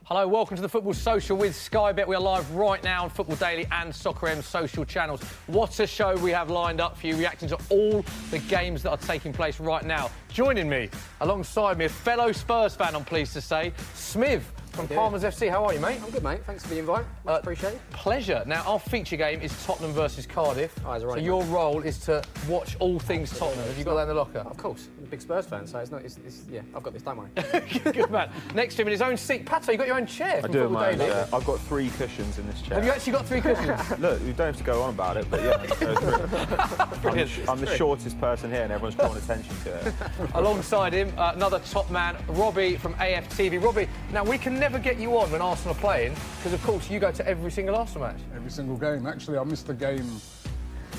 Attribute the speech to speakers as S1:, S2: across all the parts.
S1: Hello, welcome to the Football Social with Sky Bet. We are live right now on Football Daily and Soccer M social channels. What a show we have lined up for you, reacting to all the games that are taking place right now. Joining me, alongside me, a fellow Spurs fan, I'm pleased to say, Smithy from Palmers FC. How are you, mate?
S2: I'm good, mate. Thanks for the invite. Much appreciated.
S1: Pleasure. Now, our feature game is Tottenham versus Cardiff.
S2: Oh,
S1: so your role is to watch all things Tottenham. Have you got that in the locker?
S2: Of course. I'm a big Spurs fan, so yeah, I've got this, don't worry.
S1: Good man. Next to him in his own seat, Pato, you got your own chair.
S3: I do, mate. Yeah. I've got 3 cushions in this chair.
S1: Have you actually got 3 cushions?
S3: Look, you don't have to go on about it, but yeah, I'm the shortest person here, and everyone's drawing attention to it.
S1: Alongside him, another top man, Robbie from AFTV. Robbie, now we can never get you on when Arsenal are playing, because of course you go to every single Arsenal match.
S4: Every single game. Actually, I missed the game.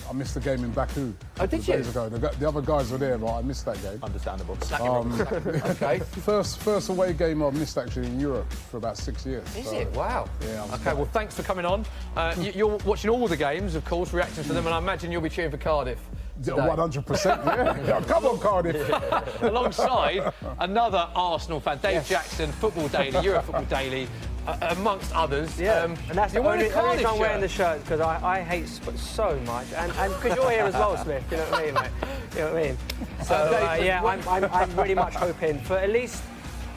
S4: I missed the game in Baku.
S1: Oh, did you?
S4: Days ago. The other guys were there, but I missed that game.
S3: Understandable.
S1: Okay.
S4: First away game I've missed actually in Europe for about 6 years.
S1: Is it? Wow.
S4: Yeah.
S1: Okay. Well, thanks for coming on. You're watching all the games, of course, reacting to them, and I imagine you'll be cheering for Cardiff.
S4: 100%. Yeah. Come on, Cardiff.
S1: Alongside another Arsenal fan, Dave Jackson, Football Daily, Euro Football Daily, amongst others.
S5: Yeah, and that's the only reason I'm wearing the shirt, because I hate Spurs so much, and because you're here as well, Smith. You know what I mean, mate? You know what I mean? So yeah, I'm really much hoping for at least.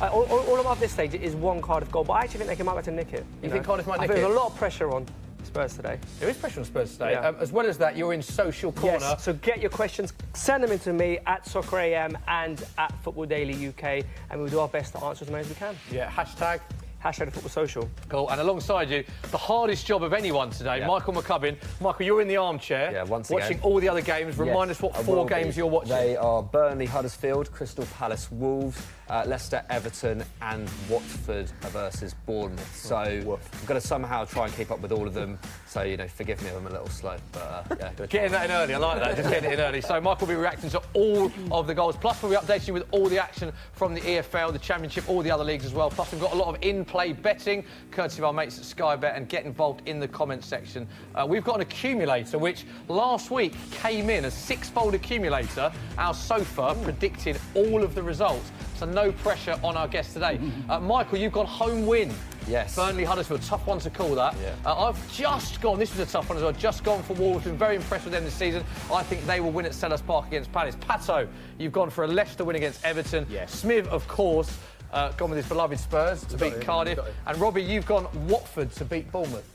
S5: All I'm at this stage is 1 Cardiff goal, but I actually think they can might nick it.
S1: You think Cardiff might nick
S5: it?
S1: There's
S5: a lot of pressure on Spurs today.
S1: There is pressure on Spurs today.
S5: Yeah.
S1: As well as that, you're in social corner.
S5: Yes, so get your questions, send them in to me at Soccer AM and at Football Daily UK, and we'll do our best to answer as many as we can.
S1: Yeah, hashtag
S5: the Football Social.
S1: Cool. And alongside you, the hardest job of anyone today, Michael McCubbin. Michael, you're in the armchair.
S6: Yeah, once again.
S1: Watching all the other games. Remind us what 4 games you're watching.
S6: They are Burnley, Huddersfield, Crystal Palace, Wolves, Leicester, Everton, and Watford versus Bournemouth. So I've got to somehow try and keep up with all of them. So, you know, forgive me if I'm a little slow, but yeah.
S1: Getting that in early, I like that, just getting it in early. So Michael will be reacting to all of the goals. Plus we'll be updating you with all the action from the EFL, the Championship, all the other leagues as well. Plus we've got a lot of in-play betting, courtesy of our mates at Sky Bet, and get involved in the comments section. We've got an accumulator, which last week came in, a 6-fold accumulator. Our sofa predicted all of the results. So no pressure on our guest today. Michael, you've gone home win.
S6: Yes.
S1: Burnley, Huddersfield, tough one to call that.
S6: Yeah.
S1: I've just gone, this was a tough one as well, just gone for Wolves, been very impressed with them this season. I think they will win at Selhurst Park against Palace. Pato, you've gone for a Leicester win against Everton.
S6: Yes.
S1: Smith, of course, gone with his beloved Spurs to beat Cardiff. And Robbie, you've gone Watford to beat Bournemouth.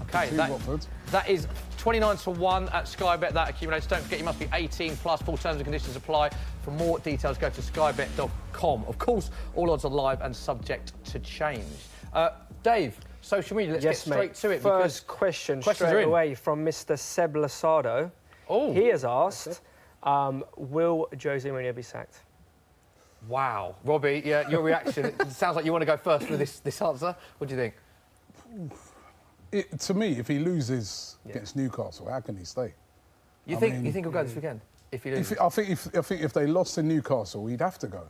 S1: Okay, that is 29-1 at Sky Bet, that accumulator. Don't forget, you must be 18 plus. Full terms and conditions apply. For more details, go to skybet.com. Of course, all odds are live and subject to change. Dave, social media, let's get straight to it.
S5: First question straight away from Mr. Seb Lasardo.
S1: Oh.
S5: He has asked, will Jose Mourinho be sacked?
S1: Wow. Robbie, yeah, your reaction. It sounds like you want to go first with this answer. What do you think?
S4: To me, if he loses against Newcastle, how can he stay?
S1: You think he'll go this weekend? If he loses?
S4: I think if they lost to Newcastle, he'd have to go.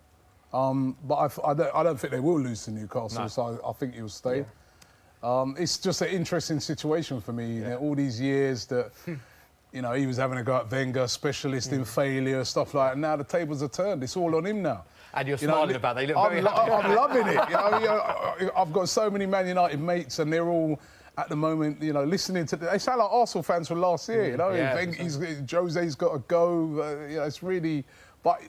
S4: But I don't think they will lose to Newcastle, so I think he'll stay. Yeah. It's just an interesting situation for me. You know, all these years that, you know, he was having a go at Wenger, specialist in failure, stuff like that. And now the tables are turned. It's all on him now.
S1: And you're smiling about that. You look very happy.
S4: I'm loving it. You know, I've got so many Man United mates, and they're all at the moment, you know, listening to. They sound like Arsenal fans from last year. You know, Jose's got to go. You know, it's really, but.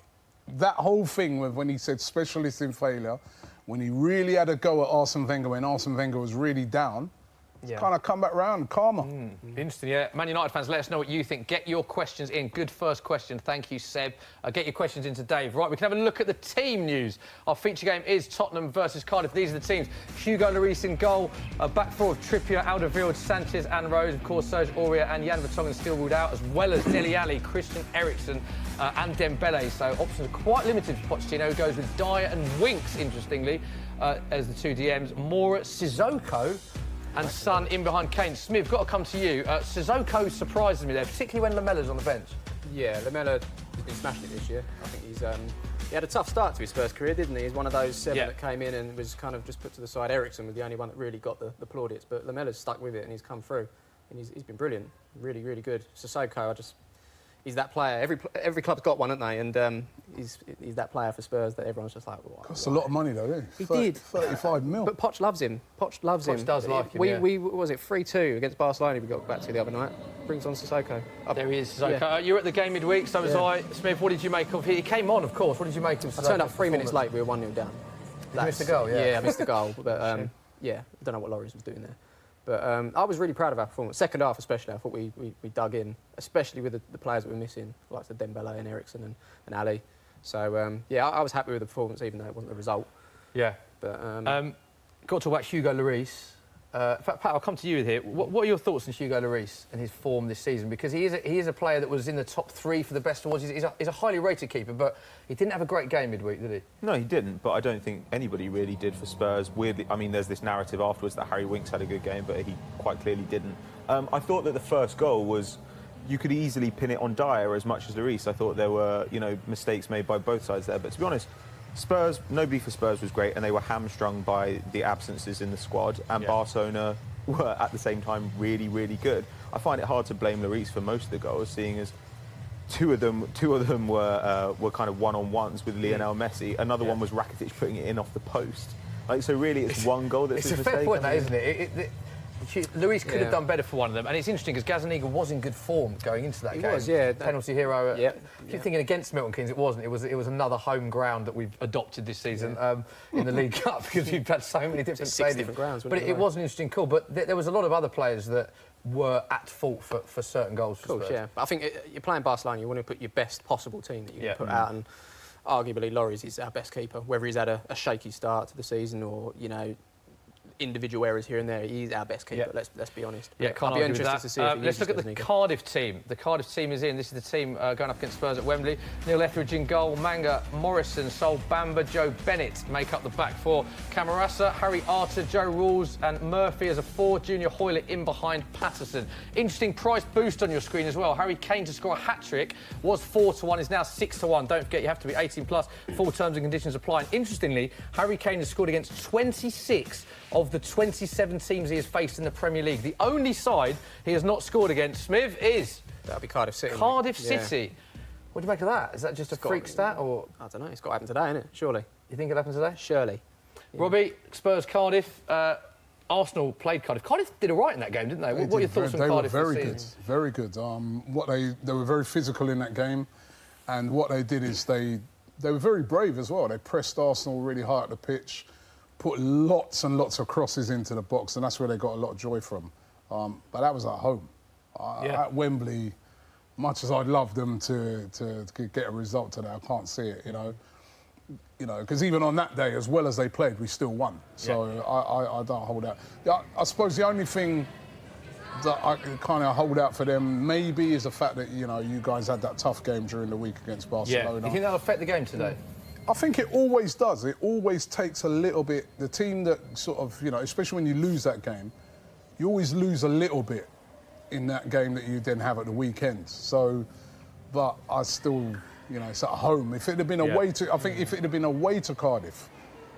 S4: That whole thing when he said specialist in failure, when he really had a go at Arsene Wenger, when Arsene Wenger was really down, kind of come back round, calmer.
S1: Interesting, yeah. Man United fans, let us know what you think. Get your questions in. Good first question. Thank you, Seb. Get your questions into Dave. Right, we can have a look at the team news. Our feature game is Tottenham versus Cardiff. These are the teams. Hugo Lloris in goal. Back four of Trippier, Alderweireld, Sanchez and Rose. Of course, Serge Aurier and Jan Vertonghen still ruled out, as well as Dele Alli, Christian Eriksen and Dembele. So options are quite limited for Pochettino, who goes with Dyer and Winks, interestingly, as the 2 DMs. Mora, Sissoko and Son in behind Kane. Smith, got to come to you. Sissoko surprises me there, particularly when Lamella's on the bench.
S2: Yeah, Lamella has been smashing it this year. I think he had a tough start to his first career, didn't he? He's one of those 7 that came in and was kind of just put to the side. Eriksen was the only one that really got the plaudits, but Lamella's stuck with it and he's come through. And he's been brilliant, really, really good. Sissoko, he's that player. Every club's got one, haven't they? And he's that player for Spurs that everyone's just like.
S4: Costs a lot of money though, didn't
S2: he? He did.
S4: 35 mil.
S2: But Poch loves him. Poch loves him.
S1: Poch does like him.
S2: We what was it 3-2 against Barcelona? We got back to the other night. Brings on Sissoko.
S1: There he is, Sissoko. Yeah. You were at the game midweek, so was I. Smith, what did you make of? He came on, of course. What did you make of?
S2: I turned up 3 minutes late. We were 1-0 down.
S1: You missed the goal, yeah.
S2: Yeah, I missed the goal. But yeah, I don't know what Lloris was doing there. But I was really proud of our performance. Second half especially, I thought we dug in, especially with the players that were missing, like the Dembele and Eriksen and Ali. So, yeah, I was happy with the performance, even though it wasn't the result.
S1: Yeah.
S2: But,
S1: got to talk about Hugo Lloris. In fact, Pat, I'll come to you here. What are your thoughts on Hugo Lloris and his form this season? Because he is a player that was in the top 3 for the best awards. He's a highly rated keeper, but he didn't have a great game midweek, did he?
S3: No, he didn't, but I don't think anybody really did for Spurs. Weirdly, I mean, there's this narrative afterwards that Harry Winks had a good game, but he quite clearly didn't. I thought that the first goal was... You could easily pin it on Dyer as much as Lloris. I thought there were, mistakes made by both sides there. But to be honest, nobody for Spurs was great, and they were hamstrung by the absences in the squad. And Barcelona were at the same time really, really good. I find it hard to blame Lloris for most of the goals, seeing as two of them were kind of one-on-ones with Lionel Messi. Another one was Rakitic putting it in off the post. So really, it's one goal that's
S1: a fair point, that, isn't it? Lloris could have done better for one of them, and it's interesting because Gazzaniga was in good form going into that game. He was, yeah. Penalty hero. I keep thinking against Milton Keynes, it wasn't. It was another home ground that we've adopted this season in the League Cup, because we've had so many different stadiums.
S2: Different grounds.
S1: But it was an interesting call. But there was a lot of other players that were at fault for certain goals.
S2: Of course, yeah. But I think you're playing Barcelona, you want to put your best possible team that you can put out, and arguably Lloris is our best keeper. Whether he's had a shaky start to the season or individual errors here and there, he's our best keeper. Let's be honest.
S1: Yeah, can't argue with that. Let's look at the Cardiff team. The Cardiff team is in. This is the team going up against Spurs at Wembley. Neil Etheridge in goal. Manga, Morrison, Sol Bamba, Joe Bennett make up the back four. Camarasa, Harry Arter, Joe Rawls and Murphy as a 4. Junior Hoylett in behind Patterson. Interesting price boost on your screen as well. Harry Kane to score a hat-trick was 4-1, is now 6-1. Don't forget, you have to be 18 plus. Full terms and conditions apply. And interestingly, Harry Kane has scored against 26 of the 27 teams he has faced in the Premier League. The only side he has not scored against, Smith, is...
S2: That'll be Cardiff City.
S1: Cardiff City. What do you make of that? Is that just a freak stat, or...?
S2: I don't know. It's got to happen today, isn't it? Surely.
S1: You think it'll happen today?
S2: Surely. Yeah.
S1: Robbie, Spurs, Cardiff. Arsenal played Cardiff. Cardiff did all right in that game, didn't they? What are your thoughts on Cardiff
S4: this season?
S1: They
S4: were very good. They were very physical in that game, and what they did is they were very brave as well. They pressed Arsenal really hard at the pitch, put lots and lots of crosses into the box, and that's where they got a lot of joy from. But that was at home. At Wembley, much as I'd love them to get a result today, I can't see it, because even on that day, as well as they played, we still won. So I don't hold out. I suppose the only thing that I kind of hold out for them maybe is the fact that, you guys had that tough game during the week against Barcelona.
S1: Yeah. Do you think that'll affect the game today?
S4: I think it always does. It always takes a little bit. The team that sort of, especially when you lose that game, you always lose a little bit in that game that you didn't have at the weekend. So, but I still, it's at home. If it had been away to, I think if it had been away to Cardiff,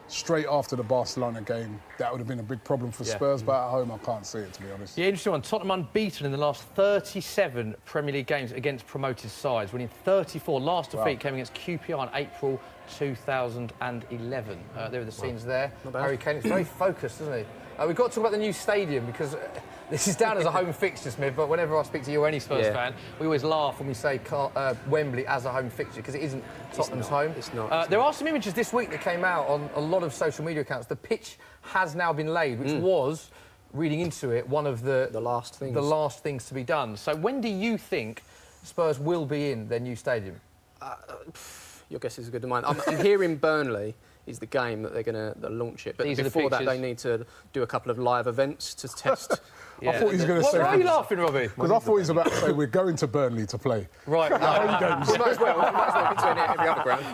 S4: straight after the Barcelona game, that would have been a big problem for Spurs. But at home, I can't see it, to be honest.
S1: Yeah, interesting one. Tottenham unbeaten in the last 37 Premier League games against promoted sides, winning 34. Last defeat came against QPR in April 2011. There are the scenes there. Harry Kane is very focused, isn't he? We've got to talk about the new stadium, because this is down as a home fixture, Smith, but whenever I speak to you or any Spurs fan, we always laugh when we say Wembley as a home fixture, because it isn't Tottenham's home.
S2: It's not.
S1: There are some images this week that came out on a lot of social media accounts. The pitch has now been laid, which was, reading into it, one of the last things to be done. So when do you think Spurs will be in their new stadium?
S2: Your guess is as good as mine. I'm hearing Burnley is the game that they're going to launch it. But before that, they need to do a couple of live events to test.
S4: I thought he was going to say...
S1: Why are you laughing, Robbie?
S4: Because I thought he was about to say, we're going to Burnley to play.
S1: Right.
S2: We might as well be doing it every other ground.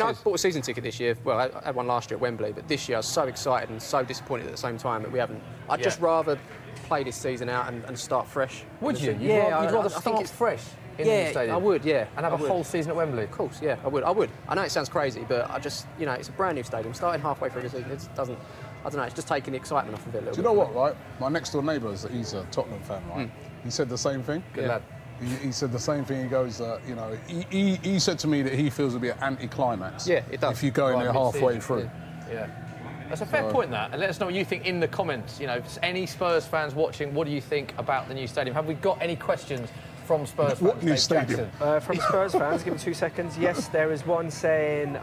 S2: I bought a season ticket this year. Well, I had one last year at Wembley, but this year I was so excited and so disappointed at the same time that we haven't. I'd just rather play this season out and start fresh.
S1: Would you? You'd rather start fresh? In the stadium.
S2: I would, yeah.
S1: And have a whole season at Wembley?
S2: Of course, yeah, I would. I know it sounds crazy, but I just, it's a brand new stadium. Starting halfway through the season, it doesn't, I don't know, it's just taking the excitement off of it a little bit.
S4: Do you know what, right? My next door neighbour, he's a Tottenham fan, right? He said the same thing.
S1: Good lad.
S4: He said the same thing. He goes, you know, he said to me that he feels it'll be an anti-climax.
S2: Yeah, it does.
S4: If you go in there halfway through.
S1: Yeah. That's a fair point, that. And let us know what you think in the comments. You know, if any Spurs fans watching, what do you think about the new stadium? Have we got any questions from Spurs fans?
S4: What new stadium?
S5: From Spurs fans, give me 2 seconds. Yes, there is one saying,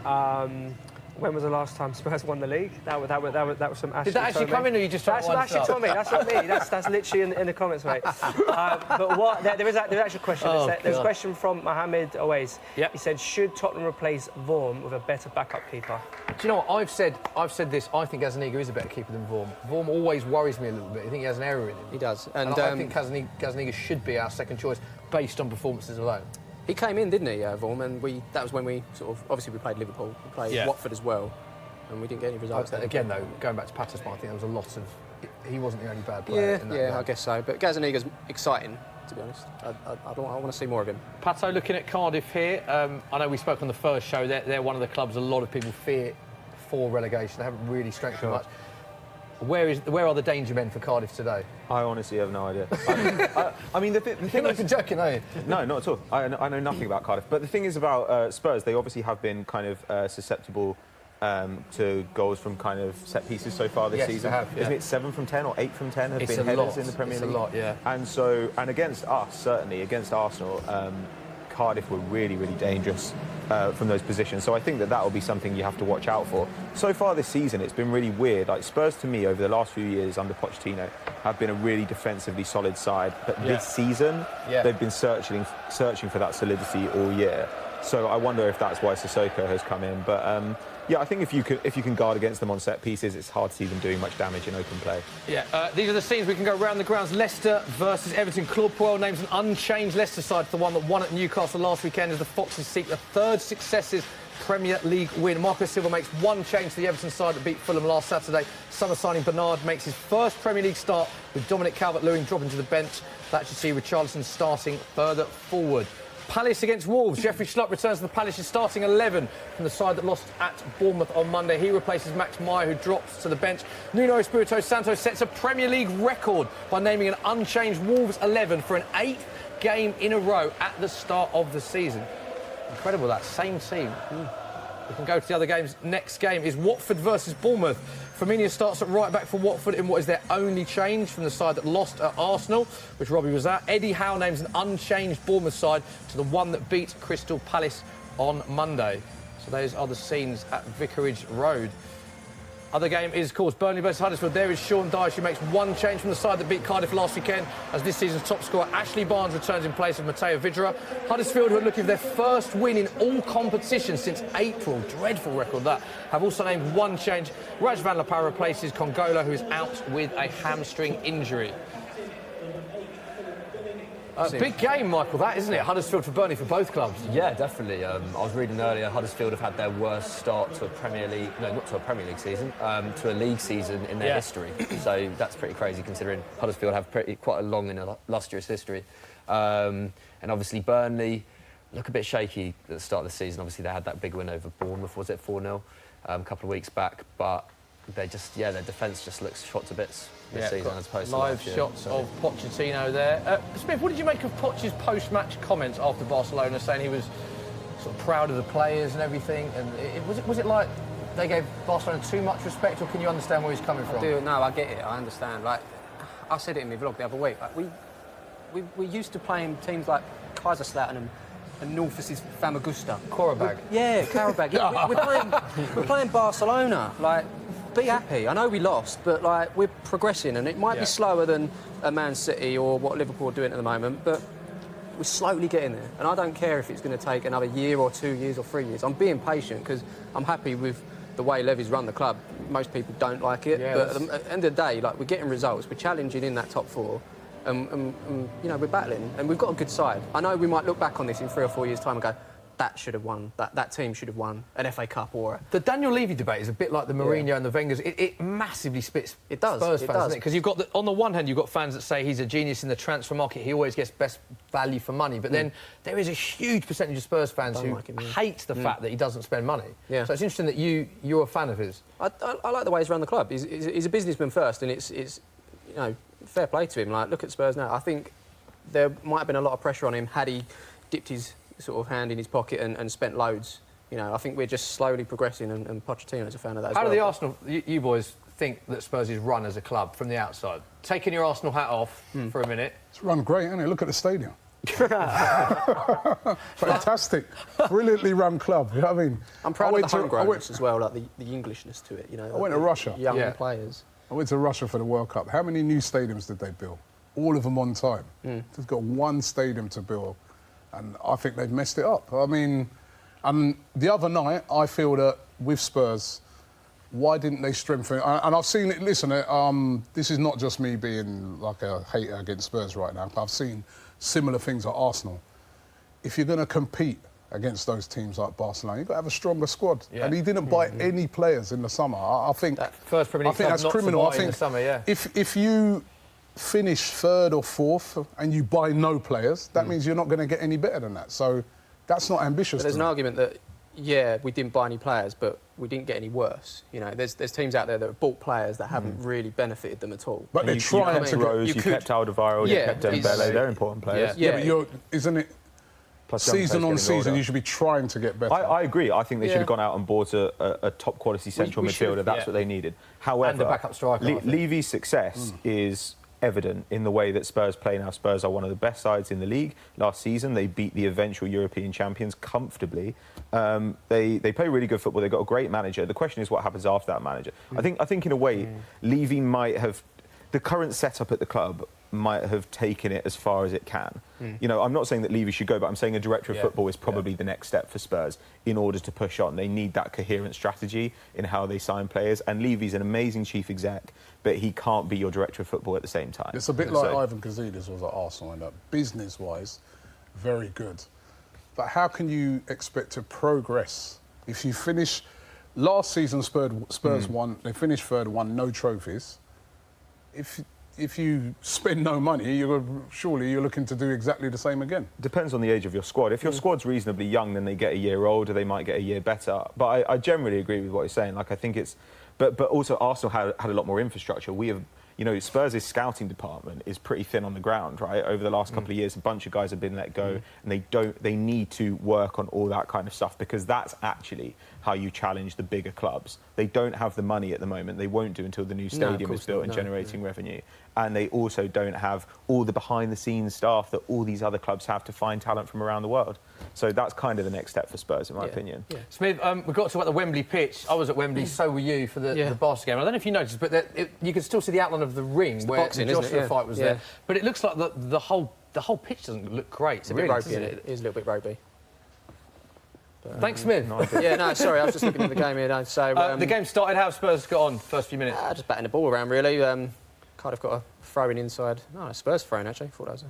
S5: when was the last time Spurs won the league? That was from Ashley.
S1: Did that actually come in, or you just
S5: That's what Ashley told me. That's not me. That's literally in the comments, mate. But what? There is actually a question. There's a question from Mohammed Owais.
S1: Yep.
S5: He said, should Tottenham replace Vorm with a better backup keeper?
S1: Do you know what? I've said this. I think Gazaniga is a better keeper than Vorm. Vorm always worries me a little bit. I think he has an error in him.
S2: He does.
S1: And I think Gazaniga should be our second choice based on performances alone.
S2: He came in, didn't he, Vorm? And that was when we sort of... Obviously, we played Liverpool. We played Watford as well. And we didn't get any results.
S1: Again, though, going back to Pater's point, I think there was a lot of... He wasn't the only bad player in that game.
S2: I guess so. But Gazaniga's exciting, to be honest. I want to see more of him.
S1: Pato, looking at Cardiff here, I know we spoke on the first show, they're one of the clubs a lot of people fear for relegation. They haven't really strengthened much. Where are the danger men for Cardiff today?
S3: I honestly have no idea. I mean, the thing
S1: You're not
S3: is...
S1: even joking, are you?
S3: No, not at all. I know nothing about Cardiff. But the thing is about Spurs, they obviously have been kind of susceptible to goals from kind of set pieces so far this season.
S1: They have,
S3: Isn't it 7 from 10 or 8 from 10 have
S1: It's
S3: been
S1: a
S3: headers
S1: lot.
S3: in the Premier League?
S1: It's a lot, yeah.
S3: And against us, certainly, against Arsenal, Cardiff were really, really dangerous from those positions. So I think that will be something you have to watch out for. So far this season, it's been really weird. Like, Spurs, to me, over the last few years under Pochettino, have been a really defensively solid side. But this season, they've been searching for that solidity all year. So I wonder if that's why Sissoko has come in. But I think if you can guard against them on set pieces, it's hard to see them doing much damage in open play. Yeah,
S1: these are the scenes we can go round the grounds. Leicester versus Everton. Claude Puel names an unchanged Leicester side for the one that won at Newcastle last weekend as the Foxes seek the third successive Premier League win. Marco Silva makes one change to the Everton side that beat Fulham last Saturday. Summer signing Bernard makes his first Premier League start with Dominic Calvert-Lewin dropping to the bench. That should see Richarlison starting further forward. Palace against Wolves. Jeffrey Schlupp returns to the Palace's starting 11 from the side that lost at Bournemouth on Monday. He replaces Max Meyer, who drops to the bench. Nuno Espirito Santo sets a Premier League record by naming an unchanged Wolves 11 for an 8th game in a row at the start of the season. Incredible, that same team. We can go to the other games. Next game is Watford versus Bournemouth. Firmino starts at right back for Watford in what is their only change from the side that lost at Arsenal, which Robbie was at. Eddie Howe names an unchanged Bournemouth side to the one that beat Crystal Palace on Monday. So those are the scenes at Vicarage Road. Other game is, of course, Burnley versus Huddersfield. There is Sean Dyche, who makes one change from the side that beat Cardiff last weekend, as this season's top scorer Ashley Barnes returns in place of Matteo Vydra. Huddersfield, who are looking for their first win in all competitions since April, dreadful record that, have also named one change. Raj Van Lopar replaces Congola, who is out with a hamstring injury. Big game, Michael, that, isn't it? Huddersfield for Burnley for both clubs.
S6: Yeah, definitely. I was reading earlier, Huddersfield have had their worst start to a Premier League, no, not to a Premier League season, to a league season in their history. So that's pretty crazy, considering Huddersfield have quite a long and illustrious history. And obviously Burnley look a bit shaky at the start of the season. Obviously they had that big win over Bournemouth, was it 4-0, a couple of weeks back, but they just, their defence just looks shot to bits this season as opposed to
S1: live shots of Pochettino there. Smith, what did you make of Poch's post-match comments after Barcelona, saying he was sort of proud of the players and everything? And was it like they gave Barcelona too much respect, or can you understand where he's coming from?
S2: I get it. I understand. Like, I said it in my vlog the other week. Like, we used to playing teams like Kaiserslautern and North's Famagusta.
S1: Qarabag.
S2: Yeah, Qarabag. We're playing Barcelona. Like, be happy. I know we lost, but like we're progressing, and it might be slower than a Man City or what Liverpool are doing at the moment, but we're slowly getting there. And I don't care if it's going to take another year or 2 years or 3 years. I'm being patient because I'm happy with the way Levy's run the club. Most people don't like it, but at the end of the day, like, we're getting results. We're challenging in that top four. You know, we're battling, and we've got a good side. I know we might look back on this in 3 or 4 years' time and go, that should have won, that team should have won an FA Cup or...
S1: The Daniel Levy debate is a bit like the Mourinho and the Wengers. It massively splits Spurs fans, doesn't it? Because you've got, on the one hand, you've got fans that say he's a genius in the transfer market, he always gets best value for money, but then there is a huge percentage of Spurs fans who hate the fact that he doesn't spend money. So it's interesting that you're a fan of his.
S2: I like the way he's run the club. He's a businessman first, and it's you know, fair play to him. Like, look at Spurs now. I think there might have been a lot of pressure on him had he dipped his sort of hand in his pocket and spent loads. You know, I think we're just slowly progressing, and Pochettino's a fan of that as well.
S1: How do the Arsenal, you boys, think that Spurs is run as a club from the outside? Taking your Arsenal hat off for a minute.
S4: It's run great, isn't it? Look at the stadium. Fantastic, brilliantly run club. You know what I mean?
S2: I'm proud of the homegrownness as well, like the Englishness to it. You know,
S4: I went to Russia.
S2: Young players.
S4: I went to Russia for the World Cup. How many new stadiums did they build? All of them on time. They've got one stadium to build, and I think they've messed it up. I mean, and the other night, I feel that with Spurs, why didn't they strengthen? And I've seen it. Listen, this is not just me being like a hater against Spurs right now. I've seen similar things at Arsenal. If you're going to compete against those teams like Barcelona, you've got to have a stronger squad. Yeah. And he didn't buy any players in the summer. I think
S1: that first Premier League
S4: I think that's criminal. I think
S1: in the summer, yeah.
S4: if you finish third or fourth and you buy no players, that means you're not going to get any better than that. So that's not ambitious.
S2: But there's an argument that, yeah, we didn't buy any players, but we didn't get any worse. You know, there's teams out there that have bought players that haven't really benefited them at all.
S4: But they're trying to.
S3: Rose, you kept Alderweireld, you kept Dembele. They're important players.
S4: Yeah, but isn't it? Plus season on season, you should be trying to get better.
S3: I agree. I think they should have gone out and bought a top quality central midfielder. That's what they needed. However,
S1: and a backup striker.
S3: Levy's success is evident in the way that Spurs play now. Spurs are one of the best sides in the league. Last season, they beat the eventual European champions comfortably. They play really good football. They've got a great manager. The question is what happens after that manager. I think in a way, Levy might have... The current setup at the club might have taken it as far as it can. You know, I'm not saying that Levy should go, but I'm saying a director of football is probably the next step for Spurs in order to push on. They need that coherent strategy in how they sign players. And Levy's an amazing chief exec, but he can't be your director of football at the same time.
S4: It's a bit like Ivan Gazidis was at Arsenal, and business-wise, very good. But how can you expect to progress if you finish... Last season, Spurs won. They finished third, won no trophies. If you spend no money, surely you're looking to do exactly the same again.
S3: Depends on the age of your squad. If your squad's reasonably young, then they get a year older, they might get a year better. But I generally agree with what you're saying. Like, I think it's... But also, Arsenal had a lot more infrastructure. We have... You know, Spurs' scouting department is pretty thin on the ground, right? Over the last couple of years, a bunch of guys have been let go, and they need to work on all that kind of stuff, because that's actually how you challenge the bigger clubs. They don't have the money at the moment. They won't do until the new stadium is built and generating revenue. And they also don't have all the behind-the-scenes staff that all these other clubs have to find talent from around the world. So that's kind of the next step for Spurs, in my opinion. Yeah.
S1: Smith, we've got to talk about the Wembley pitch. I was at Wembley, so were you, for the Barca game. I don't know if you noticed, but you can still see the outline of the ring where the Joshua fight was there. But it looks like the whole pitch doesn't look great.
S2: It's a bit ropey, isn't it? It is a little bit ropey.
S1: Thanks, Smith.
S2: No, sorry, I was just looking at the game here. So,
S1: the game started. How Spurs got on first few minutes?
S2: Just batting the ball around, really. Cardiff got a throw-in inside. No, Spurs throw-in, actually. I thought that was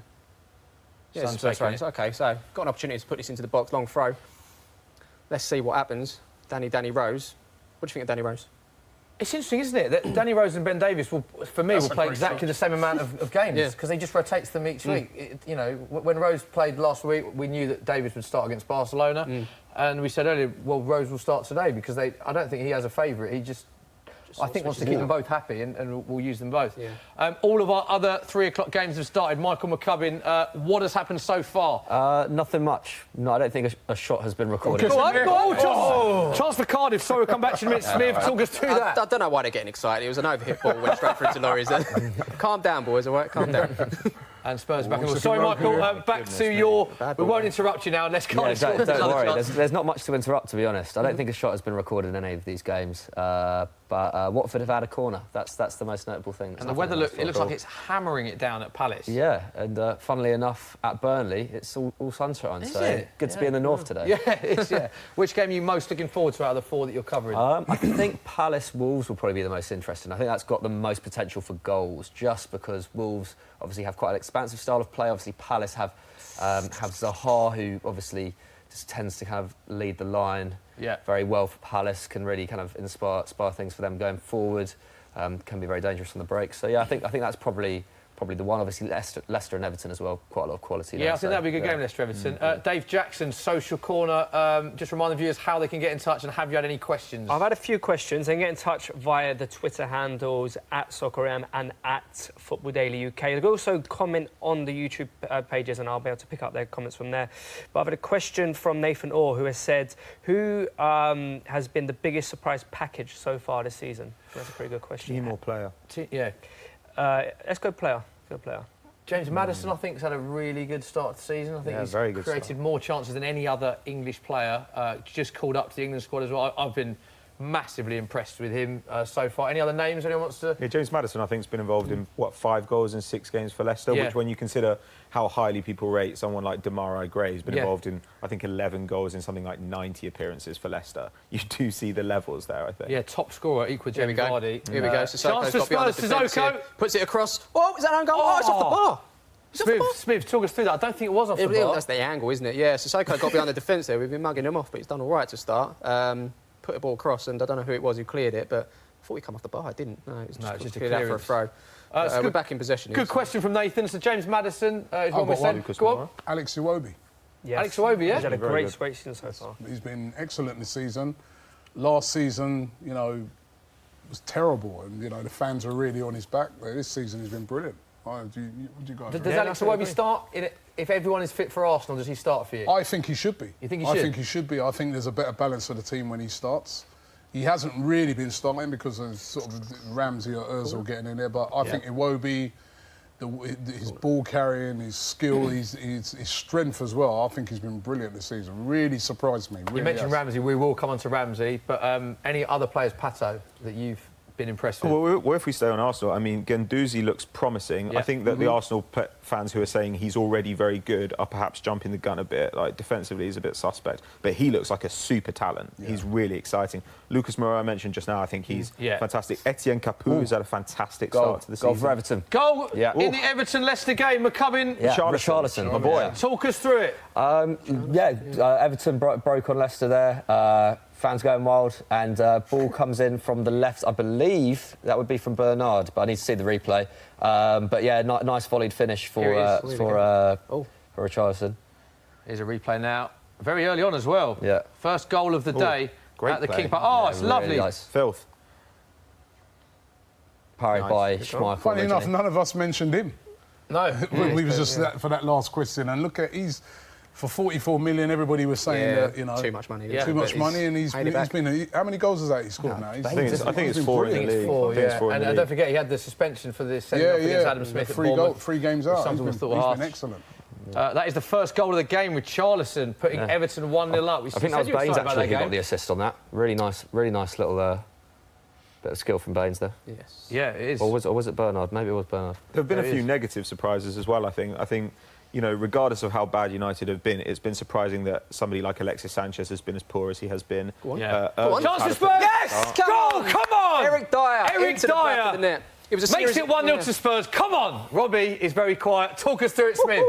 S2: a... Spurs throw-in. OK, so got an opportunity to put this into the box, long throw. Let's see what happens. Danny Rose. What do you think of Danny Rose?
S1: It's interesting, isn't it, that Danny Rose and Ben Davies will play exactly the same amount of games, because they just rotates them each week. You know, when Rose played last week, we knew that Davies would start against Barcelona, and we said earlier, well, Rose will start today, because I don't think he has a favourite. He just I think wants to keep them both happy, and we'll use them both. Yeah. All of our other 3 o'clock games have started. Michael McCubbin, what has happened so far?
S6: Nothing much. No, I don't think a shot has been recorded.
S1: Go on. Chance for Cardiff. Sorry, we'll come back to you in a minute. Smith, talk us through that.
S2: I don't know why they're getting excited. It was an overhit ball, went straight through to Laurie's. Calm down, boys, all right? Calm down.
S1: And Spurs back. Sorry, Michael, back to your... We won't interrupt you now unless Cardiff
S6: don't worry, there's not much to interrupt, to be honest. I don't think a shot has been recorded in any of these games. But Watford have had a corner. That's the most notable thing.
S1: And the weather looks like it's hammering it down at Palace.
S6: Yeah, and funnily enough, at Burnley, it's all sunshine. Good to be in the north today.
S1: Yeah, it is, yeah. Which game are you most looking forward to out of the 4 that you're covering?
S6: I think Palace-Wolves will probably be the most interesting. I think that's got the most potential for goals, just because Wolves obviously have quite an expansive style of play. Obviously, Palace have Zaha, who obviously just tends to kind of lead the line very well for Palace, can really kind of inspire things for them going forward, can be very dangerous on the break. So, yeah, I think that's probably probably the one. Obviously, Leicester and Everton as well. Quite a lot of quality there.
S1: Yeah, I think that'd be a good game, Leicester-Everton. Dave Jackson, Social Corner. Just remind the viewers how they can get in touch, and have you had any questions?
S5: I've had a few questions. They can get in touch via the Twitter handles @SoccerM and @FootballDailyUK. They can also comment on the YouTube pages, and I'll be able to pick up their comments from there. But I've had a question from Nathan Orr, who has said, who has been the biggest surprise package so far this season? That's a pretty good question.
S3: Team or player?
S1: Yeah.
S5: Let's go player.
S1: James Maddison, I think, has had a really good start to the season. I think he's created more chances than any other English player. Just called up to the England squad as well. I've been massively impressed with him so far. Any other names anyone wants to...
S3: Yeah, James Maddison, I think, has been involved in, 5 goals in 6 games for Leicester, which, when you consider how highly people rate someone like Demarai Gray, has been involved in, I think, 11 goals in something like 90 appearances for Leicester. You do see the levels there, I think.
S1: Yeah, top scorer, equal Jamie Vardy.
S2: Here we go.
S1: Chance for Spurs, Sissoko.
S2: Puts it across. Oh, is that an own goal? Oh, it's off the bar.
S1: Smith, talk us through that. I don't think it was off the bar.
S2: That's the angle, isn't it? Yeah, Sissoko got behind the defence there. We've been mugging him off, but he's done all right to start. Put a ball across, and I don't know who it was who cleared it, but I thought he'd come off the bar. I didn't. No, it was just cleared out for a throw. We're back in possession.
S1: Good question from Nathan. So James Maddison is one we said.
S3: Go on.
S4: Alex Iwobi.
S5: Yes.
S1: Alex Iwobi, yeah?
S5: He's had a great season so far.
S4: He's been excellent this season. Last season, was terrible, and the fans were really on his back. This season, he's been brilliant. Do you guys?
S1: Does Alex Iwobi start if everyone is fit for Arsenal? Does he start for you?
S4: I think he should be.
S1: You think he should?
S4: I think he should be. I think there's a better balance for the team when he starts. He hasn't really been starting because of sort of Ramsey or Ozil getting in there, but I think Iwobi, his ball carrying, his skill, his strength as well, I think he's been brilliant this season. Really surprised me. Really
S1: you mentioned Ramsey. We will come on to Ramsey, but any other players, Pato, that you've been impressed with?
S3: Well, if we stay on Arsenal, I mean, Guendouzi looks promising.
S1: Yeah.
S3: I think that the Arsenal fans who are saying he's already very good are perhaps jumping the gun a bit. Like, defensively, he's a bit suspect. But he looks like a super talent. Yeah. He's really exciting. Lucas Moura, I mentioned just now, I think he's fantastic. Etienne Capoue has had a fantastic start to the season.
S6: Goal for Everton.
S1: Goal in the Everton-Leicester game. McCubbin.
S6: Yeah, Richarlison, my boy.
S1: Talk us through it.
S6: Everton broke on Leicester there. Fans going wild, and ball comes in from the left. I believe that would be from Bernard, but I need to see the replay. But yeah, nice volleyed finish for Richarlison.
S1: Here's a replay now. Very early on as well.
S6: Yeah.
S1: First goal of the day.
S3: Great
S1: at the
S3: play.
S1: keeper. Oh, it's lovely.
S6: Really nice.
S3: Filth.
S6: Parried by Schmeichel.
S4: Funny enough, none of us mentioned him.
S1: No.
S4: We was just for that last question, and look at for 44 million, everybody was saying that,
S2: too much money.
S4: Too much money, and he's been how many goals has that he scored now?
S3: I think it's 4 in the league.
S1: And don't forget, he had the suspension for the send-off against Adam Smith at Bournemouth.
S4: 3 games out.
S1: He's
S4: been excellent.
S1: That is the first goal of the game with Charlison putting Everton 1-0 up.
S6: I think that was Baines actually who got the assist on that. Really nice little bit of skill from Baines there.
S2: Yes.
S1: Yeah, it is.
S6: Or was it Bernard? Maybe it was Bernard.
S3: There have been a few negative surprises as well, I think, regardless of how bad United have been, it's been surprising that somebody like Alexis Sanchez has been as poor as he has been.
S1: Chance for Spurs! Yes! Come on!
S2: Eric Dyer. It was
S1: makes it 1-0 to Spurs. Come on! Robbie is very quiet. Talk us through it, Smith.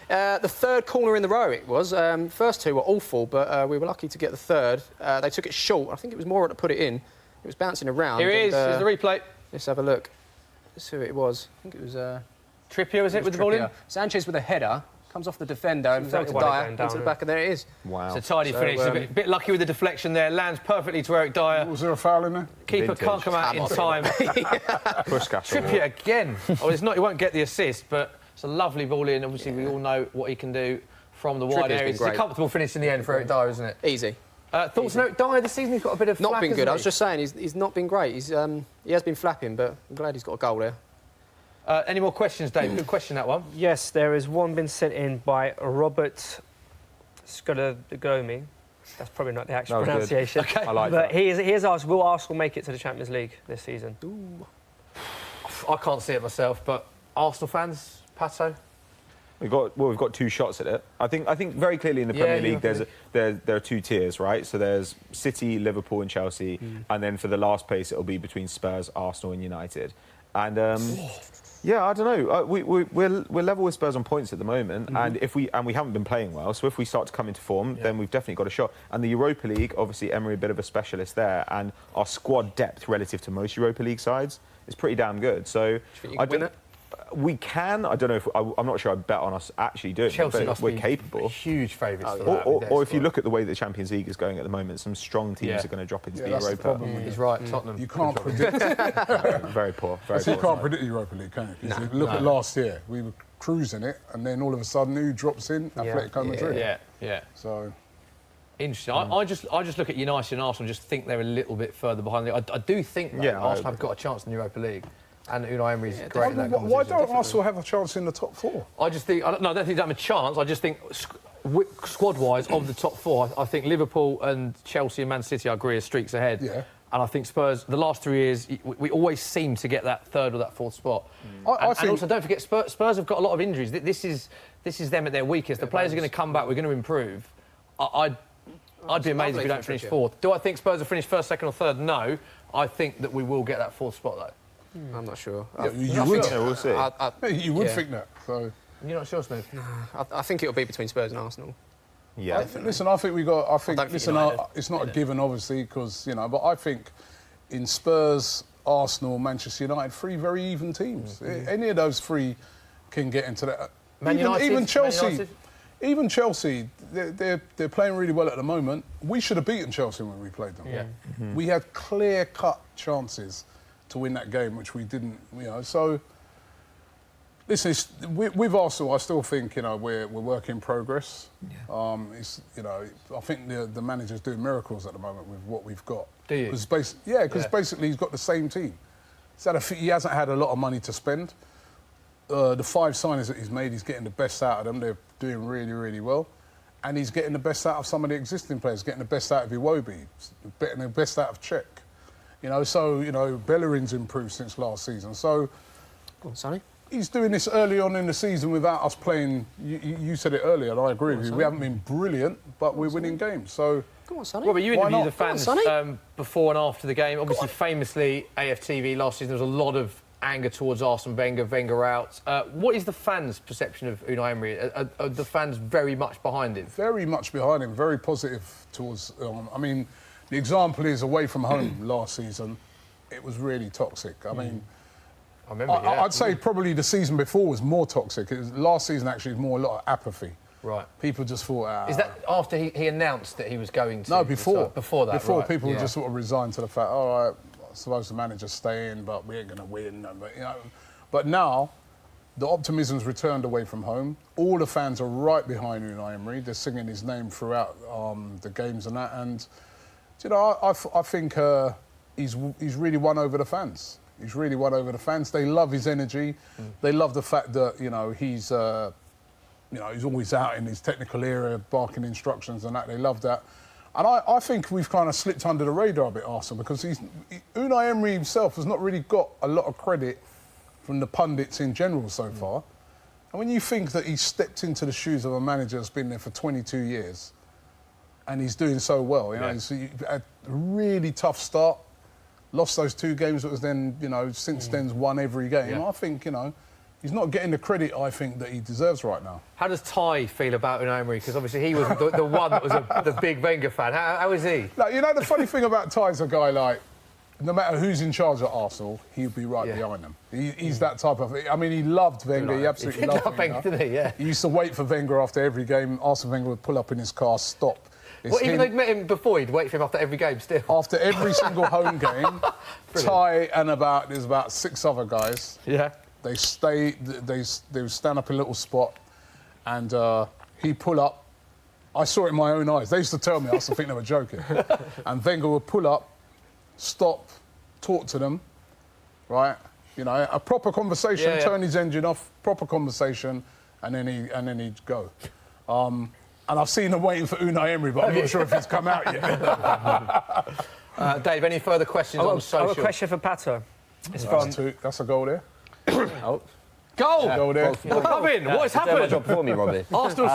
S2: The third corner in the row it was. First 2 were awful, but we were lucky to get the third. They took it short. I think it was Moura that put it in. It was bouncing around.
S1: Here it is. Here's the replay.
S2: Let's have a look. Let's see who it was. I think it was...
S1: Trippier, was it, with the ball in?
S2: Sanchez with a header. Comes off the defender and to Dyer into the back, and there it is.
S3: Wow.
S1: It's a tidy finish. A bit lucky with the deflection there. Lands perfectly to Eric Dyer.
S4: Was there a foul in there?
S1: Keeper can't come out in time. Trippier again. He won't get the assist, but it's a lovely ball in. Obviously, we all know what he can do from the wide areas. It's a comfortable finish in the end for Eric Dyer, isn't it?
S2: Easy.
S1: Thoughts on Eric Dyer this season? He's got a bit of
S2: not been good. I was just saying he's not been great. He has been flapping, but I'm glad he's got a goal there.
S1: Any more questions, Dave? Good question, that one.
S5: Yes, there is one been sent in by Robert Skolagomi. That's probably not the actual pronunciation.
S1: Okay.
S6: I like
S5: but
S6: that.
S5: he has asked, will Arsenal make it to the Champions League this season?
S2: Ooh.
S1: I can't see it myself, but Arsenal fans, Pato?
S3: We've got 2 shots at it. I think very clearly in the Premier League there are 2 tiers, right? So there's City, Liverpool, and Chelsea, and then for the last place it'll be between Spurs, Arsenal, and United. And I don't know. We're level with Spurs on points at the moment, and we haven't been playing well. So if we start to come into form, then we've definitely got a shot. And the Europa League, obviously Emery a bit of a specialist there, and our squad depth relative to most Europa League sides is pretty damn good. So
S2: I don't.
S3: We can. I don't know if I'm not sure. I bet on us actually doing
S1: Chelsea
S3: it, but
S1: must
S3: we're
S1: be
S3: capable.
S1: Huge favourites for that.
S3: Or if you look at the way the Champions League is going at the moment, some strong teams are going to drop into the
S4: that's the
S3: Europa.
S4: problem with
S1: He's right, Tottenham.
S4: You can't predict.
S3: Very poor. Very
S4: So you
S3: poor.
S4: can't predict the Europa League, can you? 'Cause you look at last year, we were cruising it, and then all of a sudden, who drops in? Atletico Madrid.
S1: Yeah.
S4: So.
S1: Interesting. I just look at United and Arsenal and just think they're a little bit further behind. I do think that Arsenal have got a chance in the Europa League. And Unai Emery's great in that competition.
S4: Why don't Arsenal have a chance in the top 4?
S1: I just think... I don't think they have a chance. I just think, squad-wise, of the top 4, I think Liverpool and Chelsea and Man City, I agree, are streaks ahead.
S4: Yeah.
S1: And I think Spurs, the last 3 years, we always seem to get that 3rd or that 4th spot.
S4: I think...
S1: And also, don't forget, Spurs have got a lot of injuries. This is them at their weakest. The players are going to come back. We're going to improve. I'd be amazed if we don't finish 4th. Do I think Spurs will finish 1st, 2nd or 3rd? No. I think that we will get that 4th spot, though.
S2: I'm not sure.
S4: You would.
S3: We'll see.
S4: You would think that. So.
S1: You're not sure, Smith?
S2: I think it'll be between Spurs and Arsenal.
S3: Yeah.
S4: Listen, I think we got. I think.
S2: Listen,
S4: it's not a given, obviously, because but I think in Spurs, Arsenal, Manchester United, 3 very even teams. Any of those 3 can get into that. Even Chelsea. Even Chelsea, they're playing really well at the moment. We should have beaten Chelsea when we played them.
S1: Yeah.
S4: We had clear-cut chances to win that game, which we didn't. So listen, with Arsenal, I still think we're work in progress. Yeah. I think the manager's doing miracles at the moment with what we've got.
S1: Do you?
S4: Because basically he's got the same team. He hasn't had a lot of money to spend. The 5 signings that he's made, he's getting the best out of them. They're doing really, really well. And he's getting the best out of some of the existing players, getting the best out of Iwobi, getting the best out of Czech. Bellerin's improved since last season. So,
S2: Go on, Sonny.
S4: He's doing this early on in the season without us playing. You said it earlier, and I agree with you. We haven't been brilliant, but we're winning games. So,
S2: go on, Sonny.
S1: Well, but you interviewed the fans
S2: on,
S1: before and after the game. Obviously, famously, AFTV last season, there was a lot of anger towards Arsene Wenger out. What is the fans' perception of Unai Emery? Are the fans very much behind him? Very much behind him. Very positive towards. The example is away from home last season. It was really toxic. I remember. I'd say probably the season before was more toxic. Last season actually was more a lot of apathy. Right. People just thought. Is that after he announced that he was going to? No, before. Before that. Before right. People were just sort of resigned to the fact. All right, I suppose the manager's staying, but we ain't going to win. But now, the optimism's returned away from home. All the fans are right behind Unai Emery. They're singing his name throughout the games and that. And I think he's really won over the fans. He's really won over the fans. They love his energy. They love the fact that he's always out in his technical area barking instructions and that. They love that. And I think we've kind of slipped under the radar a bit, Arsenal, because Unai Emery himself has not really got a lot of credit from the pundits in general so far. And when you think that he's stepped into the shoes of a manager that's been there for 22 years and he's doing so well, he's had a really tough start, lost those 2 games that was then, since then's won every game. Yeah. I think, he's not getting the credit, I think, that he deserves right now. How does Ty feel about Unai Emery? Because obviously he was the one that was the big Wenger fan. How is he? The funny thing about Ty's a guy like, no matter who's in charge at Arsenal, he'll be right behind them. He's that type of... he loved Wenger. He absolutely loved Wenger. Didn't he? Yeah. He used to wait for Wenger after every game. Arsene Wenger would pull up in his car, stop. Even though he'd met him before, he'd wait for him after every game still? After every single home game, Ty and there's about 6 other guys. Yeah. They would stand up in a little spot and he'd pull up. I saw it in my own eyes. They used to tell me, I used to think they were joking. And Wenger would pull up, stop, talk to them, right? A proper conversation, turn his engine off, proper conversation, and then he'd go. And I've seen him waiting for Unai Emery, but I'm not sure if he's come out yet. Dave, any further questions on social?
S5: I have a question for Pato.
S4: That's a goal there.
S6: Oh.
S4: Goal! Goal there.
S1: Come in. What has happened?
S6: My job for me, Robbie.
S1: Arsenal.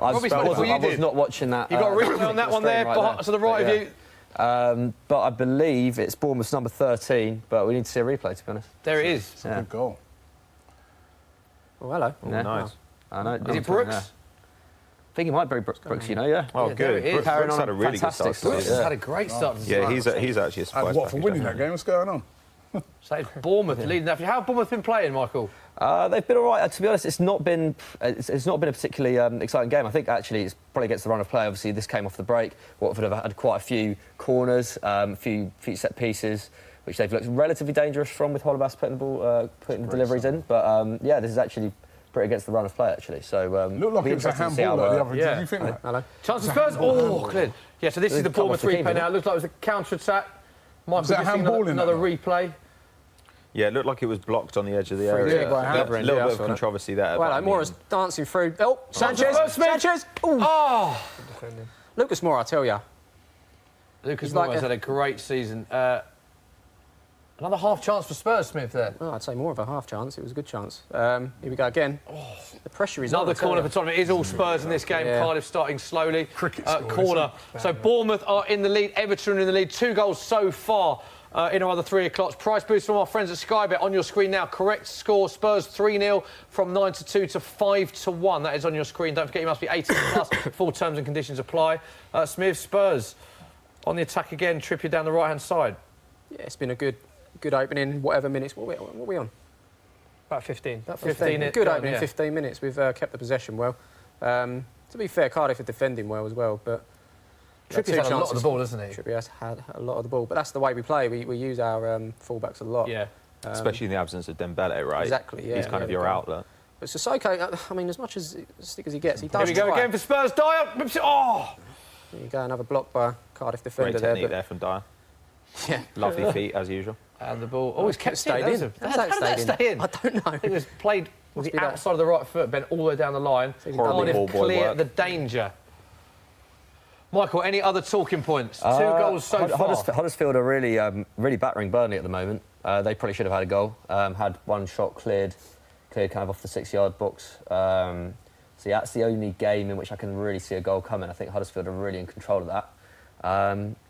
S6: I was not watching that.
S1: You got a replay on that one there, to the right of you.
S6: But I believe it's Bournemouth's number 13, but we need to see a replay, to be honest.
S1: There it is.
S4: It's a good goal.
S2: Oh, hello.
S3: Nice.
S6: I know.
S1: Is it Brooks?
S6: I think he might be Brooks, yeah.
S3: Oh, good. Brooks had a really good start.
S1: Brooks has had a great start.
S3: Yeah, he's actually a surprise.
S4: What, for winning that game? What's going on?
S1: So it's Bournemouth leading that. How have Bournemouth been playing, Michael?
S6: They've been all right. To be honest, it's not been a particularly exciting game. I think actually it's probably against the run of play. Obviously, this came off the break. Watford have had quite a few corners, a few set pieces, which they've looked relatively dangerous from, with Holebas putting the deliveries in. But yeah, this is actually pretty against the run of play actually. So
S4: looked like it was a handball at the other.
S1: Yeah.
S4: Did you think that?
S2: Hello.
S1: Chance of Spurs. Oh, cleared. Yeah. So this is the Bournemouth replay now. It looks like it was a counter attack. Michael,
S4: that handball in
S1: another replay.
S3: Yeah, it looked like it was blocked on the edge of the area. A little bit of controversy there.
S2: Well, Moura's dancing through. Oh, Sanchez! Sanchez! Ooh.
S1: Oh!
S2: Lucas Moura, I tell you.
S1: Lucas Moura has had a great season. Another half chance for Spurs, Smith, there.
S2: Oh, I'd say more of a half chance. It was a good chance. Here we go again. The pressure is on.
S1: Another corner for Tottenham. It is all Spurs in this game.
S2: Yeah.
S1: Cardiff starting slowly.
S4: Cricket
S1: corner. So Bournemouth are in the lead. Everton are in the lead. 2 goals so far. In our other 3 o'clocks. Price boost from our friends at Sky Bet on your screen now. Correct score, Spurs 3-0 from 9-2 to 5-1. That is on your screen. Don't forget you must be 18 plus. Full terms and conditions apply. Smith, Spurs on the attack again. Trippier down the right-hand side.
S2: Yeah, it's been a good opening, whatever minutes. What are we on?
S5: About 15.
S2: About 15. Good opening, 15 minutes. We've kept the possession well. To be fair, Cardiff are defending well as well, but...
S1: Trippier's had a lot of the ball, hasn't he?
S2: Trippier has had a lot of the ball, but that's the way we play. We use our fullbacks a lot.
S1: Yeah.
S3: Especially in the absence of Dembele, right?
S2: Exactly, yeah.
S3: He's kind of your outlet.
S2: But Sissoko, I mean, as much as stick as he gets, he does
S1: Here we go again for Spurs. Dyer. Oh!
S2: There you go, another block by Cardiff defender
S3: Great technique there from Dyer.
S2: Yeah.
S3: Lovely feet, as usual.
S1: And the ball... Oh, it's kept
S2: stayed in.
S1: How did that stay in?
S2: I don't know.
S1: It was played with the outside of the right foot, bent all the way down the line. Cardiff clear the danger. Michael, any other talking points? 2 goals so far.
S6: Huddersfield are really battering Burnley at the moment. They probably should have had a goal. Had one shot cleared kind of off the 6-yard box. So yeah, that's the only game in which I can really see a goal coming. I think Huddersfield are really in control of that.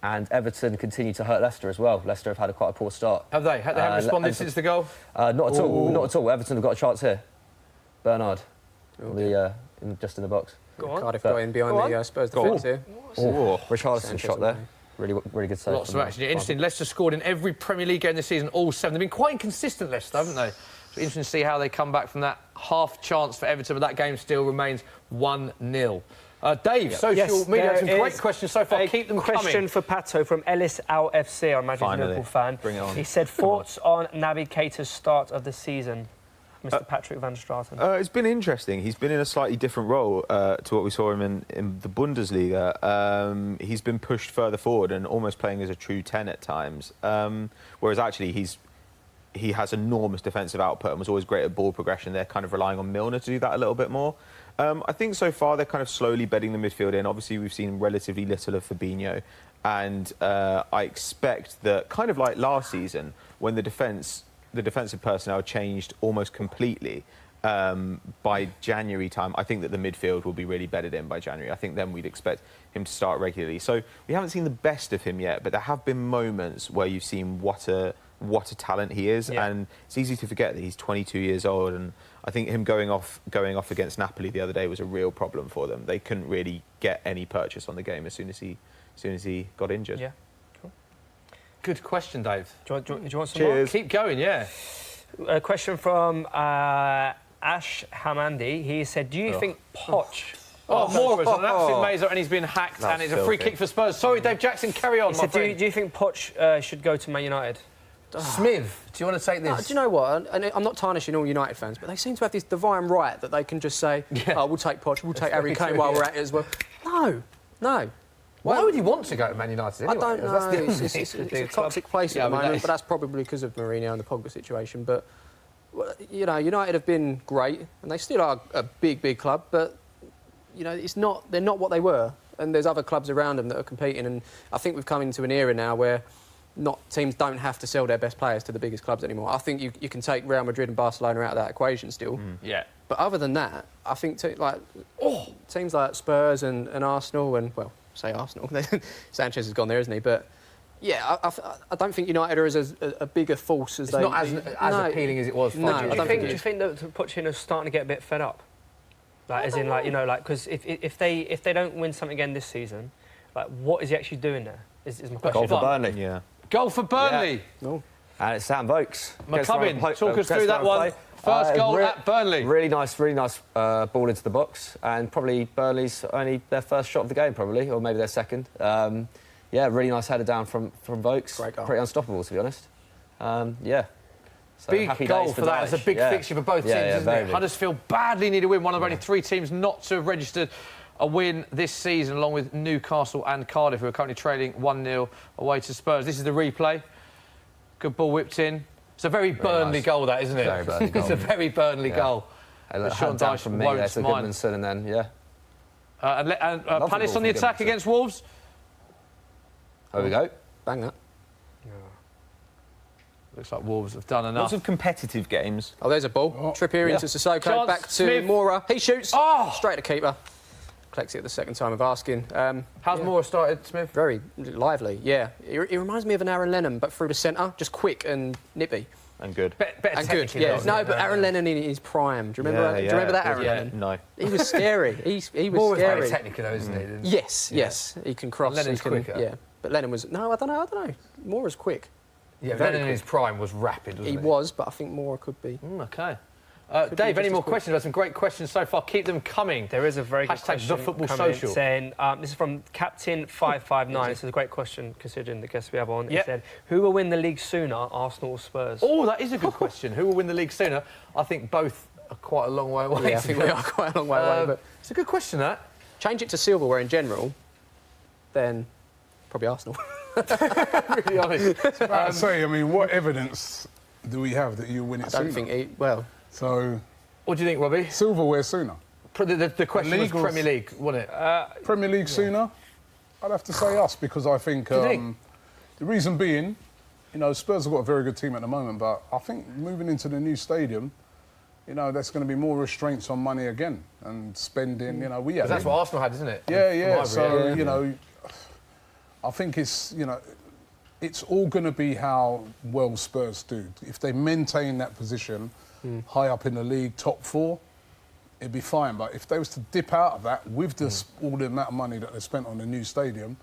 S6: And Everton continue to hurt Leicester as well. Leicester have had quite a poor start.
S1: Have they? Have they responded since the goal?
S6: Not at all. Not at all. Everton have got a chance here. Bernard, just in the box.
S2: Cardiff got in behind the Spurs defence here.
S6: Richarlison shot there. Really good save.
S1: Lots of action. Interesting. Leicester scored in every Premier League game this season, all 7. They've been quite inconsistent, Leicester, haven't they? So interesting to see how they come back from that half chance for Everton, but that game still remains 1-0. Dave, social media, some great questions so far. Keep them coming.
S5: Question for Pato from Ellis Al FC, I imagine he's a Liverpool fan.
S3: Bring it on.
S5: He said, thoughts on Naby Keita's start of the season? Mr. Patrick van Straten.
S3: It's been interesting. He's been in a slightly different role to what we saw him in the Bundesliga. He's been pushed further forward and almost playing as a true 10 at times. Whereas actually he has enormous defensive output and was always great at ball progression. They're kind of relying on Milner to do that a little bit more. I think so far they're kind of slowly bedding the midfield in. Obviously, we've seen relatively little of Fabinho. And I expect that, kind of like last season, when the defensive personnel changed almost completely by January time, I think that the midfield will be really bedded in by January. I think then we'd expect him to start regularly. So we haven't seen the best of him yet, but there have been moments where you've seen what a talent he is, and it's easy to forget that he's 22 years old. And I think him going off against Napoli the other day was a real problem for them. They couldn't really get any purchase on the game as soon as he got injured.
S5: Yeah. Cool.
S1: Good question, Dave.
S5: Do you want some
S3: Cheers.
S5: more?
S1: Keep going, yeah.
S5: A question from Ash Hamandi. He said, do you think Poch...
S1: Moura's an absolute mazer and he's been hacked, and it's a free kick for Spurs. Sorry, Dave Jackson, carry on, my friend.
S5: Do you think Poch should go to Man United?
S1: Smith, do you want to take this?
S2: Do you know what? And I'm not tarnishing all United fans, but they seem to have this divine right that they can just say, we'll take Poch, we'll take Harry Kane while we're at it as well. No.
S1: Why would he want to go to Man United anyway?
S2: I don't know. It's a toxic place at the moment, but that's probably because of Mourinho and the Pogba situation. But, you know, United have been great, and they still are a big club, but, you know, they're not what they were. And there's other clubs around them that are competing, and I think we've come into an era now where teams don't have to sell their best players to the biggest clubs anymore. I think you can take Real Madrid and Barcelona out of that equation still.
S1: Yeah.
S2: But other than that, I think teams like Spurs and Arsenal and, well, say Arsenal. Sanchez has gone there, isn't he? But, yeah, I don't think United are as a bigger force as they...
S1: It's not as appealing as it was 5 years ago.
S5: Do you think that Pochettino's starting to get a bit fed up? Like, as in, like, you know, like, because if they don't win something again this season, like, what is he actually doing there? Is my question.
S6: Goal for Burnley.
S3: Yeah.
S1: Goal for Burnley.
S2: Yeah. No.
S6: And it's Sam Vokes.
S1: McCubbin, talk us through that one. First goal at Burnley.
S6: Really nice ball into the box, and probably Burnley's only their first shot of the game, probably, or maybe their second. Yeah, really nice header down from Vokes.
S2: Great goal.
S6: Pretty unstoppable, to be honest. Yeah. So
S1: Big goal for that. It's a big fixture for both teams, isn't it? Huddersfield badly need a win. One of only 3 teams not to have registered a win this season, along with Newcastle and Cardiff, who are currently trailing 1-0 away to Spurs. This is the replay. Good ball whipped in. It's a very Burnley goal, that, isn't it?
S6: Very Burnley goal.
S1: It's a very Burnley goal.
S6: Sean Dyche from me, that's a Goodmanson, and then, yeah.
S1: Palace on the attack against Wolves.
S6: There we go.
S2: Bang that.
S1: Looks like Wolves have done enough.
S3: Lots of competitive games.
S2: Oh, there's a ball. Trippier into Sissoko.
S1: Chance,
S2: Back to
S1: Smith.
S2: Mora. He shoots.
S1: Oh!
S2: Straight to keeper. Collects it the second time of asking.
S1: How's Moore started, Smith?
S2: Very lively, yeah. He reminds me of an Aaron Lennon, but through the centre, just quick and nippy.
S3: And good.
S1: Better
S2: And good, yeah. No, but Aaron Lennon in his prime. Do you remember? Do you remember that Aaron Lennon?
S3: No.
S2: He was scary. He was
S1: Moore
S2: scary.
S1: was very technical, though, isn't he?
S2: Yes. He can cross.
S1: Lennon's quicker.
S2: Yeah, but Lennon was. No, I don't know. Moore was quick.
S1: Yeah, Lennon in his prime was rapid, wasn't he?
S2: He was, but I think Moore could be.
S1: OK. Dave, any more questions? We've had some great questions so far. Keep them coming.
S5: There is a very good question
S1: #TheFootballSocial.
S5: saying, this is from Captain559. This is a great question, considering the guests we have on.
S1: Yep.
S5: It said, who will win the league sooner, Arsenal or Spurs?
S1: Oh, that is a good question. Who will win the league sooner? I think both are quite a long way away.
S2: Yeah, I think we are quite a long way away. But
S1: it's a good question, that.
S2: change it to silverware in general, then probably Arsenal.
S1: Really honest.
S4: I mean, what evidence do we have that you win it
S2: I
S4: sooner?
S2: don't think well.
S4: So,
S1: What do you think, Robbie?
S4: silverware sooner.
S1: The question was
S4: Legals.
S1: Premier League, wasn't it?
S4: Premier League sooner? I'd have to say us, because I think,
S1: Do you think?
S4: the reason being, you know, Spurs have got a very good team at the moment, but I think moving into the new stadium, you know, there's going to be more restraints on money again and spending. You know, we had.
S1: That's what Arsenal had, isn't it?
S4: Yeah. So you know, I think it's it's all going to be how well Spurs do. If they maintain that position high up in the league, top 4, it'd be fine. But if they was to dip out of that with all the amount of money that they spent on the new stadium,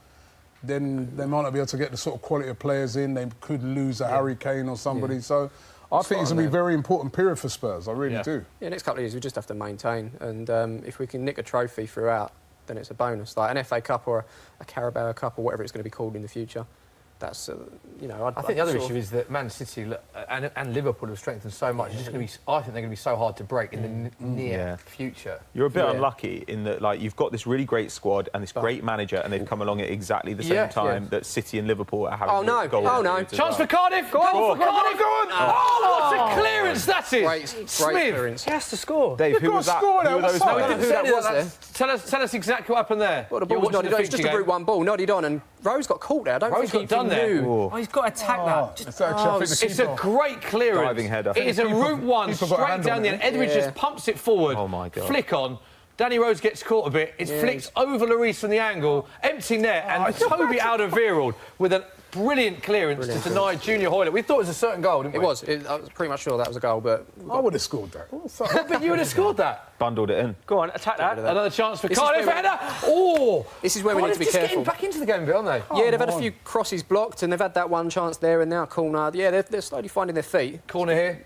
S4: then they might not be able to get the sort of quality of players in. They could lose a Harry Kane or somebody. Yeah. So I think it's going to be a very important period for Spurs. I really do.
S2: Yeah, next couple of years we just have to maintain. And if we can nick a trophy throughout, then it's a bonus. Like an FA Cup or a Carabao Cup or whatever it's going to be called in the future. That's, you know...
S1: I think the other issue is that Man City and Liverpool have strengthened so much. It's just going to be... I think they're going to be so hard to break in the near future.
S3: You're a bit unlucky in that, like, you've got this really great squad and this great manager, and they've come along at exactly the same time that City and Liverpool are having goals.
S1: Chance for Cardiff! Go on! Go on! Oh, what a clearance that is!
S2: Great clearance.
S5: He has to score.
S3: Dave, who was that?
S1: Tell us exactly what happened there.
S2: Well, the ball was nodded on. It's just a Group 1 ball, nodded on, and Rose got caught there. I don't think he knew.
S5: Oh, he's got to attack that.
S1: It's a great clearance.
S3: Diving header.
S1: It is a Route 1 straight down the end. Etheridge just pumps it forward.
S3: Oh, my God.
S1: Flick on. Danny Rose gets caught a bit. It's flicked over Lloris from the angle. Empty net. And Toby Alderweireld with a brilliant clearance to deny Junior Hoylett. We thought it was a certain goal, didn't we?
S2: It was. I was pretty much sure that was a goal, but...
S4: I would have scored that.
S1: But you would have scored that.
S3: Bundled it in.
S5: Go on, attack that.
S1: Another chance for Cardiff.
S2: This is where we need to be careful.
S1: Getting back into the game a bit, aren't they?
S2: Yeah, they've had a few crosses blocked, and they've had that one chance there and now corner. Yeah, they're slowly finding their feet.
S1: Corner here.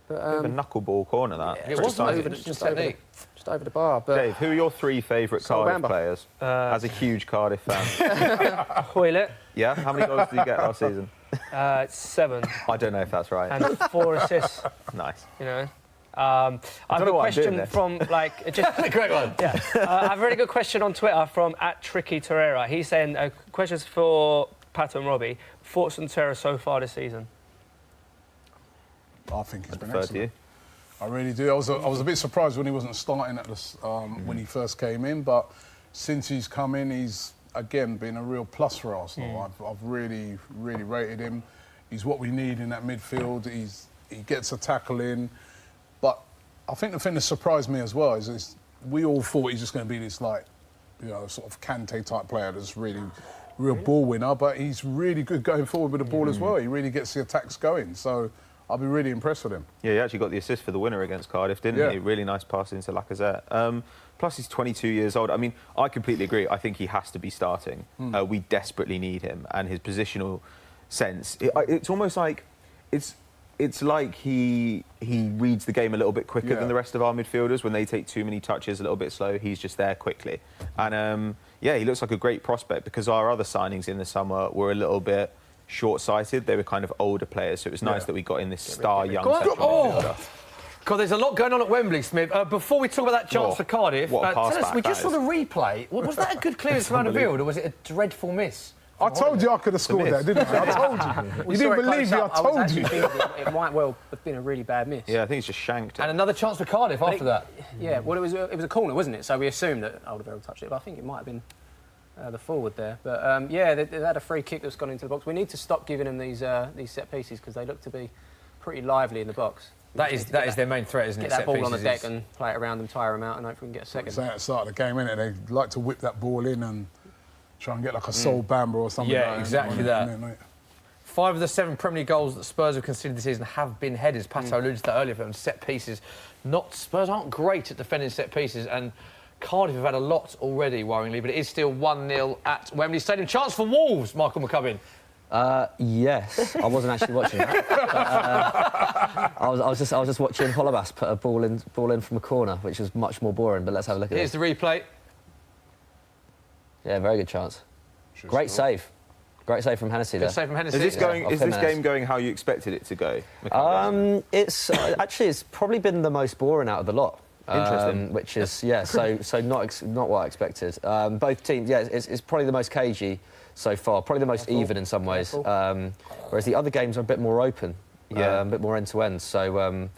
S2: But,
S3: a knuckleball corner, that.
S1: It was
S2: just over the bar. But
S3: Dave, who are your 3 favourite Cardiff players? As a huge Cardiff fan.
S5: Hoylett.
S3: Yeah? How many goals did you get last season?
S5: 7.
S3: I don't know if that's right.
S5: And 4 assists.
S3: Nice.
S5: You know. I've got a question from, like... Just,
S1: a great one.
S5: Yeah. I have a really good question on Twitter from @TrickyTerrera. He's saying, questions for Pat and Robbie. Thoughts on Terrera so far this season?
S4: I think he's been
S3: To
S4: excellent.
S3: you.
S4: I really do. I was a bit surprised when he wasn't starting at this when he first came in, but since he's come in, he's again been a real plus for Arsenal. I've really rated him. He's what we need in that midfield. He gets a tackle in, but I think the thing that surprised me as well is we all thought he's just going to be this, like, you know, sort of Kante type player that's really real ball winner, but he's really good going forward with the ball as well. He really gets the attacks going. So I'll be really impressed with him.
S3: Yeah, he actually got the assist for the winner against Cardiff, didn't he? Really nice pass into Lacazette. Plus, he's 22 years old. I mean, I completely agree. I think he has to be starting. We desperately need him, and his positional sense. It's almost like it's like he reads the game a little bit quicker than the rest of our midfielders. When they take too many touches, a little bit slow, he's just there quickly. And he looks like a great prospect, because our other signings in the summer were a little bit short-sighted. They were kind of older players, so it was nice that we got in this star young central midfielder.
S1: God, there's a lot going on at Wembley, Smith. Before we talk about that chance for Cardiff,
S3: what a pass
S1: tell us,
S3: back
S1: we just
S3: that
S1: saw the replay. Was that a good clearance from out of field, or was it a dreadful miss?
S4: I told you I could have scored that, didn't I? I told you. You didn't believe me, I told you.
S5: It might well have been a really bad miss.
S3: Yeah, I think he's just shanked it.
S1: And another chance for Cardiff after that.
S5: Yeah, well, it was a corner, wasn't it? So we assumed that Alderweireld touched it, but I think it might have been the forward there. But they had a free kick that's gone into the box. We need to stop giving them these set pieces, because they look to be pretty lively in the box.
S1: That is their main threat, isn't it?
S5: Get that ball on the deck and play it around them, tire them out, and hopefully we can get a second.
S4: Saying at the start of the game, innit? They like to whip that ball in and try and get like a Sol Bamba or something.
S1: Yeah,
S4: like that,
S1: exactly that. 5 of the 7 Premier League goals that Spurs have conceded this season have been headers. Pato alluded to that earlier, from set pieces. Spurs aren't great at defending set pieces, and Cardiff have had a lot already, worryingly, but it is still 1-0 at Wembley Stadium. Chance for Wolves, Michael McCubbin.
S6: Yes, I wasn't actually watching that. But, I was just watching Holobas put a ball in from a corner, which was much more boring. But let's have a look at
S1: Here's
S6: it.
S1: the replay.
S6: Yeah, very good chance. Great save. Great save from Hennessy there.
S1: Good save from Hennessy.
S3: Is this game going how you expected it to go?
S6: It's it's probably been the most boring out of the lot.
S3: Interesting.
S6: Which is so not what I expected. Both teams, it's probably the most cagey so far, probably the most even in some ways. Whereas the other games are a bit more open, a bit more end to end. So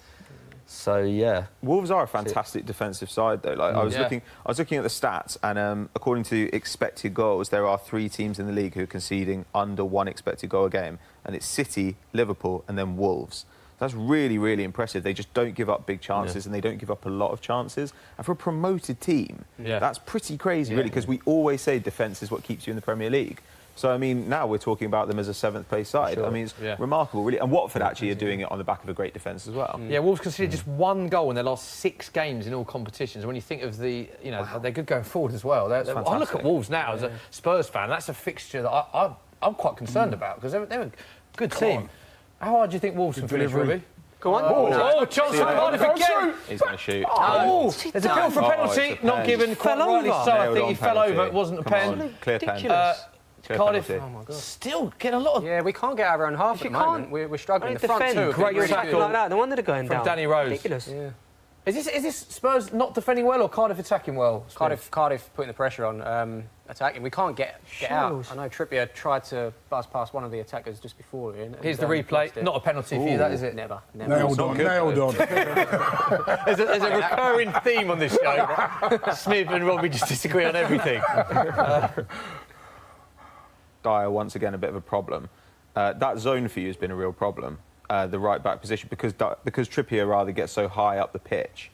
S6: yeah.
S3: Wolves are a fantastic defensive side, though. Like I was looking at the stats, and according to expected goals, there are 3 teams in the league who are conceding under 1 expected goal a game, and it's City, Liverpool, and then Wolves. That's really, really impressive. They just don't give up big chances, and they don't give up a lot of chances. And for a promoted team, that's pretty crazy, really, because we always say defence is what keeps you in the Premier League. So, I mean, now we're talking about them as a 7th place side. Sure. I mean, it's remarkable, really. And Watford actually are doing it on the back of a great defence as well.
S1: Yeah, Wolves conceded just 1 goal in their last 6 games in all competitions. When you think of they're good going forward as well. I look at Wolves now as a Spurs fan. That's a fixture that I'm quite concerned about, because they're a good team. How hard do you think Wolves can finish, Robbie?
S5: Go on.
S1: Chance for Cardiff again.
S3: He's going to shoot.
S1: There's a call for a penalty, not given. Quite rightly so. I think he fell over. It wasn't a pen.
S3: Clear pen.
S1: Cardiff still get a lot of...
S5: Yeah, we can't get our own half at the moment. We're struggling. The front two.
S1: Great tackle
S5: like that. No wonder they're going down.
S1: From Danny Rose.
S5: Ridiculous. Yeah.
S1: Is this Spurs not defending well, or Cardiff attacking well?
S5: Cardiff putting the pressure on, attacking. We can't get out. I know Trippier tried to buzz past one of the attackers just before.
S1: Here's the replay. Not a penalty for you, that is it?
S5: Never.
S4: Nailed on.
S1: There's a recurring theme on this show. Smith and Robbie just disagree on everything.
S3: Dyer, once again, a bit of a problem. That zone for you has been a real problem, the right-back position, because Trippier rather gets so high up the pitch,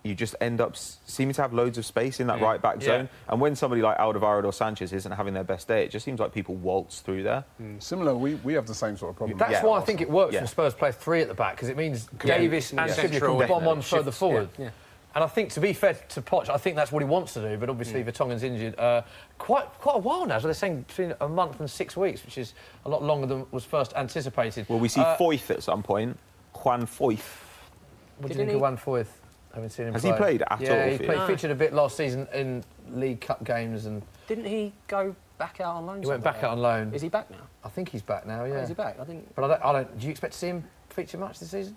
S3: you just end up seeming to have loads of space in that right-back zone. And when somebody like Alderweireld or Sanchez isn't having their best day, it just seems like people waltz through there.
S4: Similar, we have the same sort of problem.
S1: That's why I think it works when Spurs play 3 at the back, because it means Davis and Trippier can bomb on further forward. And I think, to be fair to Poch, I think that's what he wants to do. But obviously, Vertonghen's injured quite a while now. So they're saying between a month and 6 weeks, which is a lot longer than was first anticipated.
S3: Will we see Foyth at some point? Juan Foyth.
S1: What do you think of Juan Foyth? I haven't seen him
S3: Has
S1: play.
S3: he played at all?
S1: Yeah, he featured a bit last season in League Cup games. And
S5: didn't he go back out on loan?
S1: He went back out on loan.
S5: Is he back now?
S1: I think he's back now, yeah.
S5: Oh, is he back? I didn't...
S1: But I don't... Do you expect to see him feature much this season?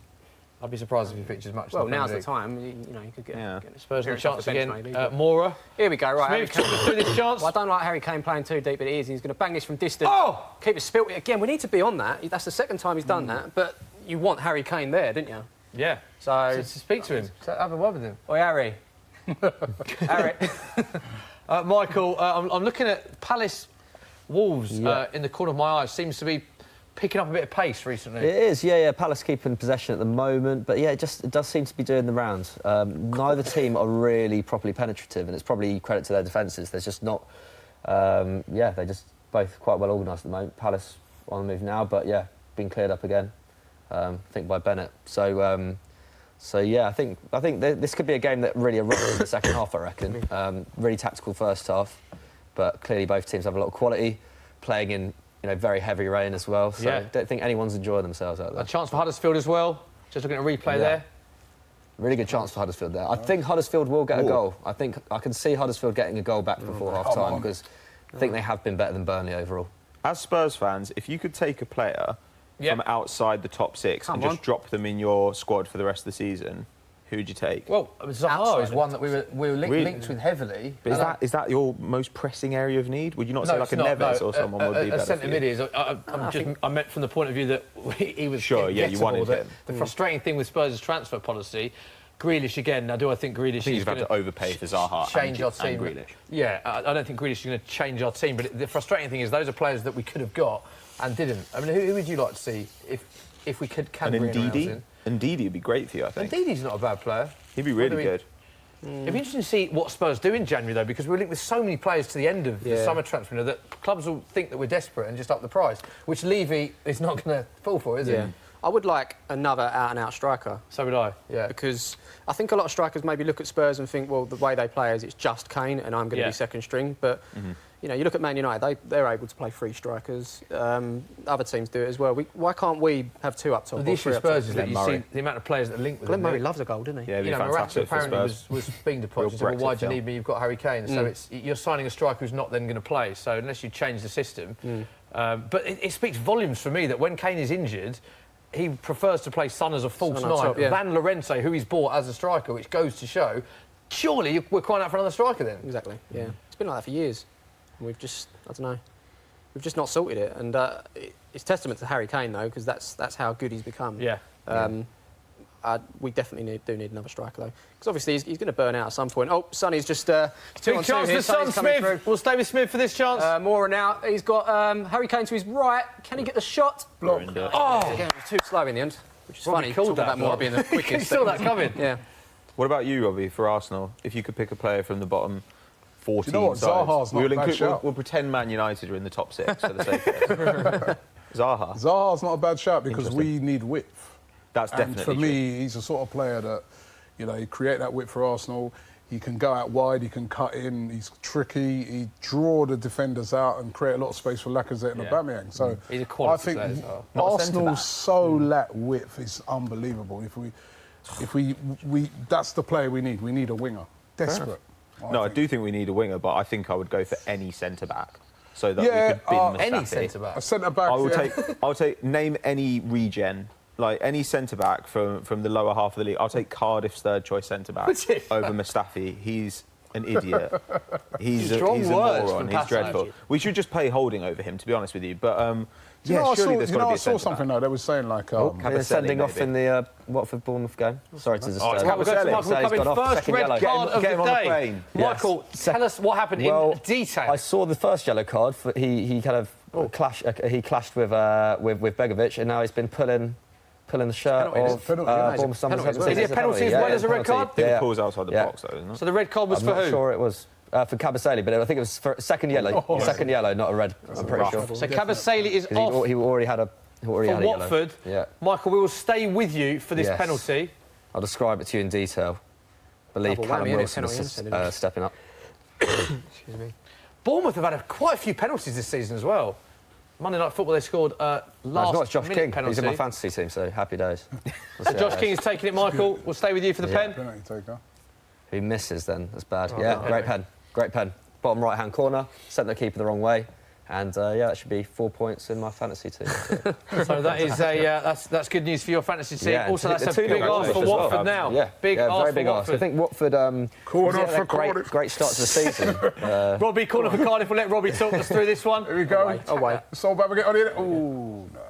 S1: I'd be surprised if he features much.
S5: Well, now's the time. You could get
S1: Spurs with a chance again. Mora.
S5: Here we go. Right,
S1: Smith, through this chance.
S5: Well, I don't like Harry Kane playing too deep, but he is. He's going to bang this from distance. Keep it spilt. Again, we need to be on that. That's the second time he's done that. But you want Harry Kane there, didn't you?
S1: Yeah.
S5: So
S1: to speak to him. Have a word with him.
S5: Oi, Harry. Harry.
S1: Michael, I'm looking at Palace Wolves in the corner of my eye. Seems to be picking up a bit of pace recently.
S6: It is, yeah. Palace keeping possession at the moment, but it does seem to be doing the rounds. Neither team are really properly penetrative, and it's probably credit to their defences. There's just not, they're just both quite well organised at the moment. Palace on the move now, but being cleared up again, I think by Bennett. So I think this could be a game that really erupts in the second half, I reckon. Really tactical first half, but clearly both teams have a lot of quality, playing in very heavy rain as well. So
S1: Yeah.
S6: I don't think anyone's enjoying themselves out there.
S1: A chance for Huddersfield as well. Just looking at a replay there.
S6: Really good chance for Huddersfield there. I think Huddersfield will get a goal. I think I can see Huddersfield getting a goal back before half-time because I think they have been better than Burnley overall.
S3: As Spurs fans, if you could take a player from outside the top 6 and just drop them in your squad for the rest of the season, who would you take?
S1: Well, Zaha is one that we were linked with heavily.
S3: But is that your most pressing area of need? Would you not say like a Neves or someone would be better?
S1: A centre mid is. I meant from the point of view that he was
S3: sure. Yeah, you wanted him.
S1: The frustrating thing with Spurs' transfer policy. Grealish again. Now, do I think Grealish
S3: is going to overpay for Zaha
S1: change our team?
S3: Grealish.
S1: Yeah, I don't think Grealish is going to change our team. But the frustrating thing is those are players that we could have got and didn't. I mean, who would you like to see if we could?
S3: Ndidi would be great for you, I think.
S1: Ndidi's not a bad player.
S3: He'd be really good.
S1: It'd be interesting to see what Spurs do in January, though, because we're linked with so many players to the end of the summer transfer window that clubs will think that we're desperate and just up the price, which Levy is not going to fall for, is it?
S2: I would like another out-and-out striker.
S1: So would I, yeah.
S2: Because I think a lot of strikers maybe look at Spurs and think, well, the way they play is it's just Kane and I'm going to be second string. But, you look at Man United, they're able to play 3 strikers. Other teams do it as well. Why can't we have 2 up top?
S1: The issue with Spurs is that you see the amount of players that are linked with
S2: Glenn Murray loves a goal, didn't he?
S3: Yeah,
S1: Morata apparently was being deposed. He said, well, why do you need me? You've got Harry Kane. So you're signing a striker who's not then going to play. So unless you change the system. But it speaks volumes for me that when Kane is injured, he prefers to play Son as a false 9 than Llorente, who he's bought as a striker, which goes to show, surely we're crying out for another striker then.
S2: Exactly, yeah. It's been like that for years. We've just, I don't know, we've just not sorted it. And it's testament to Harry Kane, though, because that's how good he's become.
S1: Yeah.
S2: We definitely do need another striker, though. Because obviously he's going to burn out at some point. Oh, Sonny's just 2 on 2
S1: Big chance
S2: here.
S1: for Son Smith. We'll stay with Smith for this chance.
S2: More and out. He's got Harry Kane to his right. Can he get the shot?
S3: Block.
S2: Again, it was too slow in the end, which is funny.
S1: Called that
S2: about more being the quickest.
S1: He saw that coming.
S2: Yeah.
S3: What about you, Robbie, for Arsenal? If you could pick a player from the bottom 14
S4: you know what?
S3: sides,
S4: Zaha's not a bad shout.
S3: we'll pretend Man United are in the top 6 for the sake of it.
S4: Zaha's not a bad shout because we need width.
S3: That's definitely
S4: for me, he's the sort of player that, he create that width for Arsenal. He can go out wide, he can cut in, he's tricky, he draw the defenders out and create a lot of space for Lacazette and Aubameyang. So
S1: he's a quality player as well.
S4: Arsenal so lack width is unbelievable. If we that's the player we need. We need a winger. Desperate.
S3: I do think we need a winger, but I think I would go for any centre-back so that we could bin Mustafi.
S1: Any centre-back.
S4: A centre-back,
S3: I would take name any regen. Like any centre-back from the lower half of the league, I'll take Cardiff's third-choice centre-back over Mustafi. He's an idiot. He's a moron. He's dreadful. We should just pay Holding over him, to be honest with you. But surely there's got to be a centre-back.
S4: I saw something though. They were saying like
S6: they're sending off in the Watford-Bournemouth game. Sorry to disturb.
S1: We'll go to Michael. We're coming first red card of the day. Michael, tell us what happened in detail.
S6: I saw the first yellow card. He kind of clashed with Begovic, and now he's been pulling the shirt off.
S1: Is it a penalty as well as a red card?
S3: I think it pulls outside the box, though, isn't it?
S1: So the red card was for who?
S6: I'm not sure it was for Kabasele, but I think it was for second yellow. Second yellow, not a red. I'm pretty sure.
S1: So Kabasele is off.
S6: He already had a
S1: Watford.
S6: Yeah.
S1: Michael, we will stay with you for this penalty.
S6: I'll describe it to you in detail. I believe Callum Wilson is stepping up.
S2: Excuse me.
S1: Bournemouth have had quite a few penalties this season as well. Monday Night Football, they scored last
S6: Josh
S1: minute
S6: King.
S1: penalty.
S6: He's in my fantasy team, so happy days.
S1: So Josh King is taking it, Michael. We'll stay with you for the pen.
S4: Penalty taker.
S6: He misses then. That's bad. Great pen. Great pen. Bottom right-hand corner. Sent the keeper the wrong way. And, that should be 4 points in my fantasy team.
S1: So that is that's good news for your fantasy team.
S6: Yeah,
S1: also, that's a big ask for Watford now.
S6: Yeah,
S1: big
S6: very big ask. I think Watford... great start to the season.
S1: Robbie, corner for Cardiff. We'll let Robbie talk us through this one.
S4: Here we go.
S2: Away.
S4: Sol Babbitt on it. Oh, no.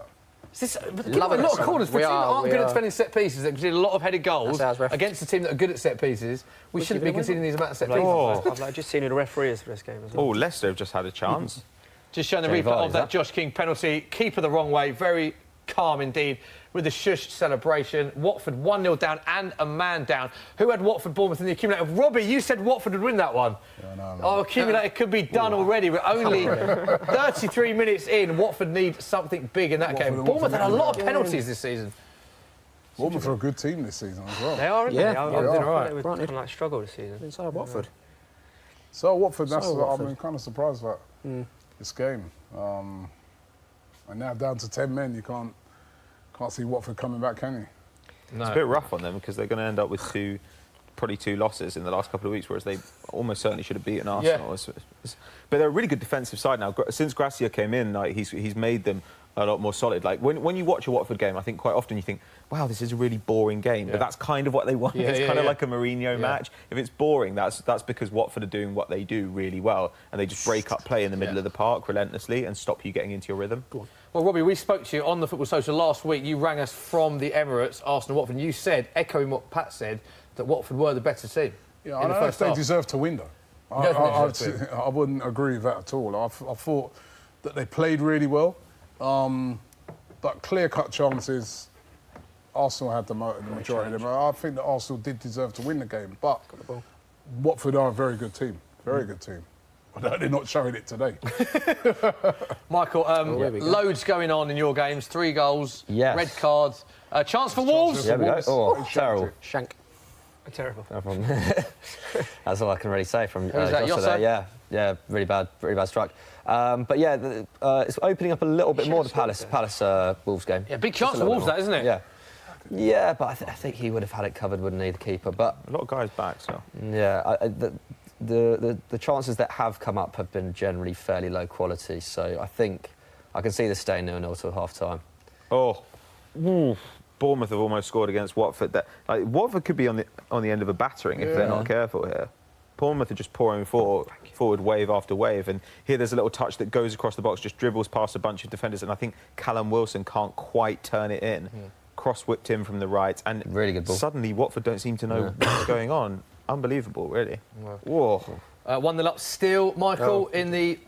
S1: A lot of corners for a team that aren't good at defending set pieces, that concede a lot of headed goals against a team that are good at set pieces. We shouldn't be conceding these amounts of set pieces.
S5: I've just seen who the referee is for this game as well.
S3: Oh, Leicester have just had a chance.
S1: Just showing the replay of that Josh King penalty. Keeper the wrong way. Very calm indeed with the shush celebration. Watford 1-0 down and a man down. Who had Watford Bournemouth in the accumulator? Robbie, you said Watford would win that one.
S4: Yeah, no.
S1: Oh, accumulator could be done already. We're only 33 minutes in. Watford need something big in that game. Bournemouth had a lot of penalties this season.
S4: Bournemouth are a good team this season as well.
S5: They are, aren't they?
S2: Yeah,
S5: They
S2: right.
S5: would kind of struggle this season.
S2: Inside Watford.
S4: So Watford, I'm kind of surprised about this game. And now down to 10 men, you can't see Watford coming back, can you?
S1: No.
S3: It's a bit rough on them because they're going to end up with probably two losses in the last couple of weeks, whereas they almost certainly should have beaten Arsenal.
S1: Yeah.
S3: But they're a really good defensive side now. Since Gracia came in, like, he's made them a lot more solid. Like when you watch a Watford game, I think quite often you think, wow, this is a really boring game. But that's kind of what they want. It's kind of like a Mourinho match. If it's boring, that's because Watford are doing what they do really well, and they just break up play in the middle of the park relentlessly and stop you getting into your rhythm. Go on.
S1: Well, Robbie, we spoke to you on the Football Social last week. You rang us from the Emirates, Arsenal-Watford, and you said, echoing what Pat said, that Watford were the better team.
S4: Yeah, I don't know if they deserve to win, though. I wouldn't agree with that at all. I thought that they played really well, but clear-cut chances, Arsenal had the majority of them. I think that Arsenal did deserve to win the game, but Watford are a very good team, very good team. Although they're not showing it today.
S1: Michael, loads going on in your games. 3 goals, red cards, chance for Wolves.
S6: There we go. Oh, terrible.
S2: Shank.
S1: Terrible.
S6: No problem. That's all I can really say from
S1: Who's that,
S6: Joshua there. Yeah, really bad strike. But yeah, it's opening up a little bit more the Palace Wolves game.
S1: Yeah, big chance for Wolves, that, isn't it?
S6: Yeah. Yeah, but I think he would have had it covered, wouldn't he, the keeper? But
S3: a lot of guys back, so.
S6: Yeah, the chances that have come up have been generally fairly low quality. So I think I can see this staying 0-0 till half time.
S3: Bournemouth have almost scored against Watford. Watford could be on the end of a battering if they're not careful here. Bournemouth are just pouring forward wave after wave, and here there's a little touch that goes across the box, just dribbles past a bunch of defenders, and I think Callum Wilson can't quite turn it in. Cross-whipped in from the right, and
S6: really good ball.
S3: Suddenly Watford don't seem to know what's going on. Unbelievable, really.
S1: Whoa. 1-0 up still, Michael, in the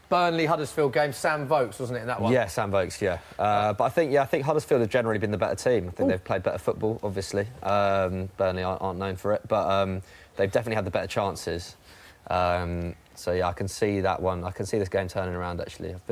S1: Burnley-Huddersfield game. Sam Vokes, wasn't it, in that one?
S6: Yeah, Sam Vokes, yeah. But I think Huddersfield have generally been the better team. I think they've played better football, obviously. Burnley aren't known for it, but they've definitely had the better chances. So, yeah, I can see that one. I can see this game turning around, actually. I've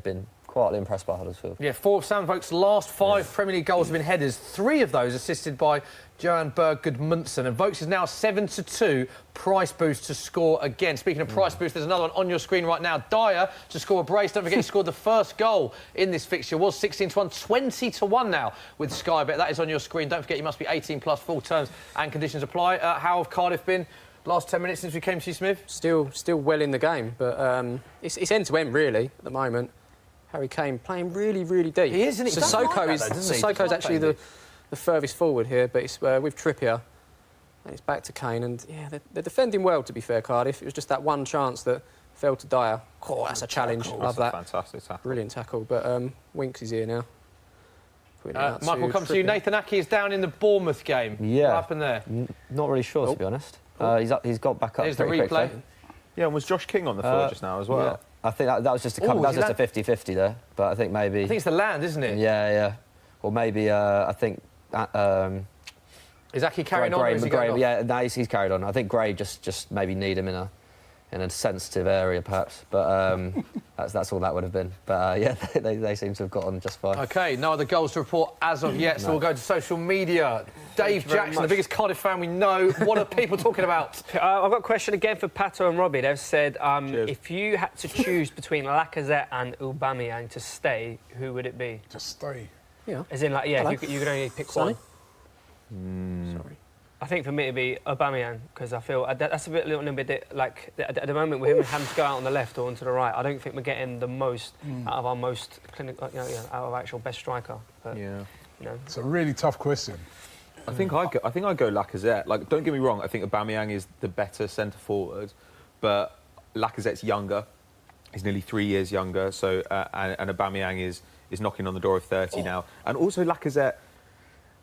S6: been quietly impressed by Huddersfield. Yeah,
S1: 4 of Sam Vokes' last 5 Premier League goals have been headers, 3 of those assisted by Johan Berg Gudmundsson. And Vokes is now 7-2 price boost to score again. Speaking of price boost, there's another one on your screen right now. Dyer to score a brace. Don't forget he scored the first goal in this fixture. Was 16-1, 20-1 now with Sky Bet. That is on your screen. Don't forget you must be 18 plus. Full terms and conditions apply. How have Cardiff been last 10 minutes since we came to you, Smith?
S2: Still well in the game, but it's end-to-end really at the moment. Harry Kane playing really, really deep.
S1: He is, isn't he?
S2: Sissoko's actually the furthest forward here, but it's with Trippier. And it's back to Kane, and they're defending well, to be fair, Cardiff. It was just that one chance that fell to Dyer. Oh, that's a challenge. Love that.
S3: Fantastic tackle.
S2: Brilliant tackle. But Winks is here now.
S1: Michael, come to you. Nathan Ake is down in the Bournemouth game.
S6: Yeah.
S1: What happened there?
S6: Not really sure, to be honest. He's got back up.
S1: Here's the replay.
S6: Quickly.
S3: Yeah, and was Josh King on the floor just now as well?
S6: Yeah. I think that was just a 50-50 there, but I think maybe...
S1: I think it's the land, isn't it?
S6: Yeah. Or maybe, I think...
S1: is Ake carrying on, or is he going off?
S6: Yeah, no, he's carried on. I think Gray just maybe need him in a sensitive area, perhaps. But that's all that would have been. But, they seem to have got on just fine.
S1: OK, no other goals to report as of yet, so we'll go to social media. Dave Jackson, the biggest Cardiff fan we know. What are people talking about?
S5: I've got a question again for Pato and Robbie. They've said, if you had to choose between Lacazette and Aubameyang to stay, who would it be?
S4: Just stay.
S2: Yeah.
S5: As in, you could only pick one.
S2: Sorry.
S5: I think for me it'd be Aubameyang, because I feel that's a little bit like at the moment with him having to go out on the left or onto the right. I don't think we're getting the most out of our most clinical, out of our actual best striker. But,
S4: it's a really tough question.
S3: I think I go Lacazette. Like, don't get me wrong. I think Aubameyang is the better centre forward, but Lacazette's younger. He's nearly 3 years younger. So and Aubameyang is knocking on the door of 30 now. And also Lacazette,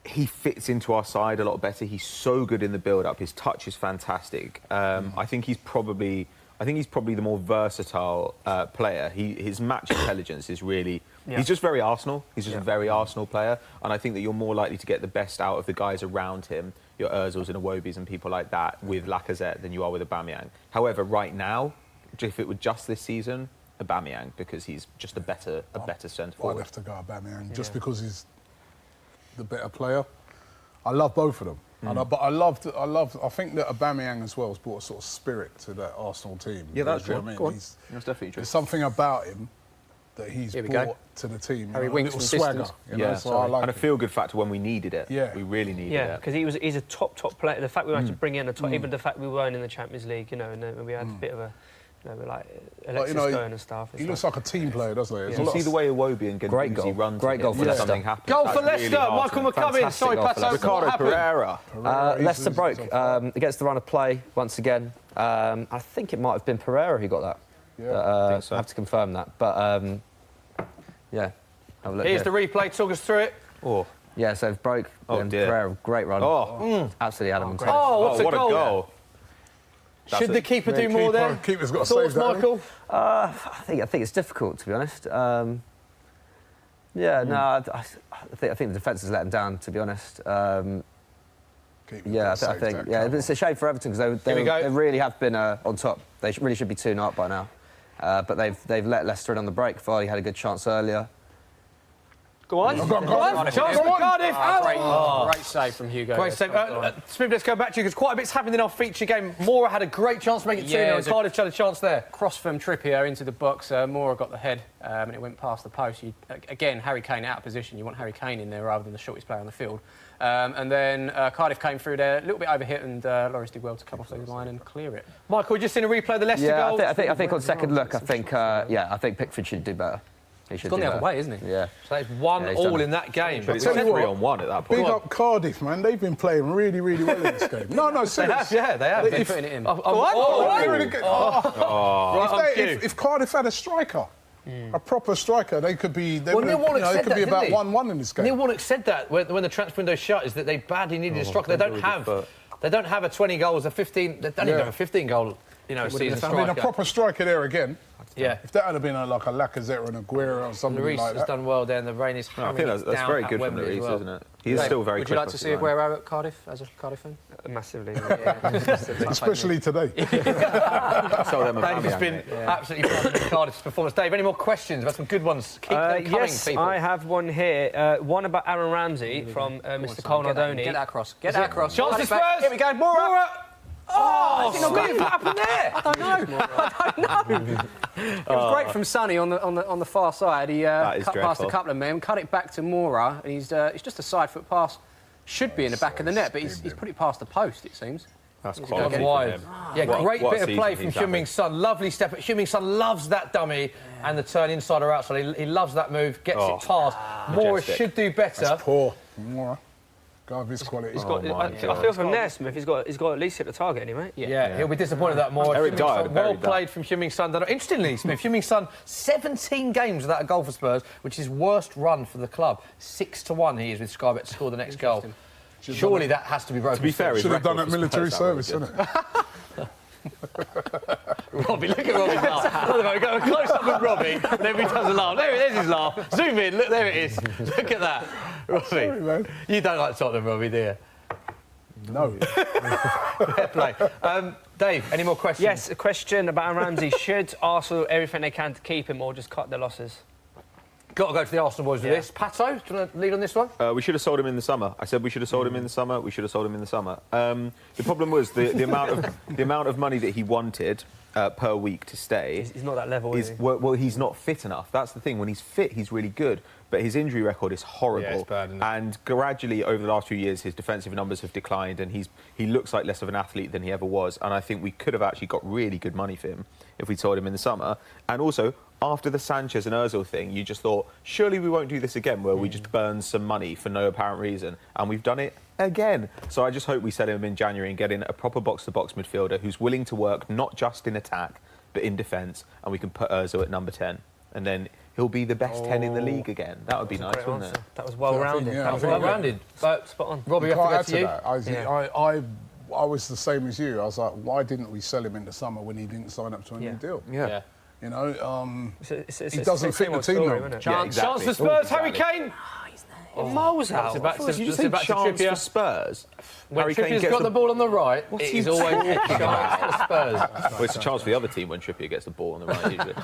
S3: he fits into our side a lot better. He's so good in the build-up. His touch is fantastic. I think he's probably the more versatile player. His match intelligence is really... Yeah. He's just very Arsenal. He's just a very Arsenal player. And I think that you're more likely to get the best out of the guys around him, your Ozils and Iwobis and people like that, with Lacazette than you are with Aubameyang. However, right now, if it were just this season, Aubameyang, because he's just a better centre forward.
S4: I'd have to go Aubameyang just because he's the better player. I love both of them. But I think that Aubameyang as well has brought a sort of spirit to that Arsenal team.
S3: Yeah, that's
S4: true.
S3: true.
S4: I mean,
S3: That's definitely true.
S4: there's something about him that he's brought to the team.
S2: Harry
S4: a
S2: Winks
S4: little
S2: from
S4: swagger.
S2: distance.
S4: You know, so I like
S3: and a
S4: it.
S3: feel-good factor when we needed it.
S4: Yeah.
S3: We really needed it.
S5: Yeah, because he's a top player. The fact we had to bring in a top, even the fact we weren't in the Champions League, you know, and then we had a bit of a, you know, like Alexis going and stuff.
S4: He looks like a team player, doesn't he?
S3: You see the way Iwobi and Guendouzi run.
S6: Great goal for Leicester.
S3: Something happened.
S1: Goal for
S3: That's
S1: Leicester.
S3: really
S1: Michael McCubbin. Sorry,
S6: goal for
S1: Pato.
S6: Leicester.
S1: What
S3: Ricardo
S1: happened?
S3: Pereira.
S6: Leicester broke against the run of play once again. I think it might have been Pereira who got that.
S4: Yeah,
S3: I think so.
S6: I have to confirm that. But, yeah. Have a look
S1: Here's
S6: here.
S1: the replay. Talk us through it.
S3: Oh,
S6: Yeah, so it broke.
S3: Oh,
S6: and
S3: dear.
S6: Pereira, great run. Absolutely had him on top.
S1: Oh, what's a
S3: what
S1: goal?
S3: a goal.
S1: Should the keeper do more there?
S4: Keeper's got to
S1: Thoughts,
S4: save that.
S1: Michael?
S6: I think it's difficult, to be honest. I think the defence has let him down, to be honest.
S4: Keeper's
S6: I think it's a shame for Everton because they really have been on top. They really should be 2-0 up by now, but they've let Leicester in on the break. Vardy had a good chance earlier.
S1: Go on.
S4: Go on.
S1: Chance for Cardiff.
S2: Great save from Hugo.
S1: Great save. Smith, let's go back to you because quite a bit's happened in our feature game. Moura had a great chance to make it 2-0 and Cardiff had a chance there.
S2: Cross from Trippier into the box. Moura got the head and it went past the post. Again, Harry Kane out of position. You want Harry Kane in there rather than the shortest player on the field. And then Cardiff came through there, a little bit overhit, and Lloris did well to come off the line and clear it.
S1: Michael, just in a replay of the Leicester goal.
S6: I think on second look, I think Pickford should do better. He should
S2: He's gone
S6: do
S2: the other
S6: better.
S2: way, isn't he?
S6: Yeah.
S1: So it's 1-all in that game.
S3: But it's
S4: Tell you what,
S3: 3-on-1 at that point.
S4: Big up Cardiff, man. They've been playing really, really well in this game. No, seriously.
S1: They have.
S2: They're putting it in.
S4: If Cardiff had a striker, a proper striker, they could be. They
S1: Well, Neil Warnock said
S4: could be
S1: that,
S4: about
S1: didn't he?
S4: 1-1 in this game.
S1: Neil Warnock said that when the transfer window shut, is that they badly needed a striker. They don't have a 20 goals, a 15. They don't even have a 15 goal, season
S4: I mean, a
S1: striker.
S4: proper striker there again.
S1: Yeah.
S4: If that had been like a Lacazette or an Aguero or something
S1: Lloris
S4: like
S1: has
S4: that.
S1: done well there, and the rain is
S3: I
S1: hammering
S3: think
S1: it
S3: that's
S1: down
S3: very
S1: at
S3: good from
S1: Wembley as
S3: Lloris,
S1: well.
S3: isn't it? He is still very
S2: Would
S3: quick.
S2: you like to see Aguero at Cardiff as a Cardiff fan?
S5: Massively.
S4: Especially today.
S1: Dave has been absolutely fine with Cardiff's performance. Dave, any more questions? We've had some good ones. Keep them coming,
S5: yes,
S1: people.
S5: I have one here. One about Aaron Ramsey from Mr. Cole Nardoni.
S2: Get that across. Get that across.
S1: Chance for Spurs.
S2: Here we go. Moura.
S1: Oh, Smith, what happened there?
S2: I don't know. It was great from Sonny on the far side. He cut past
S3: dreadful.
S2: a couple of men, cut it back to Moura, and it's just a side foot pass. Should be in the back of the net, but he's put it past the post, it seems.
S3: That's
S1: Gone
S3: quite
S1: wide. Yeah, great
S3: what
S1: bit of play
S3: season
S1: from
S3: he's
S1: Heung-min Son. Lovely step. Heung-min Son loves that dummy and the turn inside or outside. He loves that move, gets it past. Moura
S3: majestic.
S1: should do better.
S4: That's poor. Moura. God, his quality.
S5: I feel from there, Smith, he's got at least hit the target, anyway.
S1: Yeah, he'll be disappointed at that more.
S3: Eric Dyer, very
S1: well
S3: bad.
S1: played from Heung-min Son. Interestingly, Smith, Heung-min Son, 17 games without a goal for Spurs, which is his worst run for the club. 6-1 he is with Sky Bet to score the next goal. Surely that has to be broken.
S3: To be fair,
S4: Should have done that military service, shouldn't it?
S1: Robbie, look at Robbie's laugh. Go close up with Robbie, and then he does a laugh. There's his laugh. Zoom in, look, there it is. Look at that. Robbie,
S4: Sorry, man.
S1: you don't like Tottenham, Robbie, do you?
S4: No.
S1: Fair play. Dave, any more questions?
S5: Yes, a question about Aaron Ramsey. Should Arsenal do everything they can to keep him or just cut their losses?
S1: Got to go to the Arsenal boys with this. Pato, do you want to lead on this one?
S3: We should have sold him in the summer. I said we should have sold him in the summer. We should have sold him in the summer. The problem was the amount of money that he wanted per week to stay.
S5: He's not that level, is he?
S3: Well, he's not fit enough. That's the thing. When he's fit, he's really good. But his injury record is horrible.
S1: Yeah, it's bad, isn't it?
S3: And gradually, over the last few years, his defensive numbers have declined, and he looks like less of an athlete than he ever was. And I think we could have actually got really good money for him if we sold him in the summer. And also, after the Sanchez and Ozil thing, you just thought, surely we won't do this again, where we just burn some money for no apparent reason. And we've done it again. So I just hope we sell him in January and get in a proper box-to-box midfielder who's willing to work not just in attack, but in defence, and we can put Ozil at number 10. And then he'll be the best 10 in the league again. That would be nice, wouldn't it?
S5: That was well-rounded.
S4: Yeah,
S5: That was
S4: I think-
S1: Well-rounded. But
S5: spot on.
S1: Robbie,
S4: You
S1: we have
S4: can't
S1: to
S4: add
S1: go
S4: to
S1: to you.
S4: that. I was the same as you. I was like, why didn't we sell him in the summer when he didn't sign up to a new deal?
S3: Yeah.
S4: You know,
S5: It's
S4: he doesn't fit the team
S5: story,
S4: though.
S5: isn't it?
S3: Yeah,
S1: Chance for Spurs, Harry Kane.
S5: Mo's out.
S1: Back to
S3: Did you say
S1: back to
S3: chance
S1: Trippier.
S3: for Spurs?
S1: When
S3: Harry Kane
S1: Trippier's
S3: gets
S1: got the ball on the right, it is always a chance for Spurs.
S3: Well, it's a chance for the other team when Trippier gets the ball on the right, usually.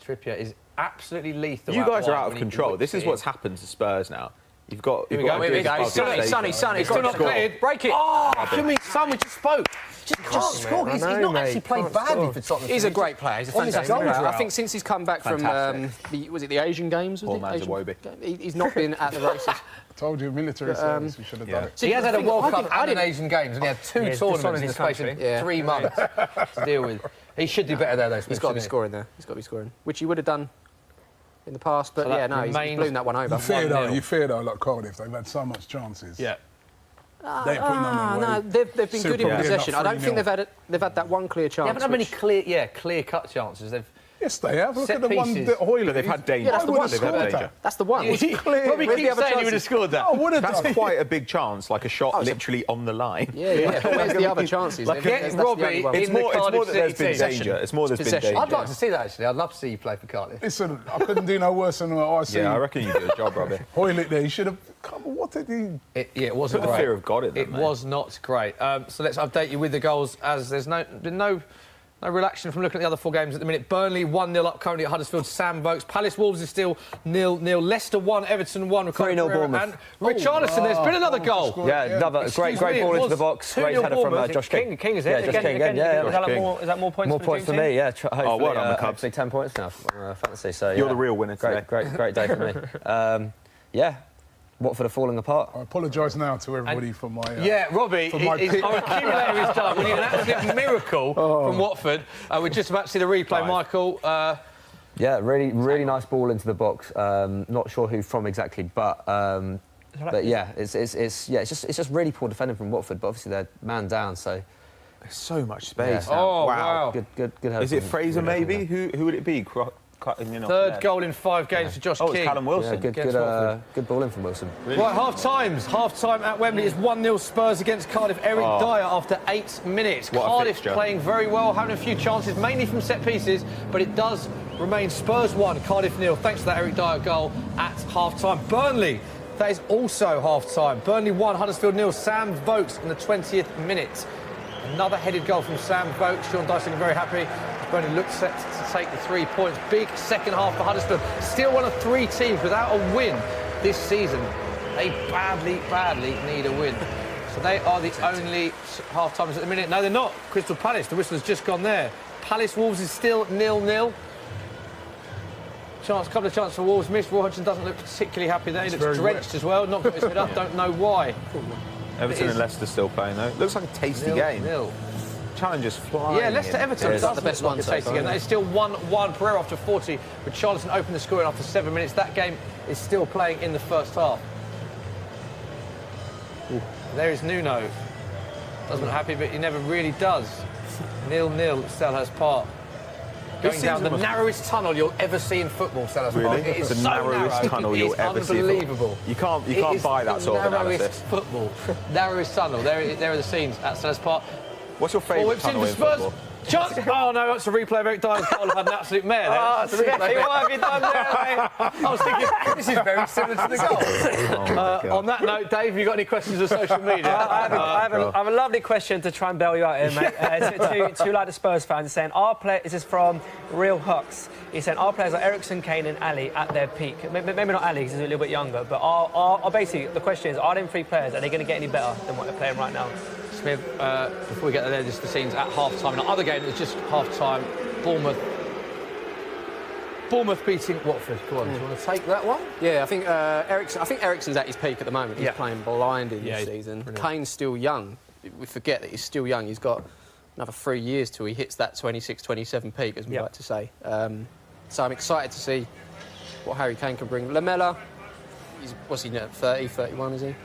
S1: Trippier is absolutely lethal.
S3: You guys are
S1: wide
S3: out
S1: when
S3: of
S1: he
S3: control.
S1: whips
S3: This
S1: it
S3: is
S1: in.
S3: what's happened to Spurs now. You've got.
S1: Here we go.
S2: Here we go. Sonny.
S1: It's still not cleared.
S2: Break it.
S1: Oh, Jimmy, son, we just spoke. Just can't score. He's not actually played badly for Tottenham.
S2: He's a great player. He's a fantastic player. I think since he's come back from the Asian Games?
S3: Poor man's a Wobie.
S2: He's not been at the races.
S4: I told you, military service, we should have done it.
S1: He has had a World Cup and an Asian Games, and he had 2 tournaments in the space of 3 months to deal with. He should do better there, though.
S2: He's got to be scoring there. He's got to be scoring, which he would have done in the past. But
S1: So
S2: he's blown that one over.
S4: You fear though, like Cardiff, they've had so much chances.
S1: Yeah.
S4: They're putting on their way.
S2: No, they've been good in
S4: Super,
S2: possession. I don't think
S4: 3-0.
S2: they've had that one clear chance.
S1: They haven't had many clear-cut chances. They've
S4: Yes, they have. Look
S1: Set
S4: at the one
S1: pieces.
S4: that Hoyle.
S3: They've had danger.
S2: that's the one.
S3: They've had danger.
S2: That's the one.
S4: clear.
S1: Robbie
S2: Where's the
S1: keeps
S2: other
S1: saying he would have
S2: chances?
S1: scored that.
S4: I would have
S3: That's
S4: done.
S3: quite a big chance, like a shot literally on the line.
S2: Yeah. But where's the other chances?
S1: Like,
S2: That's the
S1: Robbie
S2: only one.
S1: in
S3: It's
S1: the
S3: more
S1: Cardiff
S3: that there's
S1: City
S3: been
S1: team.
S3: danger. It's more there's been
S2: Possession.
S3: danger.
S1: I'd like to see that, actually. I'd love to see you play for Cardiff.
S4: Listen, I couldn't do no worse than what I see.
S3: Yeah, I reckon you did a job, Robbie.
S4: Hoyle there, he should have. Come on, what did he?
S1: It wasn't
S3: Put the
S1: great.
S3: fear of God in them,
S1: It
S3: mate.
S1: was not great. So let's update you with the goals, as there's been no relaxation from looking at the other 4 games at the minute. Burnley 1-0 up currently at Huddersfield. Sam Vokes. Palace Wolves is still 0-0. Leicester 1, Everton 1.
S6: 3-0 Bournemouth.
S1: And Richarlison, there's been another goal.
S6: Yeah, another great ball into the box. Great header from Josh King.
S5: King is it?
S6: Yeah, Josh King again. Yeah,
S5: Is that more points?
S6: More points for me. Yeah, hopefully,
S3: well done, the Cubs.
S6: hopefully 10 points now. Fantasy. So
S3: You're the real winner today.
S6: Great day for me. Yeah, Watford are falling apart.
S4: I apologise now to everybody for my.
S1: Yeah, Robbie,
S4: my pick.
S1: our accumulator is done. We need an absolute miracle from Watford. We're just about to see the replay,
S3: Right.
S1: Michael.
S6: Yeah, really nice ball into the box. Not sure who from exactly, but yeah, it's just really poor defending from Watford. But obviously they're man down, so
S3: There's so much space.
S6: Yeah.
S1: Oh, wow.
S6: good header.
S3: Is it
S6: from-
S3: Fraser
S6: from
S3: maybe? Who would it be?
S1: Third goal in 5 games for Josh
S3: Oh,
S1: King.
S3: it's Callum
S6: Yeah,
S3: Wilson.
S6: good ball in from Wilson.
S1: Right, half-time at Wembley is 1-0 Spurs against Cardiff. Eric Dyer after 8 minutes.
S3: What a
S1: Cardiff
S3: fixture.
S1: playing very well, having a few chances, mainly from set pieces, but it does remain Spurs 1, Cardiff 0. Thanks to that Eric Dyer goal at half-time. Burnley, that is also half-time. Burnley 1, Huddersfield 0. Sam Vokes in the 20th minute. Another headed goal from Sam Vokes. Sean Dyson looking very happy. Burnley looked set to take the 3 points. Big second half for Huddersfield. Still one of 3 teams without a win this season. They badly need a win. So they are the only half-timers at the minute. No, they're not. Crystal Palace, the whistle has just gone there. Palace Wolves is still 0-0. Couple of chances for Wolves missed. Roy Hodgson doesn't look particularly happy there. He looks drenched as well. Not got his head up. Don't know why.
S3: Everton and Leicester still playing though. Looks like a tasty game.
S1: 0-0.
S3: Challengers flying.
S1: Yeah, Leicester
S3: in.
S1: Everton
S2: It's
S1: does
S2: the best
S1: look
S2: one
S1: like a
S2: so
S1: tasty
S2: far,
S1: game.
S2: isn't
S1: That is still 1-1 Pereira after 40, but Charlton opened the scoring after 7 minutes. That game is still playing in the first half. There is Nuno. Doesn't look happy, but he never really does. 0-0 at Selhurst Park. Going down the narrowest tunnel you'll ever see in football, Selhurst Park.
S3: Really?
S1: It is
S3: The
S1: so
S3: narrowest
S1: narrow.
S3: tunnel
S1: It
S3: you'll
S1: is
S3: ever see in
S1: unbelievable.
S3: You can't buy that sort of
S1: narrowest
S3: analysis.
S1: football. Narrowest tunnel. There are the scenes at Selhurst Park.
S3: What's your favourite
S1: Whips in
S3: tunnel
S1: for
S3: in
S1: Spurs.
S3: football?
S1: Chance. Oh no, that's a replay of Eric Dyer's goal. I've had an absolute mare there. That's a replay.
S5: What have you done there, mate?
S1: I was thinking, this is very similar to the goal. On that note, Dave, have you got any questions on social media?
S5: I have a lovely question to try and bail you out here, mate. To like the Spurs fans, saying, this is from Real Hux. He's saying, our players are Eriksen, Kane and Ali at their peak. Maybe not Ali, because he's a little bit younger, but are basically, the question is, are them 3 players, are they going to get any better than what they're playing right now?
S1: Smith, before we get there, just the scenes at half-time. In the other game, it's just half-time. Bournemouth beating Watford. Go on, do you want to take that one?
S2: Yeah, I think Eriksen's at his peak at the moment. He's playing blinding this season.
S1: brilliant.
S2: Kane's still young. We forget that he's still young. He's got another 3 years till he hits that 26, 27 peak, as we like to say. So I'm excited to see what Harry Kane can bring. Lamella, what's he now, 30, 31, is he?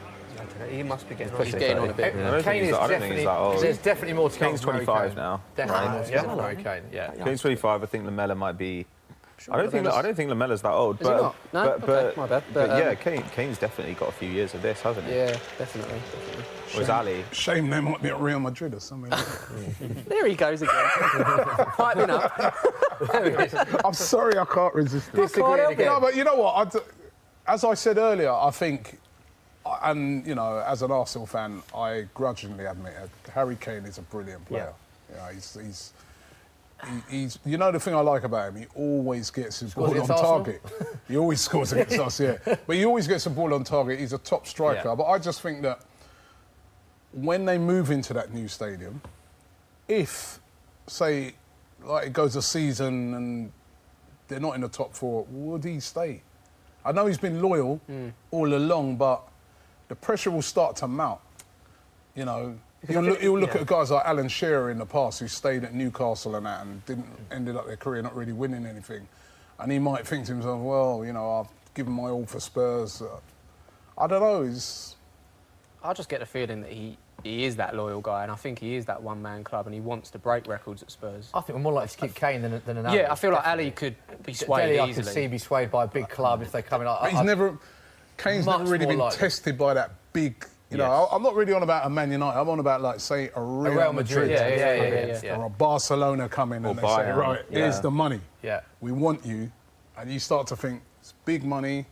S5: He must be getting
S2: He's getting on a bit.
S3: I don't think he's that old.
S1: There's definitely more to come.
S3: Kane's
S1: from Harry
S3: 25
S1: Kane.
S3: now.
S1: Definitely more to come from Harry Kane. Yeah.
S3: Kane's 25. I think Lamella might be. I don't think Lamella's that old.
S2: Is he not? No? Okay, my bad.
S3: But
S2: But,
S3: yeah, Kane's definitely got a few years of this, hasn't he?
S2: Yeah, definitely.
S3: Or Ali?
S4: Shame they might be at Real Madrid or something.
S2: There he goes again. Piping up.
S4: I'm sorry, I can't resist it.
S1: Disagreeing again.
S4: No, but you know what? As I said earlier, I think, and you know, as an Arsenal fan, I grudgingly admit it, Harry Kane is a brilliant player. Yeah, he's he's, you know, the thing I like about him, he always gets his ball on
S1: against Arsenal?
S4: target. He always scores against us, yeah. But he always gets the ball on target. He's a top striker.
S1: Yeah.
S4: But I just think that when they move into that new stadium, if, say, like it goes a season and they're not in the top 4, would he stay? I know he's been loyal all along, but the pressure will start to mount. You know, he'll look at guys like Alan Shearer in the past who stayed at Newcastle and that and ended up their career not really winning anything. And he might think to himself, well, you know, I've given my all for Spurs. I don't know.
S2: I just get the feeling that he is that loyal guy, and I think he is that one-man club, and he wants to break records at Spurs.
S1: I think we're more likely to keep Kane than an Ali.
S2: Yeah, I feel like Ali could be swayed easily.
S1: I could see be swayed by a big club if they come in.
S4: But Kane's never really been tested by that big. You know, I'm not really on about a Man United. I'm on about, like, say, a Real Madrid.
S2: Yeah.
S4: Or a Barcelona come in and they say, right, here's the money.
S1: Yeah.
S4: We want you. And you start to think, it's big money.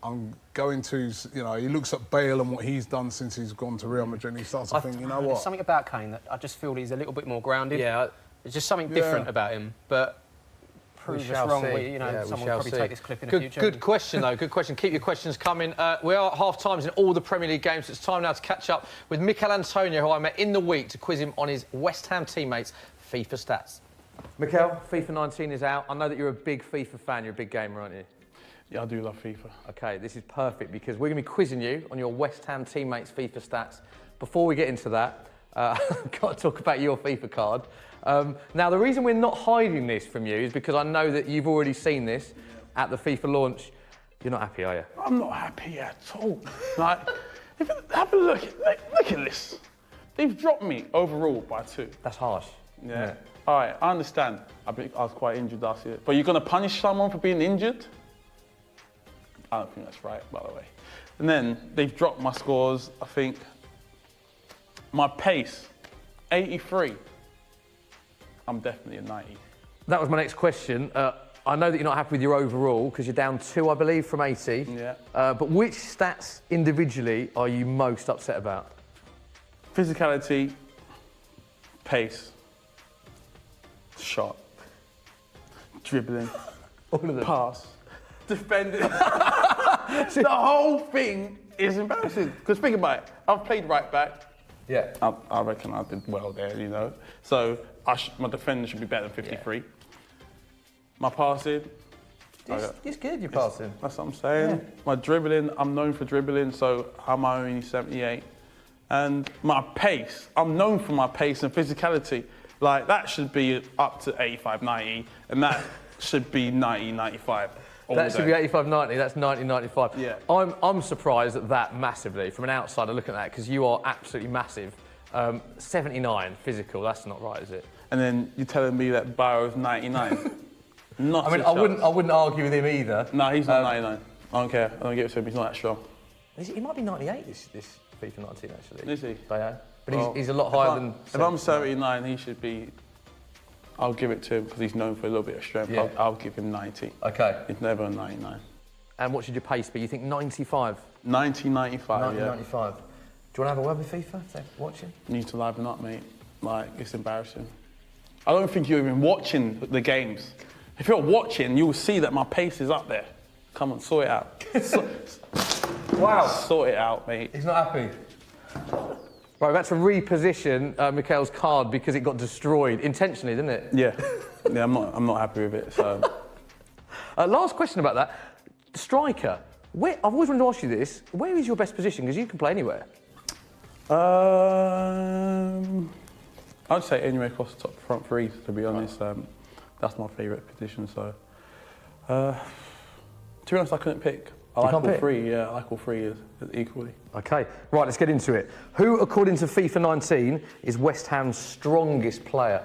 S4: I'm going to, you know, he looks at Bale and what he's done since he's gone to Real Madrid, and he starts to think, you know what?
S2: There's something about Kane that I just feel he's a little bit more grounded.
S1: Yeah.
S2: There's just something different about him. But prove us wrong. Someone will probably take this clip in the future.
S1: Good question, though. Good question. Keep your questions coming. We are at half-times in all the Premier League games. It's time now to catch up with Mikel Antonio, who I met in the week, to quiz him on his West Ham teammates' FIFA stats. Mikel, FIFA 19 is out. I know that you're a big FIFA fan. You're a big gamer, aren't you?
S7: Yeah, I do love FIFA.
S1: OK, this is perfect because we're going to be quizzing you on your West Ham teammates' FIFA stats. Before we get into that, I've got to talk about your FIFA card. Now, the reason we're not hiding this from you is because I know that you've already seen this at the FIFA launch. You're not happy, are you?
S7: I'm not happy at all. Like, have a look at this. They've dropped me overall by 2.
S1: That's harsh.
S7: Yeah. All right, I understand. I was quite injured last year. But you're going to punish someone for being injured? I don't think that's right, by the way. And then they've dropped my scores, I think. My pace, 83. I'm definitely a 90.
S1: That was my next question. I know that you're not happy with your overall because you're down 2, I believe, from 80.
S7: Yeah.
S1: But which stats individually are you most upset about?
S7: Physicality, pace, shot, dribbling,
S1: All of them.
S7: pass, defending. The whole thing is embarrassing. Because think about it, I've played right back.
S1: Yeah.
S7: I reckon I did well there, you know. So my defender should be better than 53. Yeah. My passing.
S1: It's good, you're passing.
S7: That's what I'm saying. Yeah. My dribbling, I'm known for dribbling, so I'm only 78. And my pace, I'm known for my pace and physicality. Like, that should be up to 85, 90, and that should be 90, 95.
S1: That should be 85, 90, that's 90, 95.
S7: Yeah.
S1: I'm surprised at that massively, from an outsider looking at that, because you are absolutely massive. 79 physical, that's not right, is it?
S7: And then you're telling me that Barrow's 99? Not
S1: I wouldn't argue with him either.
S7: No, he's not 99. I don't care, I don't give it to him, he's not that strong.
S1: He might be 98 this FIFA 19, actually.
S7: Is he?
S1: But he's a lot higher than...
S7: If I'm 79, he should be... I'll give it to him because he's known for a little bit of strength.
S1: Yeah.
S7: I'll give him 90.
S1: OK.
S7: He's never a 99.
S1: And what should your pace be? You think 95?
S7: 90, 95,
S1: 90,
S7: yeah.
S1: 95. Do you want to have a word with FIFA if they're watching?
S7: You need to liven up, mate. Like, it's embarrassing. I don't think you're even watching the games. If you're watching, you'll see that my pace is up there. Come on, sort it out.
S1: Wow.
S7: Sort it out, mate.
S1: He's not happy. Right, we've had to reposition Mikel's card because it got destroyed intentionally, didn't it?
S7: Yeah, I'm not happy with it. So,
S1: last question about that: striker. I've always wanted to ask you this. Where is your best position? Because you can play anywhere.
S7: I'd say anywhere across the top front three. To be honest, that's my favourite position. So, to be honest, I couldn't pick. I like all three, yeah, I like all three equally. OK, right, let's get into it. Who, according to FIFA 19, is West Ham's strongest player?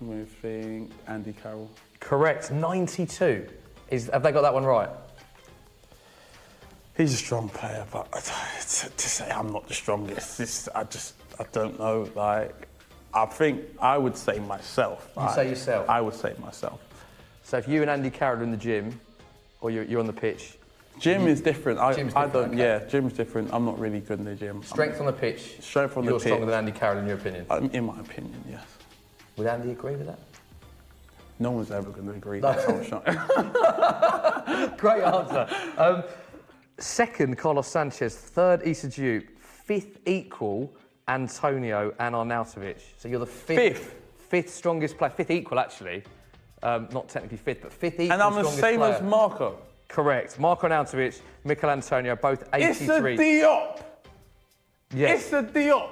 S7: I think Andy Carroll. Correct, 92. Have they got that one right? He's a strong player, but to say I'm not the strongest, I don't know. Like, I think I would say myself. You say yourself? I would say myself. So if you and Andy Carroll are in the gym, or you're on the pitch, gym is different. Gym's different. I'm not really good in the gym. Strength on the pitch. Strength on the pitch. You're stronger than Andy Carroll, in your opinion? In my opinion, yes. Would Andy agree with that? No one's ever going to agree. That's how I'm shot.
S1: Great answer. Second, Carlos Sanchez. Third, Issa Diop. Fifth equal, Antonio and Arnautovic. So you're the fifth strongest player. Fifth equal, actually. Not technically fifth, but fifth equal.
S7: And I'm the
S1: strongest
S7: same
S1: player.
S7: as Marco.
S1: Correct. Marco Arnautovic, Mikel Antonio, both 83.
S7: Issa Diop.
S1: Yes.
S7: Issa Diop.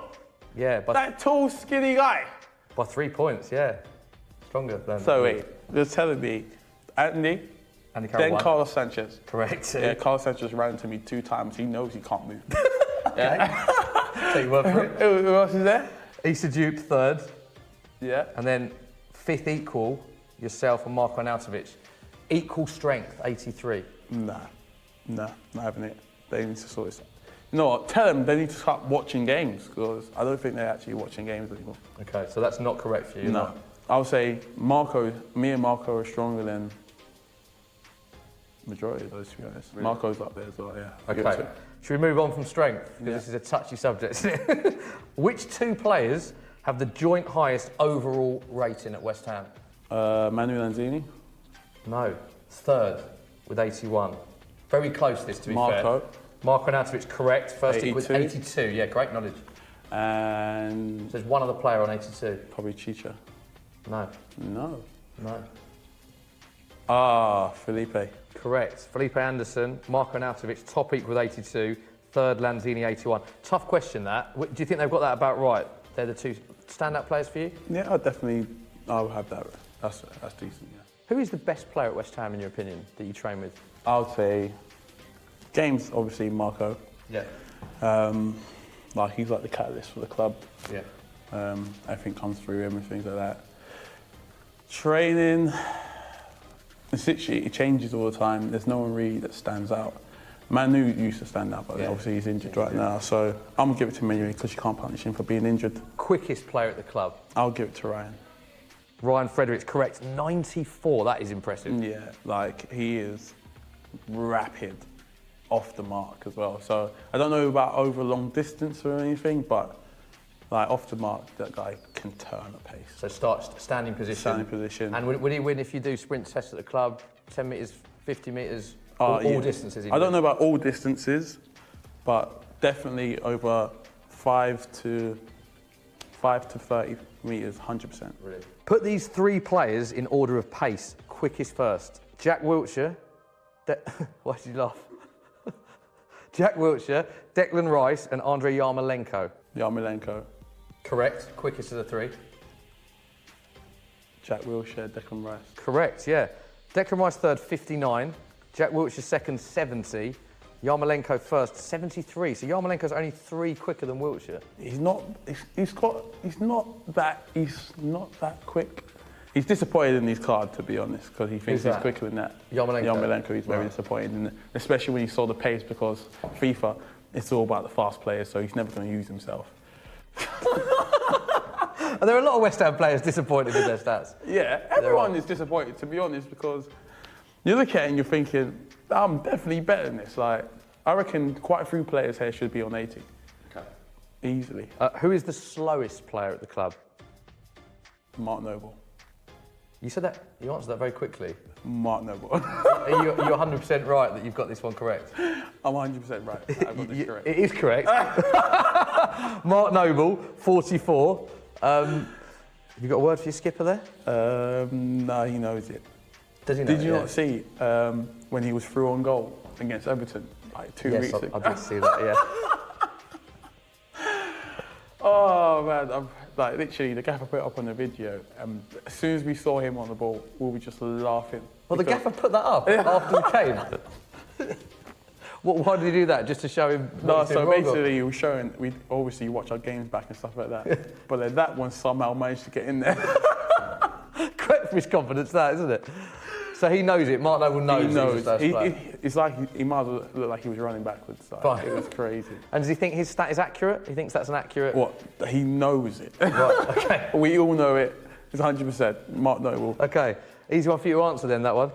S1: Yeah,
S7: That tall, skinny guy.
S1: by 3 points, yeah. Stronger than...
S7: So wait, you're telling me Andy,
S1: Andy Carroll
S7: then
S1: won.
S7: Carlos Sanchez.
S1: Correct.
S7: Yeah, Carlos Sanchez ran into me 2 times. He knows he can't move.
S1: Take your word for it.
S7: Who else is there?
S1: Issa Diop, third.
S7: Yeah.
S1: And then fifth equal, yourself and Marco Arnautovic. Equal strength, 83.
S7: Nah, not having it. They need to sort this out. You know what? Tell them they need to start watching games because I don't think they're actually watching games anymore.
S1: Okay, so that's not correct for you.
S7: No. I'll say me and Marco are stronger than majority of those, to be honest. Really? Marco's up there as well, yeah.
S1: Okay. Should we move on from strength? Because this is a touchy subject. Which 2 players have the joint highest overall rating at West Ham?
S7: Manu Lanzini.
S1: No. Third with 81. Very close this, to be fair. Marco Arnautovic, correct. First equal with 82. Yeah, great knowledge.
S7: And...
S1: So there's one other player on 82.
S7: Probably Chicha.
S1: No.
S7: No. Felipe.
S1: Correct. Felipe Anderson, Marco Arnautovic, top equal with 82. Third, Lanzini, 81. Tough question, that. Do you think they've got that about right? They're the 2 standout players for you?
S7: Yeah, I'll have that. That's decent, yeah.
S1: Who is the best player at West Ham, in your opinion, that you train with?
S7: I would say James, obviously, Marco.
S1: Yeah.
S7: He's like the catalyst for the club.
S1: Yeah.
S7: Everything comes through him and things like that. Training, it changes all the time. There's no one really that stands out. Manu used to stand out, but obviously he's injured right now. So I'm going to give it to him anyway because you can't punish him for being injured.
S1: Quickest player at the club?
S7: I'll give it to Ryan.
S1: Ryan Fredericks, correct. 94, that is impressive.
S7: Yeah, he is rapid off the mark as well. So I don't know about over long distance or anything, but off the mark, that guy can turn at pace.
S1: So start standing position.
S7: Standing position.
S1: And would he win if you do sprint tests at the club? 10 metres, 50 metres, all distances?
S7: I don't know about all distances, but definitely over 5 to 30 metres, 100%.
S1: Really? Put these 3 players in order of pace. Quickest first. Jack Wilshere. Why did you laugh? Jack Wilshere, Declan Rice, and Andrei Yarmolenko.
S7: Yarmolenko.
S1: Correct. Quickest of the 3.
S7: Jack Wilshere, Declan Rice.
S1: Correct, yeah. Declan Rice third, 59. Jack Wilshere second, 70. Yarmolenko first, 73. So Yarmolenko's only 3 quicker than Wilshere.
S7: He's not that quick. He's disappointed in his card, to be honest, because he thinks he's quicker than that. Yarmolenko, he's very disappointed in it, especially when he saw the pace, because FIFA, it's all about the fast players, so he's never going to use himself.
S1: And there are a lot of West Ham players disappointed with their stats.
S7: Yeah, everyone is disappointed, to be honest, because you look at it and you're thinking, I'm definitely better than this. I reckon quite a few players here should be on 80.
S1: Okay.
S7: Easily.
S1: Who is the slowest player at the club?
S7: Mark Noble.
S1: You said that, you answered that very quickly.
S7: Mark Noble.
S1: Are you 100% right that you've got this one correct?
S7: I'm 100% right. I've got this correct.
S1: It is correct. Mark Noble, 44. Have you got a word for your skipper there?
S7: No, he knows it.
S1: Does he know
S7: Did you not see when he was through on goal against Everton 2 weeks ago?
S1: I did see that, yeah.
S7: Oh man, literally the gaffer put it up on the video, and as soon as we saw him on the ball, we were just laughing.
S1: Well, the gaffer put that up after he came. Why did he do that? Just to show him?
S7: No, so basically he was showing. We obviously watch our games back and stuff like that, but then that one somehow managed to get in there.
S1: Correct for his confidence, that, isn't it? So he knows it. Mark Noble knows. He knows.
S7: It's like he might as well look like he was running backwards. It was crazy.
S1: And does he think his stat is accurate? He thinks that's an accurate.
S7: What? He knows it.
S1: Right. Okay.
S7: We all know it. It's 100%. Mark Noble.
S1: Okay. Easy one for you to answer then, that one.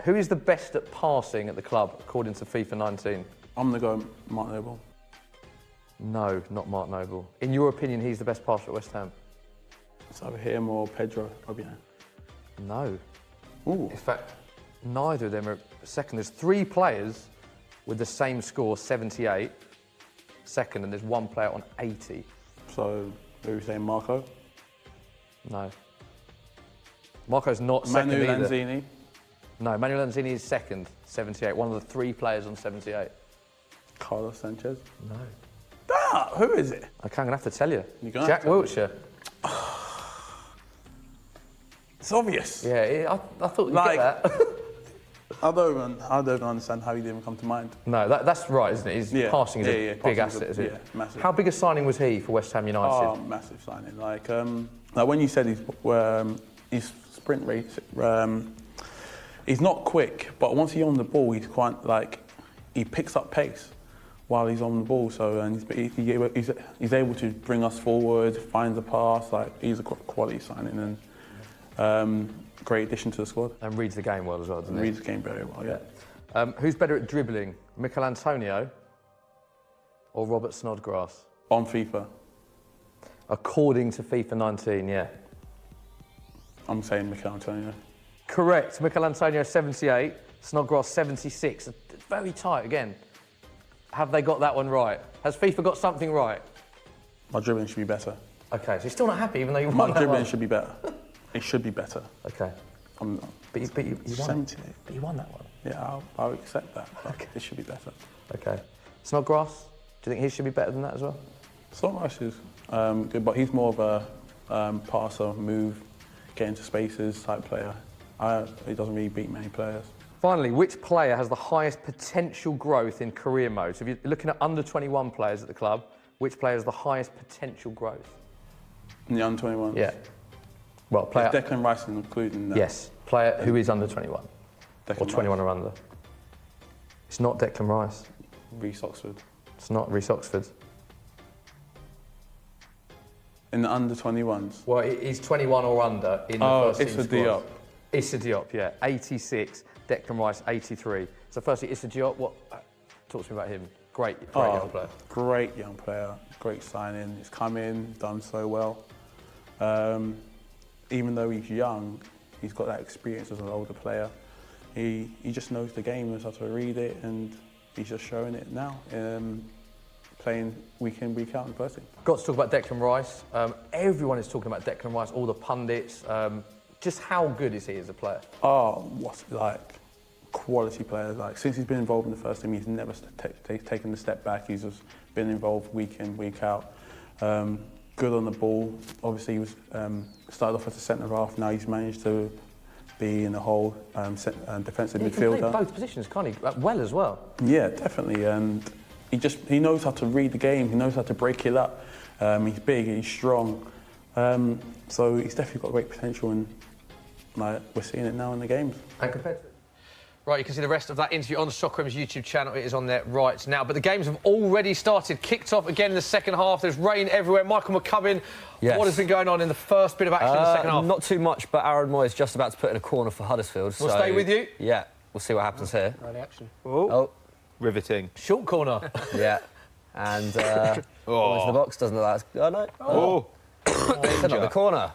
S1: Who is the best at passing at the club, according to FIFA 19?
S7: I'm going to go Mark Noble.
S1: No, not Mark Noble. In your opinion, he's the best passer at West Ham?
S7: It's either him or Pedro Obiang.
S1: No.
S7: Ooh.
S1: In fact, neither of them are second. There's 3 players with the same score, 78, second, and there's 1 player on 80.
S7: So, who are we saying, Marco?
S1: No. Marco's not second
S7: Manu
S1: either.
S7: Lanzini?
S1: No, Manuel Lanzini is second, 78. One of the 3 players on 78.
S7: Carlos Sanchez?
S1: No.
S7: Ah, who is it?
S1: Okay, I'm going to have to tell you.
S7: You're gonna
S1: Jack
S7: have to.
S1: Wilshere.
S7: It's obvious.
S1: Yeah, I thought you'd
S7: Like-
S1: get that.
S7: I don't even understand how he didn't come to mind.
S1: No, that's right, isn't it? His passing is a big asset, isn't it?
S7: Yeah, massive.
S1: How big a signing was he for West Ham United?
S7: Oh, massive signing. Like when you said his sprint rate, he's not quick, but once he's on the ball, he's quite he picks up pace while he's on the ball. So and he's able to bring us forward, find the pass. Like he's a quality signing and great addition to the squad.
S1: And reads the game well as well, doesn't he?
S7: Reads the game very well. Yeah.
S1: Who's better at dribbling, Mikel Antonio or Robert Snodgrass?
S7: On FIFA,
S1: According to FIFA 19, yeah.
S7: I'm saying Mikel Antonio.
S1: Correct. Mikel Antonio 78, Snodgrass 76. Very tight again. Have they got that one right? Has FIFA got something right?
S7: My dribbling should be better.
S1: Okay, so you're still not happy even though you
S7: My
S1: won that
S7: dribbling
S1: one?
S7: should be better. It should be better.
S1: Okay.
S7: I'm,
S1: But you won it.
S7: 78.
S1: But you won that one.
S7: Yeah, I'll accept that. But
S1: Okay.
S7: it should be better.
S1: Okay. Snodgrass, do you think he should be better than that as well?
S7: Snodgrass is good, but he's more of a passer, move, get into spaces type player. He doesn't really beat many players.
S1: Finally, which player has the highest potential growth in career mode? So if you're looking at under 21 players at the club, which player has the highest potential growth?
S7: In the under 21s?
S1: Yeah. Well, player.
S7: Is Declan Rice including that?
S1: Yes, player who is under 21
S7: Declan
S1: or 21
S7: Rice.
S1: or under. It's not Declan Rice.
S7: Reece Oxford.
S1: It's not Reece Oxford.
S7: In the under 21s?
S1: Well, he's 21 or under in the first team
S7: Issa
S1: squad.
S7: Diop.
S1: Issa Diop, yeah, 86. Declan Rice, 83. So firstly, Issa Diop, talk to me about him. Great young player.
S7: Great young player, great signing. He's come in, done so well. Even though he's young, he's got that experience as an older player. He just knows the game, knows how to read it, and he's just showing it now. Playing week in, week out in the first team.
S1: Got to talk about Declan Rice. Everyone is talking about Declan Rice, all the pundits. Just how good is he as a player?
S7: Oh, what's like quality player. Like since he's been involved in the first team, he's never taken a step back. He's just been involved week in, week out. Good on the ball. Obviously, he was started off as a centre half. Now he's managed to be in the whole defensive midfielder.
S1: He can play both positions, can't he? Well as well.
S7: Yeah, definitely. And he knows how to read the game. He knows how to break it up. He's big. He's strong. So he's definitely got great potential, and we're seeing it now in the games.
S1: And competitive. Right, you can see the rest of that interview on the Soccer Room's YouTube channel. It is on there right now. But the games have already started. Kicked off again in the second half. There's rain everywhere. Michael McCubbin,
S6: Yes.
S1: What has been going on in the first bit of action in the second half?
S6: Not too much, but Aaron Moyes just about to put in a corner for Huddersfield.
S1: We'll stay with you.
S6: Yeah, we'll see what happens here.
S2: Early action.
S6: Oh,
S3: Riveting.
S1: Short corner.
S6: yeah. And into the box, doesn't look like... Oh, no.
S3: Oh.
S6: It's another corner.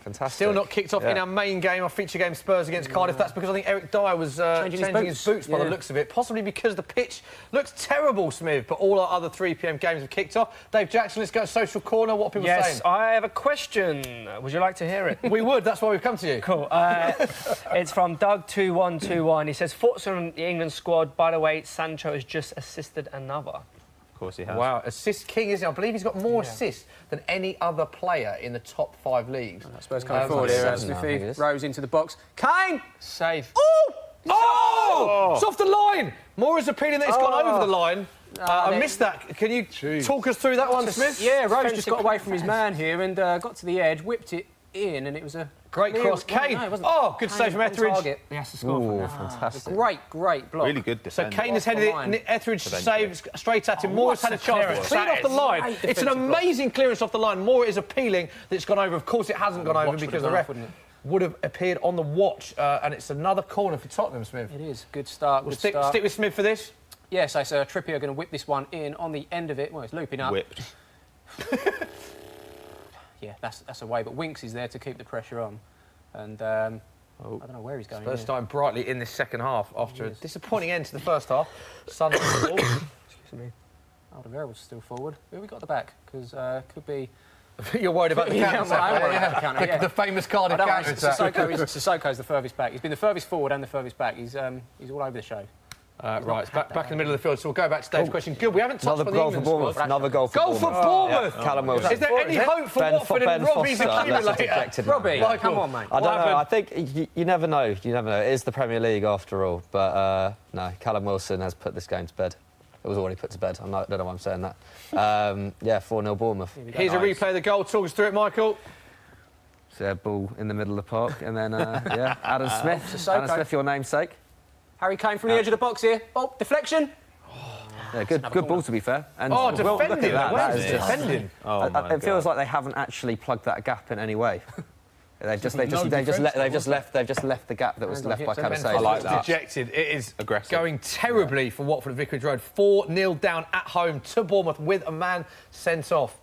S6: Fantastic.
S1: Still not kicked off in our main game, our feature game, Spurs against Cardiff. That's because I think Eric Dyer was changing his boots by the looks of it. Possibly because the pitch looks terrible, Smith. But all our other 3 p.m. games have kicked off. Dave Jackson, let's go to social corner. What are people saying?
S5: Yes, I have a question. Would you like to hear it?
S1: We would. That's why we've come to you.
S5: Cool. It's from Doug2121. He says, thoughts on the England squad. By the way, Sancho has just assisted another.
S3: Of course he has.
S1: Wow, assist king, isn't he? I believe he's got more assists than any other player in the top 5 leagues.
S2: I suppose coming forward here, Smithy Rose into the box. Kane! Save.
S1: Oh! It's off the line! Mora's appealing that it's gone over the line. I missed that. Can you talk us through that one, Smith?
S2: Yeah, Rose just got away from his man here and got to the edge, whipped it in, and it was a...
S1: Great cross. Kane! Good save from Etheridge.
S2: He has to score.
S6: Fantastic.
S2: Great block.
S3: Really good
S1: So
S3: defender.
S1: Kane has headed it, Etheridge saves straight at him. Moore has had a chance. Cleared off the line. It's an amazing clearance off the line. Moore is appealing that it's gone over. Of course, it hasn't gone over because the ref would have appeared on the watch. And it's another corner for Tottenham, Smith.
S2: It is. Good start.
S1: We'll stick with Smith for this.
S2: Yes, I say Trippier going to whip this one in on the end of it. Well, it's looping up.
S3: Whipped.
S2: Yeah, that's away, but Winks is there to keep the pressure on. And I don't know where he's going.
S1: Spurs starting brightly in this second half after a disappointing end to the first half. Sun on the ball.
S2: Excuse me. Alderweireld still forward. Who have we got at the back? Because could be...
S1: You're worried about the counter.
S2: I'm worried about the counter, yeah.
S1: The famous Cardiff counter.
S2: Sissoko's the furthest back. He's been the furthest forward and the furthest back. He's all over the show.
S1: Right, it's back in the middle of the field, so we'll go back to Dave's question. Good, we haven't touched on the England
S6: squad. Another goal for Bournemouth.
S1: Goal for Bournemouth!
S6: Yeah. Callum Wilson.
S1: Is there any hope for Watford and Robbie's accumulator?
S2: Robbie, come on, mate.
S6: I don't know. I think you never know. You never know. It is the Premier League after all. But no, Callum Wilson has put this game to bed. It was already put to bed. I don't know why I'm saying that. 4-0 Bournemouth.
S1: Here's a replay of the goal. Talk us through it, Michael.
S6: So, ball in the middle of the park. And then, Adam Smith. Adam Smith, your namesake.
S2: Harry Kane from the edge of the box here. Oh, deflection.
S6: Yeah, good ball, to be fair. And
S1: defending.
S6: Defending. It feels like they haven't actually plugged that gap in any way. They've just left the gap that was left by Cardiff City.
S1: I like that. Dejected. It is
S3: aggressive.
S1: Going terribly for Watford at Vicarage Road. 4-0 down at home to Bournemouth with a man sent off.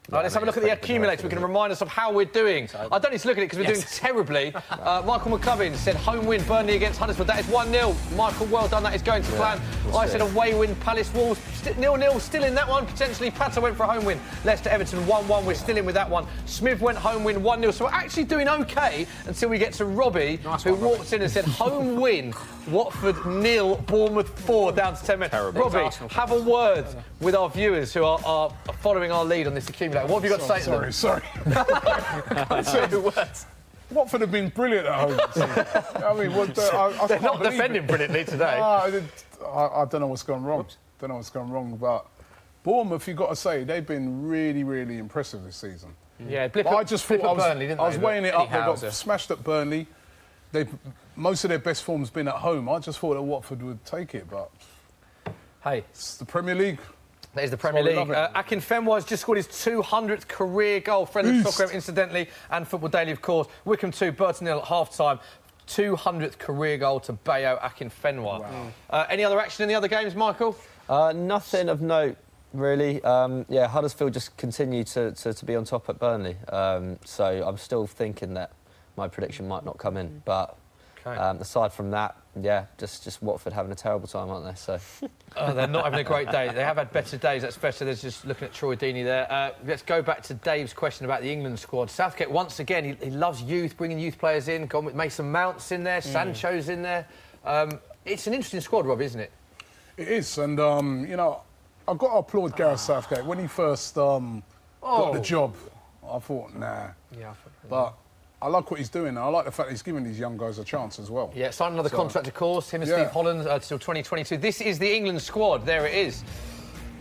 S1: Right, let's have a look at the accumulator. We can remind us of how we're doing. I don't need to look at it because we're doing terribly. Michael McCubbin said home win, Burnley against Huddersfield. That is 1-0. Michael, well done. That is going to plan. I said away win, Palace Wolves. 0-0, still in that one. Potentially, Pato went for a home win. Leicester Everton 1-1. We're still in with that one. Smith went home win 1-0. So we're actually doing OK until we get to Robbie, who walked in and said home win, Watford 0, Bournemouth 4, down to 10 minutes. Robbie, have a word with our viewers who are following our lead on this accumulator. What have you got to say to them?
S4: Sorry. Watford have been brilliant at home. I mean,
S1: they're not defending brilliantly today.
S4: I don't know what's gone wrong. But Bournemouth, you've got to say, they've been really, really impressive this season.
S1: Yeah,
S4: I just thought I was weighing it up. They got smashed at Burnley. Most of their best form's been at home. I just thought that Watford would take it, but
S1: hey,
S4: it's the Premier League.
S1: That is the Premier League. Akinfenwa has just scored his 200th career goal. Friend of Soccer, incidentally, and Football Daily, of course. Wickham 2, Burton 0 at half-time. 200th career goal to Bayo Akinfenwa. Wow. Any other action in the other games, Michael?
S6: Nothing of note, really. Huddersfield just continue to be on top at Burnley. So I'm still thinking that my prediction might not come in. But aside from that, just Watford having a terrible time, aren't they? So
S1: they're not having a great day. They have had better days, that's better. There's just looking at Troy Deeney there. Let's go back to Dave's question about the England squad. Southgate, once again, he loves youth, bringing youth players in. Gone with Mason Mount's in there, Sancho's in there. It's an interesting squad, Rob, isn't it?
S4: It is, and I've got to applaud Gareth Southgate. When he first got the job, I thought, nah. Yeah, but I like what he's doing. I like the fact that he's giving these young guys a chance as well.
S1: Yeah, signed another contract, of course. Him and Steve Holland till 2022. This is the England squad. There it is.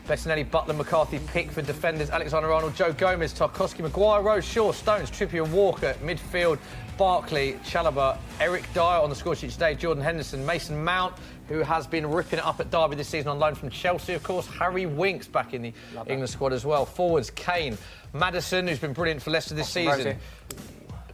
S1: Bessinelli, Butler, McCarthy, Pickford, defenders, Alexander-Arnold, Joe Gomez, Tarkowski, Maguire, Rose, Shaw, Stones, Trippier, Walker, midfield, Barkley, Chalobah, Eric Dyer on the score sheet today, Jordan Henderson, Mason Mount, who has been ripping it up at Derby this season on loan from Chelsea, of course. Harry Winks back in the England squad as well. Forwards, Kane, Maddison, who's been brilliant for Leicester this season.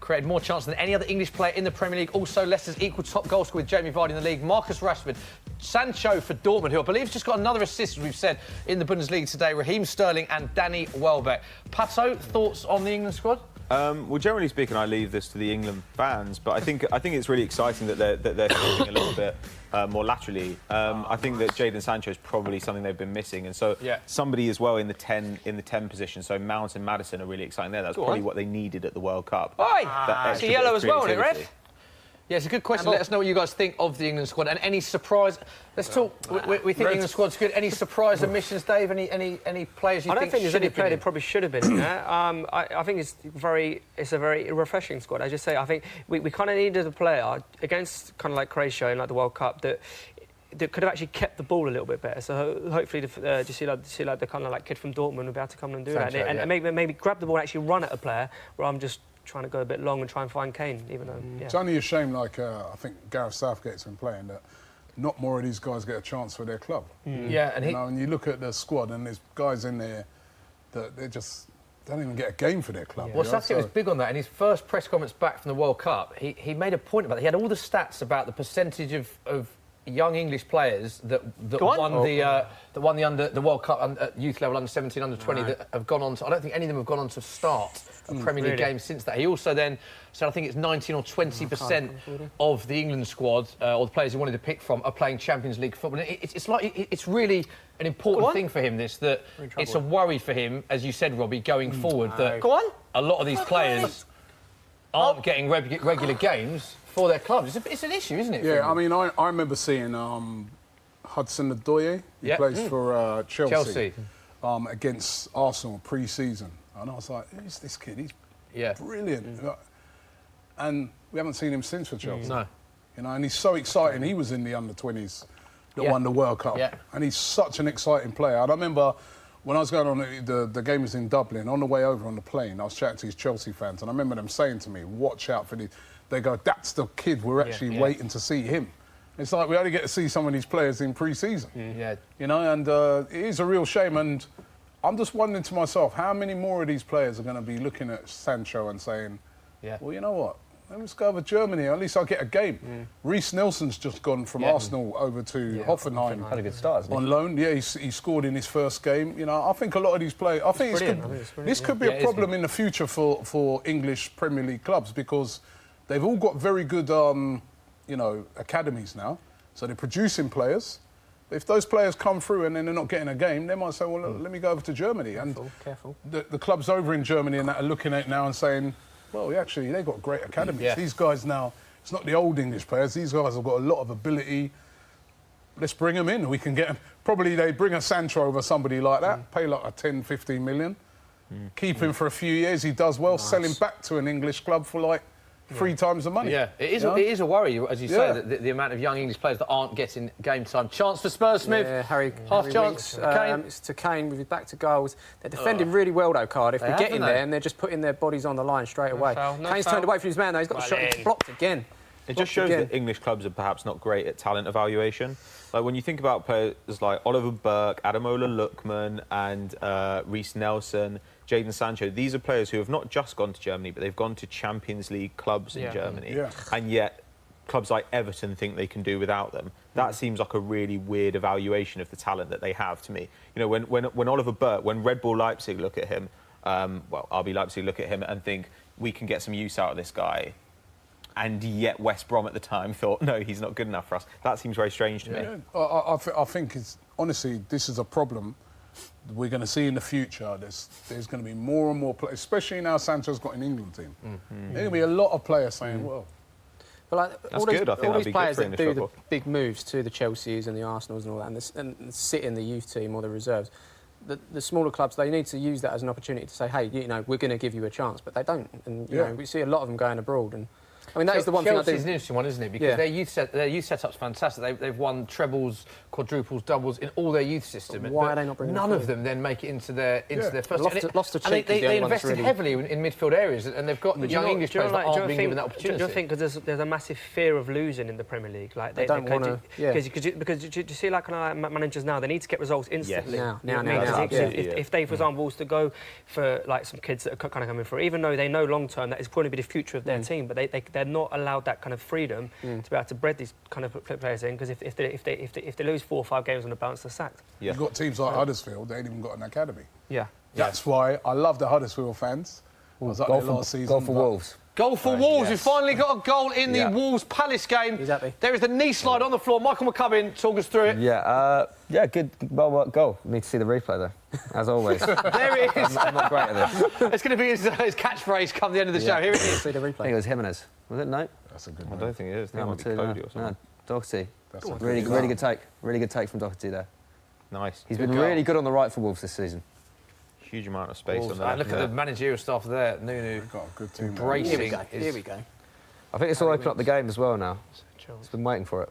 S1: Created more chances than any other English player in the Premier League. Also, Leicester's equal top goal scorer with Jamie Vardy in the league. Marcus Rashford, Sancho for Dortmund, who I believe has just got another assist, as we've said, in the Bundesliga today. Raheem Sterling and Danny Welbeck. Pato, thoughts on the England squad?
S3: Well, generally speaking, I leave this to the England fans, but I think it's really exciting that they're shooting a little bit more laterally. I think that Jadon Sancho is probably something they've been missing, and so somebody as well in the 10 position. So Mount and Maddison are really exciting there. That's probably what they needed at the World Cup.
S1: It's yellow as well, isn't it, Ref? Yeah, it's a good question. Let us know what you guys think of the England squad and any surprise. Let's talk. We think the England squad's good. Any surprise omissions, Dave? Any players you think?
S5: I don't think there's any player that probably should have been in there. I think it's a very refreshing squad. I just say I think we kind of needed a player against kind of like Croatia in like the World Cup that could have actually kept the ball a little bit better. So hopefully, you see like the kind of like kid from Dortmund will be able to come and do Sancho, that and maybe grab the ball and actually run at a player where I'm just trying to go a bit long and try and find Kane, even though...
S4: It's only a shame, I think Gareth Southgate's been playing, that not more of these guys get a chance for their club.
S1: Yeah,
S4: and you look at the squad and there's guys in there that they don't even get a game for their club.
S1: Well, Southgate was big on that. In his first press conference back from the World Cup, he made a point about it. He had all the stats about the percentage of young English players that won the World Cup at youth level, under 17, under 20, that have gone on to. I don't think any of them have gone on to start a Premier League game since that. He also then said, I think it's 19 or 20% of the England squad or the players he wanted to pick from are playing Champions League football. It's really an important thing for him. That it's a worry for him, as you said, Robbie, going forward. That a lot of these players aren't getting regular games for their clubs. It's an issue, isn't it?
S4: Yeah, I mean, I remember seeing Hudson-Odoi. He plays for Chelsea. Against Arsenal pre-season. And I was like, who's this kid? He's brilliant. And we haven't seen him since for Chelsea.
S1: No.
S4: You know, and he's so exciting. He was in the under-20s that won the World Cup. Yeah. And he's such an exciting player. And I remember when I was going on, the game was in Dublin, on the way over on the plane, I was chatting to these Chelsea fans, and I remember them saying to me, watch out for these. They go, that's the kid, we're actually waiting to see him. It's like we only get to see some of these players in pre-season. You know, and it is a real shame. And I'm just wondering to myself, how many more of these players are going to be looking at Sancho and saying, well, you know what, let's go over Germany, at least I'll get a game. Reece Nelson's just gone from Arsenal over to Hoffenheim.
S6: Had a good start, hasn't he?
S4: On loan, he scored in his first game. You know, I think a lot of these players, I think this could be a problem in the future for English Premier League clubs, because they've all got very good, you know, academies now. So they're producing players. If those players come through and then they're not getting a game, they might say, well, let me go over to Germany.
S2: Careful.
S4: The clubs over in Germany and that are looking at it now and saying, well, actually, they've got great academies. These guys now, it's not the old English players. These guys have got a lot of ability. Let's bring them in. We can get them. Probably they bring a Sancho over somebody like that, pay like a 10, 15 million, keep him for a few years. He does well, sell him back to an English club for like 3 times the money.
S1: Yeah, it is a worry, as you say, that the amount of young English players that aren't getting game time. Chance for Spurs, Smith?
S2: Yeah, Harry
S1: chance.
S2: Kane. It's to Kane with his back to goals. They're defending really well, though, Cardiff. They're getting there and they're just putting their bodies on the line straight away. Kane's turned away from his man, though. He's got the shot. He's blocked again.
S3: It just shows that English clubs are perhaps not great at talent evaluation. Like when you think about players like Oliver Burke, Ademola Lookman and Reece Nelson, Jadon Sancho, these are players who have not just gone to Germany, but they've gone to Champions League clubs in Germany. And yet clubs like Everton think they can do without them. That seems like a really weird evaluation of the talent that they have to me. You know, when Oliver Burke, when Red Bull Leipzig look at him, RB Leipzig look at him and think, we can get some use out of this guy. And yet West Brom at the time thought, no, he's not good enough for us. That seems very strange to me.
S4: I think it's, honestly, this is a problem we're going to see in the future. There's going to be more and more players, especially now Sancho's got an England team. There's going to be a lot of players saying, well...
S2: But like, all these players that do the big moves to the Chelseas and the Arsenals and all that, and sit in the youth team or the reserves, the smaller clubs, they need to use that as an opportunity to say, hey, you know, we're going to give you a chance, but they don't. And, you know, we see a lot of them going abroad. And I mean, that is the one thing I do.
S1: Chelsea's an interesting one, isn't it? Because their youth setup's fantastic. They've won trebles, quadruples, doubles in all their youth system.
S2: Why are they not bringing
S1: none of them then make it into their first
S2: lost to
S1: and they invested heavily in midfield areas, and they've got the young English players that aren't being given that opportunity.
S5: Do you think because there's a massive fear of losing in the Premier League? Like
S2: they don't want to.
S5: Because you see, like managers now, they need to get results instantly.
S2: Now.
S5: If they, for example, was to go for like some kids that are kind of coming through, even though they know long term that is probably be the future of their team, but they're not allowed that kind of freedom to be able to bred these kind of players in, because if they lose 4 or 5 games on the bounce, they're sacked.
S4: You've got teams like Huddersfield, they ain't even got an academy.
S5: Yeah.
S4: That's why I love the Huddersfield fans. I was up there last season.
S6: Goal for Wolves.
S1: Goal for Wolves. We finally got a goal in the Wolves Palace game.
S2: Exactly.
S1: There is the knee slide on the floor. Michael McCubbin, talk us through it.
S6: Yeah, good, well-worked goal. Need to see the replay, though, as always.
S1: There it is.
S6: I'm not great at this.
S1: It's going to be his catchphrase come the end of the show. Here it is.
S2: See the replay.
S6: I think it was Jimenez. Was it? No?
S4: That's a good
S3: I
S4: one.
S3: don't think it is. I think it might be Cody or something.
S6: No, Doherty.
S4: That's a
S6: Really good take. Really good take from Doherty there.
S3: Nice.
S6: He's been really good on the right for Wolves this season.
S3: Huge amount of space on the
S1: And
S3: left.
S1: look at the managerial staff there. Nunu
S4: Got a good team.
S1: embracing.
S2: Here we go.
S6: I think this will open up the game as well now. It's been waiting for it.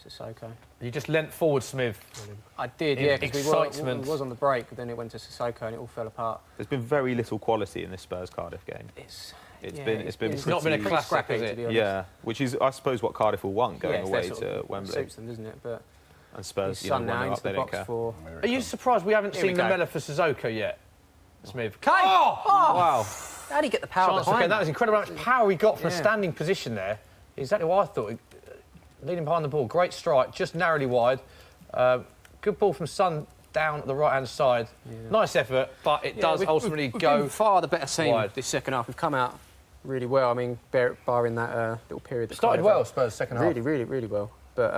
S2: It's Sissoko.
S1: You just leant forward, Smith.
S2: I did, because we was on the break, but then it went to Sissoko and it all fell apart.
S3: There's been very little quality in this Spurs Cardiff game.
S1: It's not been a classic, has it?
S3: Yeah, which is, I suppose, what Cardiff will want going away to Wembley.
S2: Suits them, doesn't it? But
S3: and Spurs,
S2: you know, now into the box for.
S1: Are you surprised we haven't seen Lamella for Sissoko yet, Smith? Kane!
S2: Wow! How did he get the power behind?
S1: That was incredible. How much power he got from a standing position there. Exactly what I thought. leading behind the ball. Great strike, just narrowly wide. Good ball from Son down the right-hand side. Yeah. Nice effort, but it does ultimately go
S2: been far the better team
S1: wide.
S2: This second half. We've come out really well. I mean, barring that little period. That
S1: Started well, Spurs, second half.
S2: Really well. But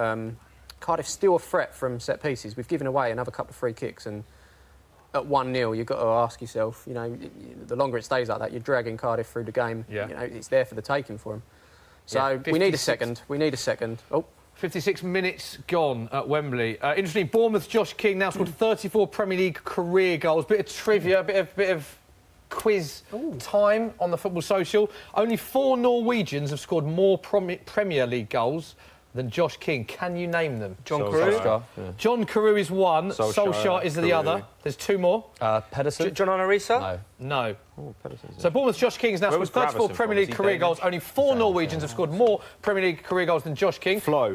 S2: Cardiff's still a threat from set pieces. We've given away another couple of free kicks, and at 1-0, you've got to ask yourself, you know, the longer it stays like that, you're dragging Cardiff through the game.
S1: Yeah.
S2: You know, it's there for the taking for them. So we need a second. Oh.
S1: 56 minutes gone at Wembley. Interestingly, Bournemouth's Josh King now scored 34 Premier League career goals. Bit of trivia, bit of quiz time on the Football Social. Only 4 Norwegians have scored more Premier League goals than Josh King. Can you name them?
S6: John Carew.
S1: John Carew is one. Solskjaer is the other. There's 2 more.
S6: Pedersen.
S5: John Honorisa?
S1: No.
S3: Oh, Pedersen's
S1: So Bournemouth's Josh King has now scored 34 Premier League career goals. Only 4 Norwegians have scored more Premier League career goals than Josh King.
S3: Flo.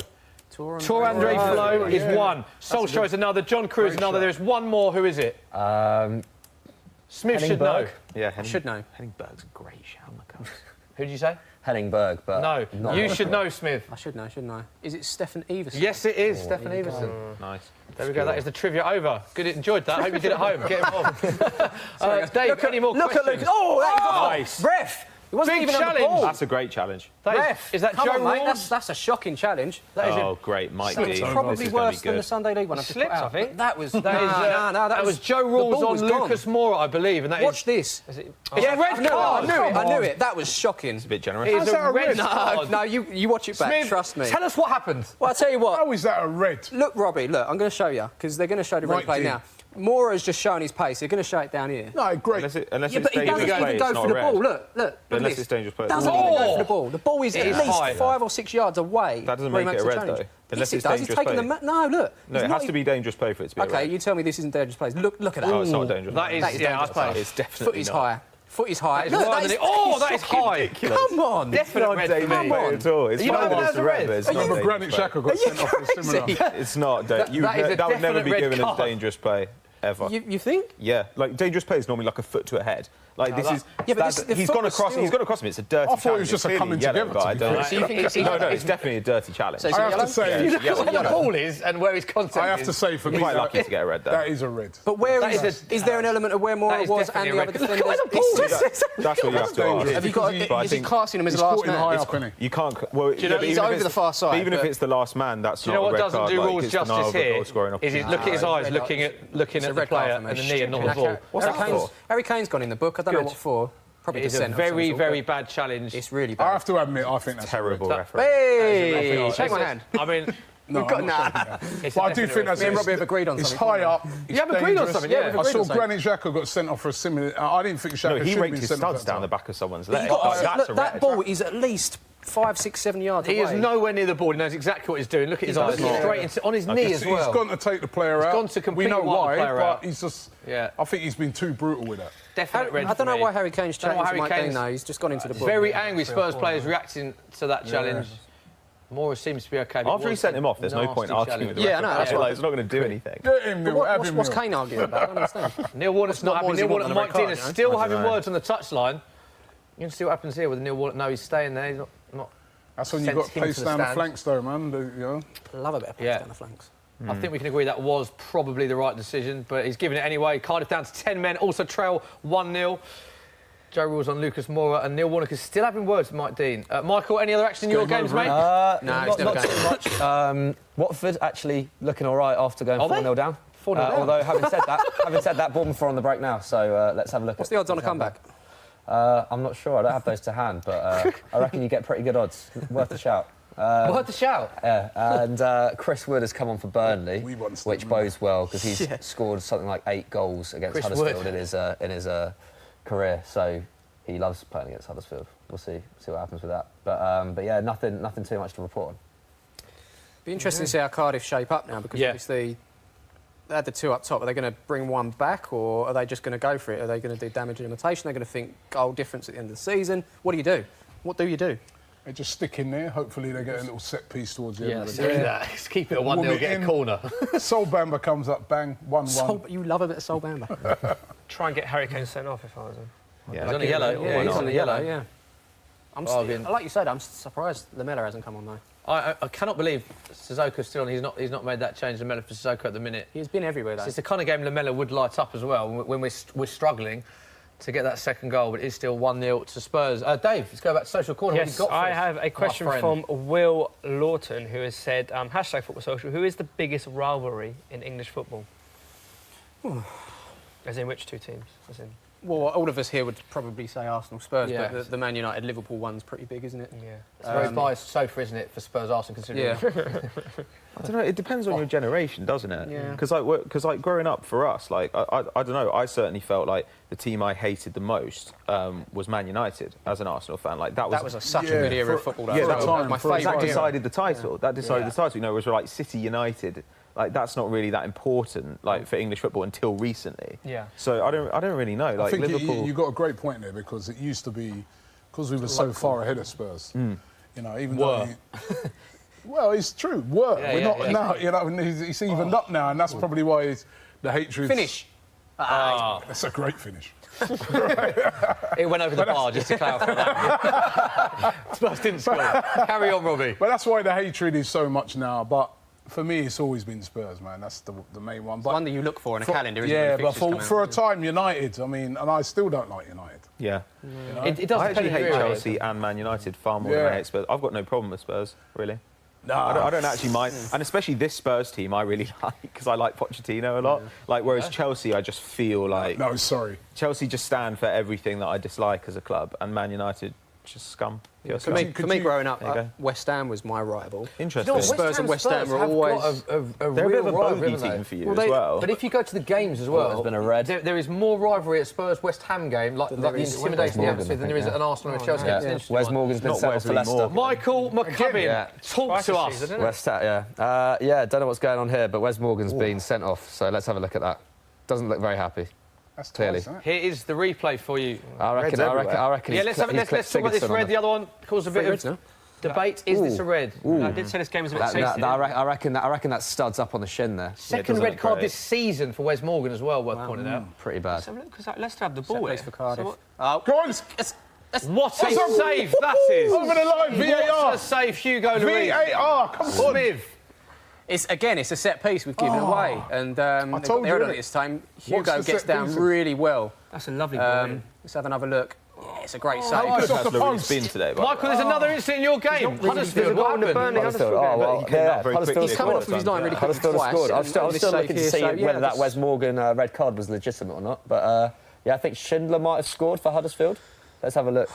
S1: Andre Flo is one. Solskjaer is another. John Carew is another. There is one more. Who is it? Smith should know.
S3: Yeah,
S2: Should know.
S3: Henningberg's a great shout.
S1: Who did you say?
S6: Henningberg, but...
S1: No. You should know, Smith.
S2: I should know, shouldn't I? Is it Stefan Everson?
S1: Yes, it is. Stefan Everson.
S3: Nice.
S1: There we go. That is the trivia over. Good, enjoyed that. Hope you did at home. Get involved. Dave, any more questions?
S2: Look at Lucas. Oh, that is
S3: Nice.
S2: Ref! It wasn't
S1: Big
S2: even on the
S1: challenge.
S2: ball.
S3: That's a great challenge.
S1: Is that
S2: Come
S1: Joe
S2: on, mate.
S1: Rawls?
S2: That's a shocking challenge.
S1: That is
S3: Oh, great. Mike D.
S2: It's probably worse than the Sunday League one. I've just
S1: Slipped,
S2: put out.
S1: I think.
S2: That was...
S1: That was Joe Rawls on Lucas Moura, I believe. And that
S2: Watch this.
S1: It's a red card.
S2: I knew it. That was shocking.
S3: It's a bit generous.
S1: It is a red card.
S2: No, you watch it back.
S1: Smith,
S2: Trust me.
S1: Tell us what happened.
S2: Well, I'll tell you what.
S4: How is that a red?
S2: Look, Robbie, look, I'm going to show you, because they're going to show the
S4: Right,
S2: replay
S4: Dean.
S2: now. Mora's just showing his pace. They're going to show it down here.
S4: No, great.
S3: Unless
S2: Yeah,
S3: it's
S2: but he
S3: dangerous
S2: doesn't
S3: play,
S2: even
S3: it's
S2: go
S3: not
S2: for the
S3: red.
S2: ball. Look.
S3: Unless it's dangerous play.
S2: Doesn't even go for the ball. The ball is at least
S1: high.
S2: 5 or 6 yards away.
S3: That doesn't
S2: where he
S3: make it
S2: makes
S3: a
S2: the
S3: red,
S2: challenge.
S3: though. Unless
S2: Yes,
S3: it's
S2: it does. He's
S3: dangerous
S2: taking
S3: play.
S2: No, look.
S3: No, it has to be dangerous play for it to be a
S2: OK,
S3: red.
S2: you tell me this isn't dangerous play. Look at that.
S3: Oh, it's not dangerous.
S1: That is
S2: That is
S1: yeah, I
S2: dangerous
S1: suppose.
S2: play.
S3: It's definitely
S2: Foot is
S3: not.
S2: high. Foot is high.
S1: That is
S2: Look,
S1: right,
S2: that is
S1: oh, that is high.
S3: Ridiculous.
S2: Come on.
S1: Definite red for
S3: Dangerous
S1: me.
S3: play at all. It's
S1: You know
S3: fine
S1: what
S3: that it's
S1: that's
S3: a red,
S1: red?
S3: but it's
S4: Remember
S3: not
S4: Granit
S3: dangerous
S4: Xhaka got sent off for similar.
S3: play. It's not.
S1: that is a
S3: That would never
S1: definite
S3: be
S1: red
S3: given as
S1: card.
S3: dangerous play ever.
S2: You think?
S3: Yeah, like dangerous play is normally like a foot to a head. Like this is.
S2: Yeah, but this- the
S3: he's
S2: foot
S3: gone
S2: was
S3: across.
S2: still-
S3: He's gone across him. It's a dirty.
S4: I thought it was
S3: challenge.
S4: just a
S3: It's
S4: coming
S3: clearly yellow,
S4: together,
S3: but I
S4: to be
S3: don't
S4: fair.
S3: know.
S2: So you think it's-
S3: No, it's definitely a dirty challenge.
S2: So
S4: I have
S2: yellow?
S4: to say,
S1: You look at where
S3: Yeah.
S1: the ball is and where his contact
S4: I have to
S1: is.
S4: say for me,
S3: Quite lucky to get a red though.
S4: that is a red.
S2: But where
S1: That
S2: is
S1: is
S2: there an element of where
S1: that
S2: Mora
S1: is
S2: was and
S1: definitely
S2: the
S1: a
S2: other
S1: red. Look at where
S2: defenders?
S1: the ball is.
S3: That's what you have to
S4: dangerous.
S3: ask.
S2: Have you got?
S3: But I
S2: Is he
S3: think
S2: classing him as
S4: He's
S2: the last
S4: caught in high
S2: man?
S4: up, innit?
S3: you can't. Well,
S1: you know,
S3: but
S2: he's
S3: even if
S2: over the
S3: it's-
S2: far side,
S3: but even if
S2: but-
S3: it's the last man, that's
S1: Do you know
S3: not
S1: what
S3: a red
S1: doesn't
S3: card.
S1: do
S3: like,
S1: Rawls
S3: it's
S1: justice
S3: denial of a
S1: here
S3: goal scoring
S1: is he's
S3: opportunity.
S1: looking at his eyes,
S2: red
S1: looking
S2: lights.
S1: at
S2: It's a
S1: the
S2: red card
S1: player
S2: for me.
S1: and the knee and not the ball.
S3: What's that for?
S2: Harry Kane's gone in the book. I don't know
S1: Good.
S2: what for. Probably
S1: It is a
S2: dissent of some
S1: very,
S2: sort,
S1: very
S2: but
S1: bad challenge.
S2: It's really
S4: I
S2: bad.
S4: have to admit, I think that's
S3: Terrible
S4: a red.
S3: referee.
S2: Hey, shake my
S1: It's a-
S2: hand.
S1: I mean,
S4: No,
S2: We've got-
S4: I'm not
S2: nah.
S4: saying that.
S1: It's a
S4: But I do
S1: definite
S4: think that's
S2: Me and Robbie have agreed on
S4: it's
S2: something.
S4: high up.
S1: You have agreed on
S4: dangerous.
S1: something, yeah.
S4: I saw
S2: Agreed on
S4: Granit Xhaka got sent off for a similar. I didn't think Xhaka
S3: No, he
S4: should
S3: raked
S4: be
S3: his
S4: sent off
S3: studs
S4: that
S3: down the
S4: time.
S3: back of someone's
S2: You
S3: leg.
S2: got-
S3: Like, that's
S2: look,
S3: a
S2: that
S3: red.
S2: ball is at least 5, 6, 7 yards
S1: he
S2: away.
S1: is nowhere near the ball. He knows exactly what he's doing. Look at his eyes.
S2: does, yeah.
S1: Straight into, on his knee as well.
S4: He's gone to take the player out.
S1: gone to
S4: we
S1: completely
S4: know
S1: wipe the
S4: why,
S1: player
S4: but
S1: out.
S4: he's just.
S1: Yeah.
S4: I think he's been too brutal with that.
S1: Definite red
S2: I don't know
S1: for me.
S2: why Harry Kane's
S1: Don't know
S2: changed
S1: why
S2: Mike
S1: Harry
S2: Dean,
S1: Kane's
S2: though. He's just gone into the book.
S1: very angry Spurs players reacting to that challenge. Moore seems to be okay. but
S3: After he
S1: was
S3: sent
S1: a
S3: him off, there's no
S1: nasty
S3: point arguing
S1: challenge.
S3: with the
S2: Yeah,
S3: referee.
S2: no, that's
S3: Like,
S2: what-
S3: it's not going to do anything.
S4: Get him, Neil. Have him,
S2: What's
S4: Neil.
S2: Kane arguing about? I don't understand.
S1: Neil Warnock's not
S2: What
S1: happy.
S2: more does
S1: Neil
S2: he want
S1: Warnock and
S2: than a
S1: Mike
S2: red
S1: Dean
S2: card,
S1: are
S2: you know?
S1: still
S3: I don't
S1: having
S3: know.
S1: words on the touchline. You can see what happens here with Neil Warnock. No, he's staying there. He's not.
S4: That's when you've
S1: Sent
S4: got
S1: him to
S4: pace
S1: the
S4: down the
S1: stand.
S4: flanks, though, man. You know.
S2: Love a bit of pace
S1: Yeah.
S2: down the flanks.
S1: I think we can agree that was probably the right decision, but he's given it anyway. Cardiff down to 10 men, also trail 1-0. Joe Rawls on Lucas Moura, and Neil Warnock is still having words with Mike Dean. Michael, any other action in your games, mate?
S2: No, it's never
S6: Not
S2: going.
S6: too much. Watford actually looking all right after going
S1: Are they?
S6: 4-0 down.
S1: 4-0 down.
S6: Although having said that, Bournemouth are on the break now. So let's have a look.
S2: What's the odds on a comeback?
S6: I'm not sure. I don't have those to hand, but I reckon you get pretty good odds. Worth a shout.
S1: Worth the shout.
S6: Yeah, and Chris Wood has come on for Burnley,
S4: We want
S6: which
S4: Stephen.
S6: bodes well because he's scored something like 8 goals against
S1: Chris
S6: Huddersfield
S1: Wood.
S6: in his career. So he loves playing against Huddersfield. We'll see what happens with that. But yeah, nothing too much to report on.
S2: Be interesting to see how Cardiff shape up now because obviously they had the 2 up top. Are they going to bring one back or are they just going to go for it? Are they going to do damage limitation? Are they going to think goal difference at the end of the season? What do you do? What do you do?
S4: They just stick in there. Hopefully, they get a little set piece towards the end
S1: Yeah,
S4: of the
S1: let's
S4: game.
S1: do that. Let's keep it at 1-0,
S4: Woman
S1: get a
S4: in.
S1: corner.
S4: Sol Bamba comes up, bang, 1-1.
S2: You love a bit of Sol Bamba.
S5: Try and get Harry Kane sent off if I was him.
S3: Yeah.
S1: He's on the yellow.
S2: Yeah, he's on the yellow, yeah.
S1: Bargain.
S2: Like you said, I'm surprised Lamella hasn't come on, though.
S1: I cannot believe Sissoko's still on. He's not made that change. Lamela for Sissoko at the minute.
S2: He's been everywhere, though.
S1: It's the kind of game Lamela would light up as well when we're struggling to get that second goal, but it is still 1-0 to Spurs. Dave, let's go back to Social Corner.
S5: Yes, I have a question from Will Lawton, who has said, hashtag Football Social, who is the biggest rivalry in English football? As in which two teams? As in...
S2: Well, all of us here would probably say Arsenal Spurs, but the Man United Liverpool one's pretty big, isn't it?
S5: Yeah.
S1: It's a very biased sofa, isn't it, for Spurs Arsenal, considering.
S2: Yeah.
S3: I don't know. It depends on your generation, doesn't it?
S2: Yeah.
S3: Because like growing up for us, like I don't know. I certainly felt like the team I hated the most was Man United as an Arsenal fan. Like that was
S2: such a good era of football.
S3: Yeah, that
S4: time,
S2: my
S4: that
S2: favourite.
S3: That decided the title.
S2: Yeah.
S3: That decided the title. You know, it was like City, United. Like that's not really that important, like for English football until recently.
S5: Yeah.
S3: So I don't really know. Like
S4: I think
S3: Liverpool.
S4: you got a great point there because it used to be because we were so far ahead of Spurs. You know, even though. Well, it's true. We're not now. You know, it's evened up now, and that's probably why the hatred.
S2: Finish.
S4: That's a great finish.
S1: It went over the bar, just to clarify that. Spurs didn't score. Carry on, Robbie.
S4: But that's why the hatred is so much now. But for me, it's always been Spurs, man. That's the main one. But
S2: one that you look for in a calendar, isn't
S4: yeah,
S2: it?
S4: but for a time, United. I mean, and I still don't like United.
S3: Yeah.
S4: You know?
S1: It does
S3: I actually
S1: depend
S3: hate
S1: who it is.
S3: Chelsea and Man United far more than I hate Spurs. I've got no problem with Spurs, really.
S4: No,
S3: I don't actually mind, and especially this Spurs team, I really like because I like Pochettino a lot. Like, whereas Chelsea, I just feel like
S4: No, sorry.
S3: Chelsea just stand for everything that I dislike as a club, and Man United just scum. Pure
S2: For
S3: scum.
S2: me, growing up,
S3: There you go.
S2: West Ham was my rival.
S3: Interesting.
S1: You know,
S2: Spurs and West Ham were always.
S1: They're
S3: They're a bit of a bogey team for you as well.
S1: But if you go to the games as well,
S6: there's been a red.
S1: There is more rivalry at Spurs-West Ham game, like the intimidation of the atmosphere, than there is at an Arsenal and Chelsea game. It's an interesting
S6: Wes
S1: one.
S6: Morgan's been
S3: Not
S6: sent off for
S3: Wesley
S6: Leicester.
S3: Morgan.
S1: Michael McCubbin,
S6: Yeah.
S1: talk to us.
S6: West Ham, yeah. Don't know what's going on here, but Wes Morgan's been sent off, so let's have a look at that. Doesn't look very happy.
S4: That's
S6: Clearly.
S4: twice, isn't it?
S1: Here is the replay for you.
S6: I reckon.
S1: Yeah, let's talk about this red. The other one caused a bit
S2: reds
S1: of
S2: now?
S1: debate. Is this a red?
S5: I did say this game was a bit tasty.
S6: I reckon that studs up on the shin there.
S1: Second red card this season for Wes Morgan as well, worth pointing out.
S6: Pretty bad.
S5: Because Leicester have the ball
S2: Place
S5: here.
S2: for Cardiff.
S5: So
S4: Go on.
S1: What a save that is!
S4: Over the line, VAR.
S1: What a save, Hugo Lloris.
S4: VAR, come on.
S1: Smith.
S2: It's a set piece we've given away, and they've got
S4: told
S2: the
S4: you,
S2: error
S4: innit?
S2: this time.
S4: What's
S2: Hugo
S4: the
S2: gets
S4: set
S2: down
S4: pieces?
S2: really well.
S5: That's a lovely ball.
S2: Let's have another look. Yeah, it's a great
S4: How
S2: save.
S4: good
S3: Has
S4: off the
S3: Lloris
S4: post.
S3: been today? by the
S1: Michael,
S3: way?
S1: there's another incident in your game. Huddersfield, what happened?
S6: Huddersfield. Oh, well,
S3: He came up very
S6: Huddersfield
S3: quickly.
S2: He's coming off of his line really quickly
S6: Huddersfield
S2: twice.
S6: scored. I
S2: and
S6: was still
S2: this
S6: looking to
S2: save
S6: see
S2: here, so,
S6: whether that Wes Morgan red card was legitimate or not. But yeah, I think Schindler might have scored for Huddersfield. Let's have a look.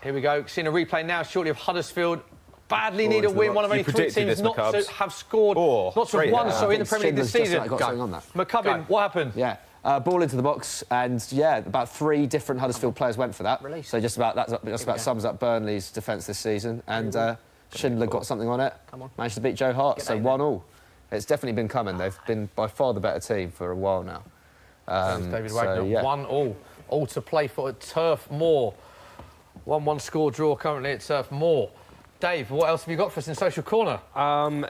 S1: Here we go. Seeing a replay now shortly of Huddersfield. Badly need a win. One of only three
S3: predicted
S1: teams
S3: this,
S1: not to
S3: McCubbs.
S1: have scored, not to have
S3: straight
S1: won,
S3: there.
S1: so in the Premier League this
S6: Schindler's
S1: season.
S6: just got something on that.
S1: McCubbin, what happened?
S6: Yeah. Ball into the box, and yeah, about 3 different Huddersfield players went for that.
S2: Release.
S6: So just about sums up Burnley's defence this season. And Schindler got something on it. Managed to beat Joe Hart, so 1-1. It's definitely been coming. They've been by far the better team for a while now.
S1: David
S6: so,
S1: Wagner,
S6: yeah.
S1: 1-1. All to play for at Turf Moor. 1-1 score draw currently at Turf Moor. Dave, what else have you got for us in Social Corner?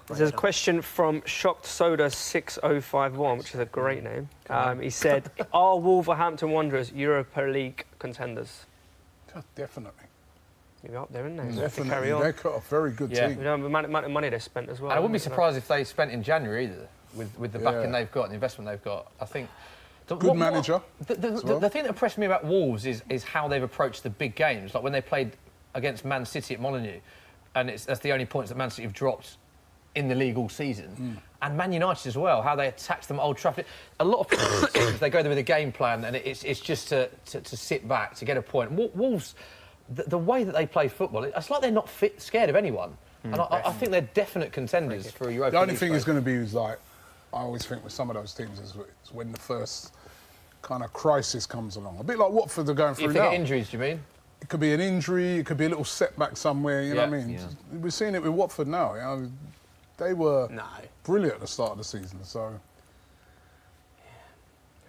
S5: There's a question from Shocked Soda 6051, which is a great name. He said, "Are Wolverhampton Wanderers Europa League contenders?"
S4: Definitely.
S5: You're up there, isn't they? So they have to
S4: Definitely.
S5: carry on.
S4: They've got a very good
S1: Yeah.
S4: team.
S5: We don't have the amount of money they spent as well.
S1: And I wouldn't be surprised if they spent in January either, with the backing they've got and the investment they've got. I think...
S4: Good manager.
S1: The thing that impressed me about Wolves is how they've approached the big games. Like when they played against Man City at Molineux, and that's the only points that Man City have dropped in the league all season. And Man United as well, how they attacked them at Old Trafford. A lot of people, they go there with a game plan, and it's just to sit back, to get a point. Wolves, the way that they play football, it's like they're not scared of anyone. And I think they're definite contenders for a Europa League.
S4: The only thing
S1: space.
S4: is going to be is like, I always think with some of those teams is when the first kind of crisis comes along. A bit like Watford are going through
S1: You think
S4: now.
S1: injuries, do you mean?
S4: It could be an injury, it could be a little setback somewhere, you know what I mean?
S6: Yeah.
S4: We're seeing it with Watford now, you know. They were brilliant at the start of the season, so...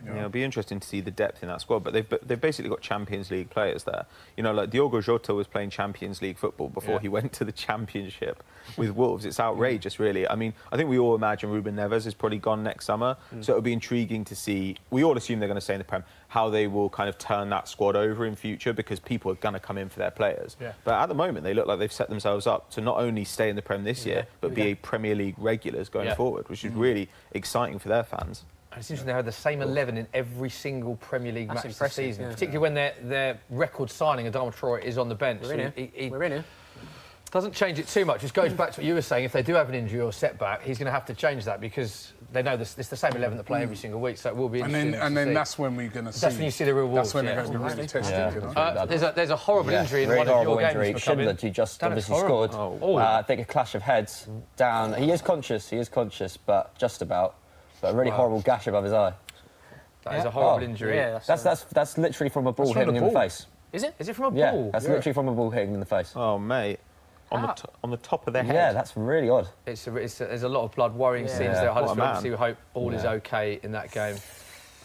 S3: Yeah, it'll be interesting to see the depth in that squad, but they've basically got Champions League players there. You know, like Diogo Jota was playing Champions League football before he went to the Championship with Wolves. It's outrageous, really. I mean, I think we all imagine Ruben Neves is probably gone next summer, so it'll be intriguing to see. We all assume they're going to stay in the Prem. How they will kind of turn that squad over in future, because people are going to come in for their players.
S1: Yeah.
S3: But at the moment, they look like they've set themselves up to not only stay in the Prem this year, but be a Premier League regulars going forward, which is really exciting for their fans.
S1: And it's interesting they had the same 11 in every single Premier League match this season,
S2: yeah.
S1: particularly when their record signing, Adama Traore, is on the bench.
S2: We're in here. We're in here.
S1: Doesn't change it too much. It goes back to what you were saying. If they do have an injury or setback, he's going to have to change that, because they know it's the same 11 that play every single week. So it will be interesting.
S4: And then that's when we're going to see.
S1: That's when you see the real Wolves.
S4: That's when they're going to be really tested. You know?
S1: There's a horrible injury in one of your games.
S6: Schindler, who just obviously scored. I think a clash of heads down. He is conscious, but just about. But a really horrible gash above his eye.
S1: That is a horrible injury.
S6: Yeah, that's literally from a ball hitting him in the face.
S1: Is it? Is it from a ball?
S6: Yeah, that's literally from a ball hitting him in the face.
S3: Oh, mate. On the top of their head.
S6: Yeah, that's really odd.
S1: There's a lot of blood, worrying scenes there. Huddersfield, obviously, we hope all is okay in that game.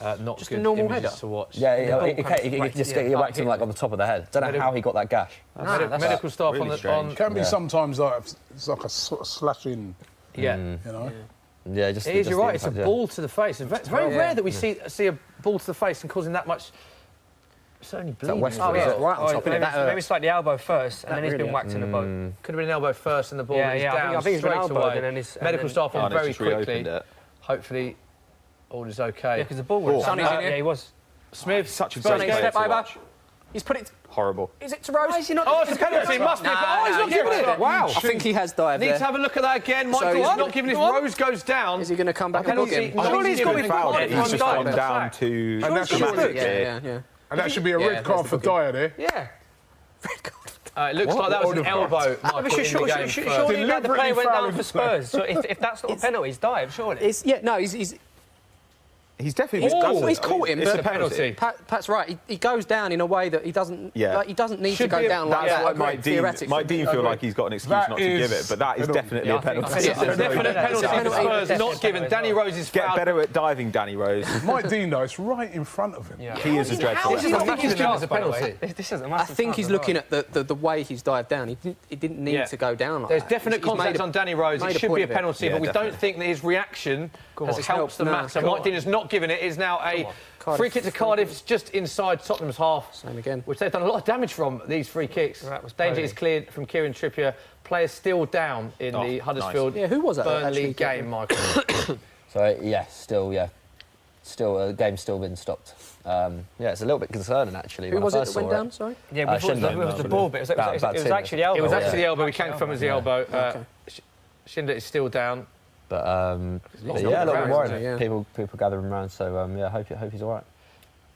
S1: Not
S2: just
S1: good
S2: a normal
S1: images
S2: header
S1: to watch.
S6: Yeah, he just get whacked him like on the top of the head. Don't know how he got that gash.
S1: Medical staff
S3: really
S1: on the...
S3: strange.
S4: It can be sometimes like it's like a sort of slashing.
S1: Yeah.
S4: You know.
S6: Yeah, just.
S1: It is, you're right, it's a ball to the face. It's very rare that we see a ball to the face and causing that much... It's only bleeding.
S6: Right on top.
S5: Maybe it's like the elbow first, and then he's been whacked in the boat.
S1: Could have been an elbow first and the ball is down
S5: I think he's been
S1: straight
S5: elbowed
S1: away.
S5: and then he's...
S1: Medical staff on very quickly.
S3: Hopefully,
S1: all is okay.
S5: Yeah, because the ball was...
S2: Sonny's in here.
S5: Yeah, he was.
S1: Smith,
S3: such a
S1: Spurs
S3: great
S1: get
S3: player
S1: step
S3: to
S1: over.
S3: watch.
S2: He's put it...
S3: Horrible.
S2: Is it to Rose?
S1: It's a penalty. It must be. He's not giving it.
S2: Wow. I think he has dived
S1: Need
S2: there.
S1: to have a look at that again. Michael's not giving it. Rose goes down.
S2: Is he going to come back and book him?
S1: Surely he's got to be fouled.
S3: He's just gone down to...
S4: And that should be And that should be a red card for Dyer there.
S1: Yeah. Red card. It looks like that was an elbow, Michael, in the game.
S5: Surely the player went down for Spurs. So if that's not a penalty, he's dived, surely.
S3: He's definitely...
S2: He's caught him,
S3: it's
S2: but
S3: a penalty.
S2: Pat's right. He goes down in a way that he doesn't. Like, he doesn't need to go down like that.
S3: That's why Mike Dean feel like he's got an excuse not to give it, but that is definitely a penalty.
S1: It's a definite penalty for Spurs not given. Danny Rose is fouled.
S3: Get better at diving, Danny Rose.
S4: Mike Dean, though, it's right in front of him.
S3: He is a dreadful.
S1: How is he not thinking it's a penalty?
S2: I think he's looking at the way he's dived down. He didn't need to go down like that.
S1: There's definite contact on Danny Rose. It should be a penalty, but we don't think that his reaction has helped the matter. Mike Dean has not given it. It is now a free kick to Cardiff. It's just inside Tottenham's half.
S2: Same again.
S1: Which they've done a lot of damage from, these free kicks. Danger is cleared from Kieran Trippier. Players still down in the Huddersfield
S2: who was that
S1: Burnley game, Michael?
S6: Still, game's still been stopped. It's a little bit concerning, actually.
S2: Who was it that went down, sorry?
S5: Yeah, it was the ball bit. It was actually the elbow.
S1: It was actually the elbow. We can't confirm it was the elbow. Schindler is still down.
S6: But a little bit worried. People gathering around, so hope he's all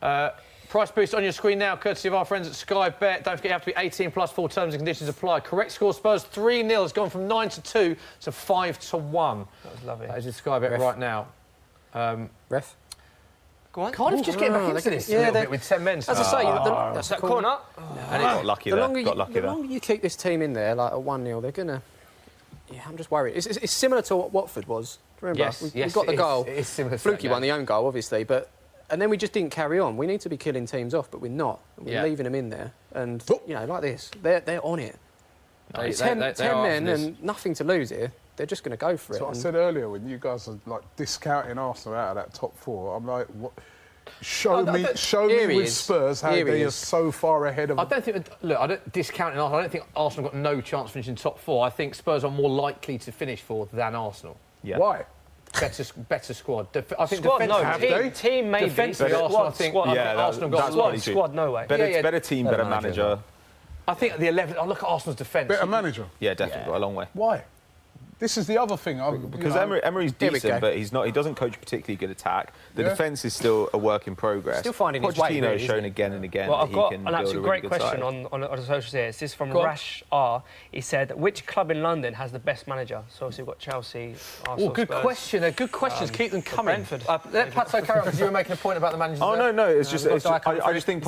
S6: right.
S1: Price boost on your screen now, courtesy of our friends at Sky Bet. Don't forget you have to be 18 plus, full terms and conditions apply. Correct score, Spurs 3-0 has gone from 9-2 to 5-1.
S5: That was lovely.
S1: That is in Sky Bet right now.
S2: Ref?
S1: Go on. Cardiff just getting back into this a little bit with 10 men.
S2: As I say,
S5: that's that corner.
S3: And got lucky there.
S2: The longer you keep this team in there, like a 1-0, they're going to... Yeah, I'm just worried. It's similar to what Watford was. Remember?
S1: Yes,
S2: we got the goal.
S1: It is similar to
S2: Fluky won the own goal, obviously, and then we just didn't carry on. We need to be killing teams off, but we're not. We're leaving them in there. And, like this, they're on it. 10 men and nothing to lose here. They're just going to go for it.
S4: So I said earlier, when you guys are like discounting Arsenal out of that top four, I'm like, what? Show me with Spurs how they are so far ahead of...
S1: I don't think... Look, I don't discount Arsenal. I don't think Arsenal got no chance finishing top four. I think Spurs are more likely to finish fourth than Arsenal.
S3: Yeah.
S4: Why?
S1: Better squad. I think
S5: squad, team maybe.
S1: Defensively, Arsenal, I think... Arsenal got
S5: squad, no way.
S3: Better team, better manager.
S1: I think the 11... I look at Arsenal's defence.
S4: Better manager?
S3: Yeah, definitely. Got a long way.
S4: Why? This is the other thing.
S3: Because Emery's decent, but he doesn't coach particularly good attack. The defence is still a work in progress.
S2: Still finding his way.
S3: Pochettino has shown again and again
S5: that
S3: he can
S5: an absolutely great question on the socials here. It's this from Rash R. He said, which club in London has the best manager? So obviously we've got Chelsea, Arsenal,
S1: good
S5: Spurs.
S1: question. They're good questions. Keep them coming. Let Patso carry on, because you were making a point about the managers.
S3: Oh, no. It's just I just think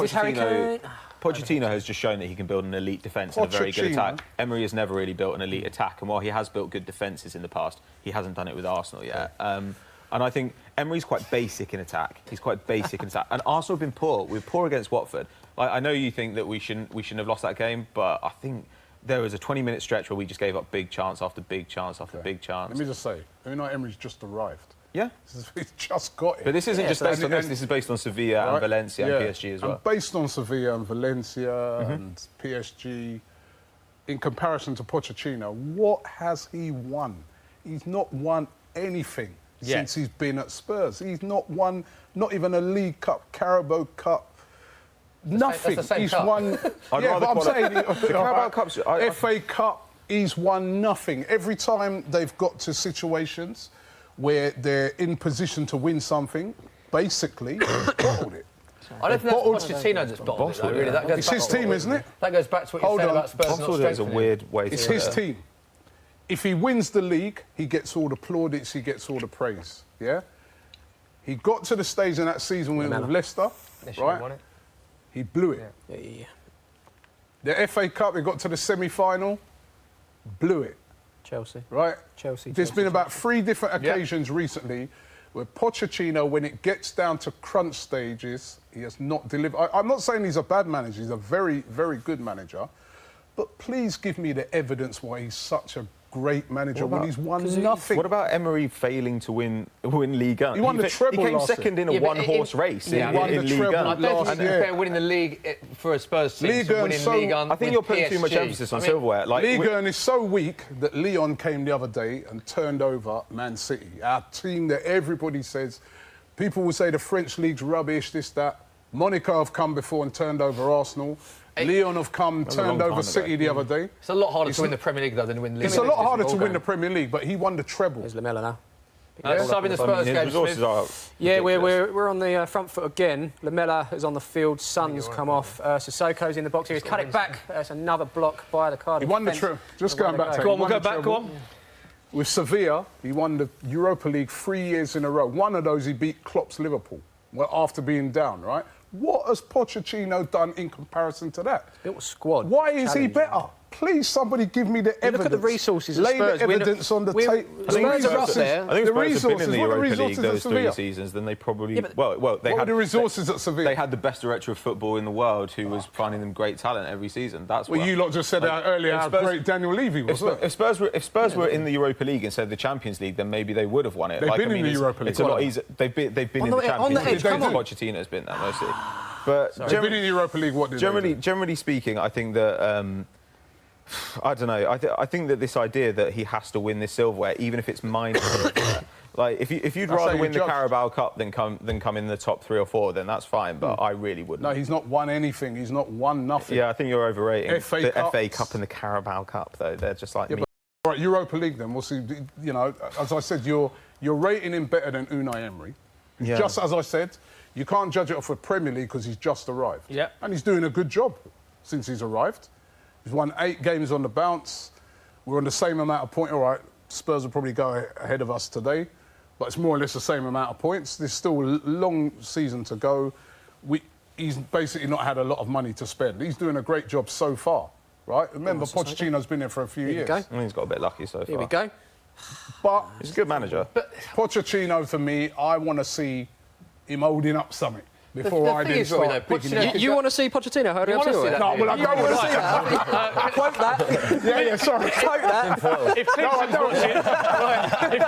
S3: Pochettino has just shown that he can build an elite defence and a very good attack. Emery has never really built an elite attack, and while he has built good defences in the past, he hasn't done it with Arsenal yet. And I think Emery's quite basic in attack. He's quite basic in attack. And Arsenal have been poor. We're poor against Watford. Like, I know you think that we shouldn't have lost that game, but I think there was a 20-minute stretch where we just gave up big chance after big chance after big chance.
S4: Let me just say, Unai Emery's just arrived.
S3: Yeah.
S4: He's just got it.
S3: But this isn't just based on this. This is based on Sevilla and Valencia and PSG as well.
S4: And based on Sevilla and Valencia and PSG, in comparison to Pochettino, what has he won? He's not won anything since he's been at Spurs. He's not won, not even a League Cup, Carabao Cup. Nothing. He's won. But I'm saying the
S3: Carabao Cups,
S4: FA Cup. He's won nothing. Every time they've got to situations where they're in position to win something, basically, they've bottled it.
S1: I don't think that's Pochettino that's bottled it, though, really. That goes
S4: It's his team, isn't it?
S1: That goes back to what you said about Spurs not
S3: Bottled it is a weird way to
S4: It's his team. If he wins the league, he gets all the plaudits, he gets all the praise. Yeah? He got to the stage in that season when he was with Leicester, right? He blew it.
S2: Yeah.
S4: The FA Cup, they got to the semi-final, blew it.
S2: Chelsea.
S4: Right?
S2: Chelsea.
S4: There's been about 3 different occasions recently where Pochettino, when it gets down to crunch stages, he has not delivered. I'm not saying he's a bad manager, he's a very, very good manager, but please give me the evidence why he's such a great manager when he's won nothing.
S3: What about Emery failing to win Ligue 1?
S4: He won the treble.
S3: He came
S4: last
S3: second
S4: year.
S3: in a one-horse race in
S4: won the
S3: Ligue
S4: treble.
S3: 1.
S1: I don't think you compare winning the league for a Spurs team to winning Ligue 1.
S3: I think you're putting too much emphasis on silverware. Like,
S4: Ligue 1 is so weak that Lyon came the other day and turned over Man City. Our team that everybody says, people will say the French league's rubbish, this, that. Monaco have come before and turned over Arsenal. Lyon have come, turned over City the other day.
S1: It's a lot harder to win the Premier League, though, than win the League.
S4: It's a lot harder to win the Premier League, but he won the treble.
S2: There's Lamella now.
S1: Subbing the Spurs game, Smith.
S2: We're on the front foot again. Lamella is on the field. Son's come off. Sissoko's in the box here. He's cut it back. That's another block by the Cardiff.
S4: He won the treble. Just going back to it.
S1: Go on, we'll go back. Go on.
S4: With Sevilla, he won the Europa League 3 years in a row. One of those, he beat Klopp's Liverpool after being down, right? What has Pochettino done in comparison to that?
S2: Built a squad.
S4: Why is he better? Please, somebody give me the evidence.
S2: Look at the resources.
S4: Lay the evidence on the table.
S3: Spurs have been in the Europa League those 3 seasons. Then they probably they had
S4: the resources at Sevilla.
S3: They had the best director of football in the world, who was finding them great talent every season. That's
S4: well, you lot just said earlier how great Daniel Levy was.
S3: If Spurs were in the Europa League instead of the Champions League, then maybe they would have won it.
S4: They've been in the Europa League.
S3: It's a lot easier. They've been in the Champions League. Pochettino's been there mostly. But
S4: they've been in the Europa League. What did
S3: generally speaking, I think that. I don't know. I think that this idea that he has to win this silverware, even if it's minor, like if you'd rather win the Carabao Cup than come in the top 3 or 4, then that's fine. But I really wouldn't.
S4: No, he's not won anything. He's not won nothing.
S3: Yeah, I think you're overrating the FA Cup and the Carabao Cup, though. They're just like me.
S4: Right, Europa League. Then we'll see. You know, as I said, you're rating him better than Unai Emery. Yeah. Just as I said, you can't judge it off of Premier League because he's just arrived.
S1: Yeah.
S4: And he's doing a good job since he's arrived. He's won 8 games on the bounce. We're on the same amount of points. All right, Spurs will probably go ahead of us today, but it's more or less the same amount of points. There's still a long season to go. He's basically not had a lot of money to spend. He's doing a great job so far, right? Remember, Pochettino's been there for a few years.
S3: He's got a bit lucky so far.
S2: Here we go.
S4: But
S3: he's a good manager.
S4: But Pochettino, for me, I want to see him holding up something. Before I did start picking
S2: you want to see Pochettino? How do you
S1: want to see that?
S4: No, well, I don't want to see that.
S2: Quote that.
S4: Yeah, sorry.
S2: Quote that.
S1: If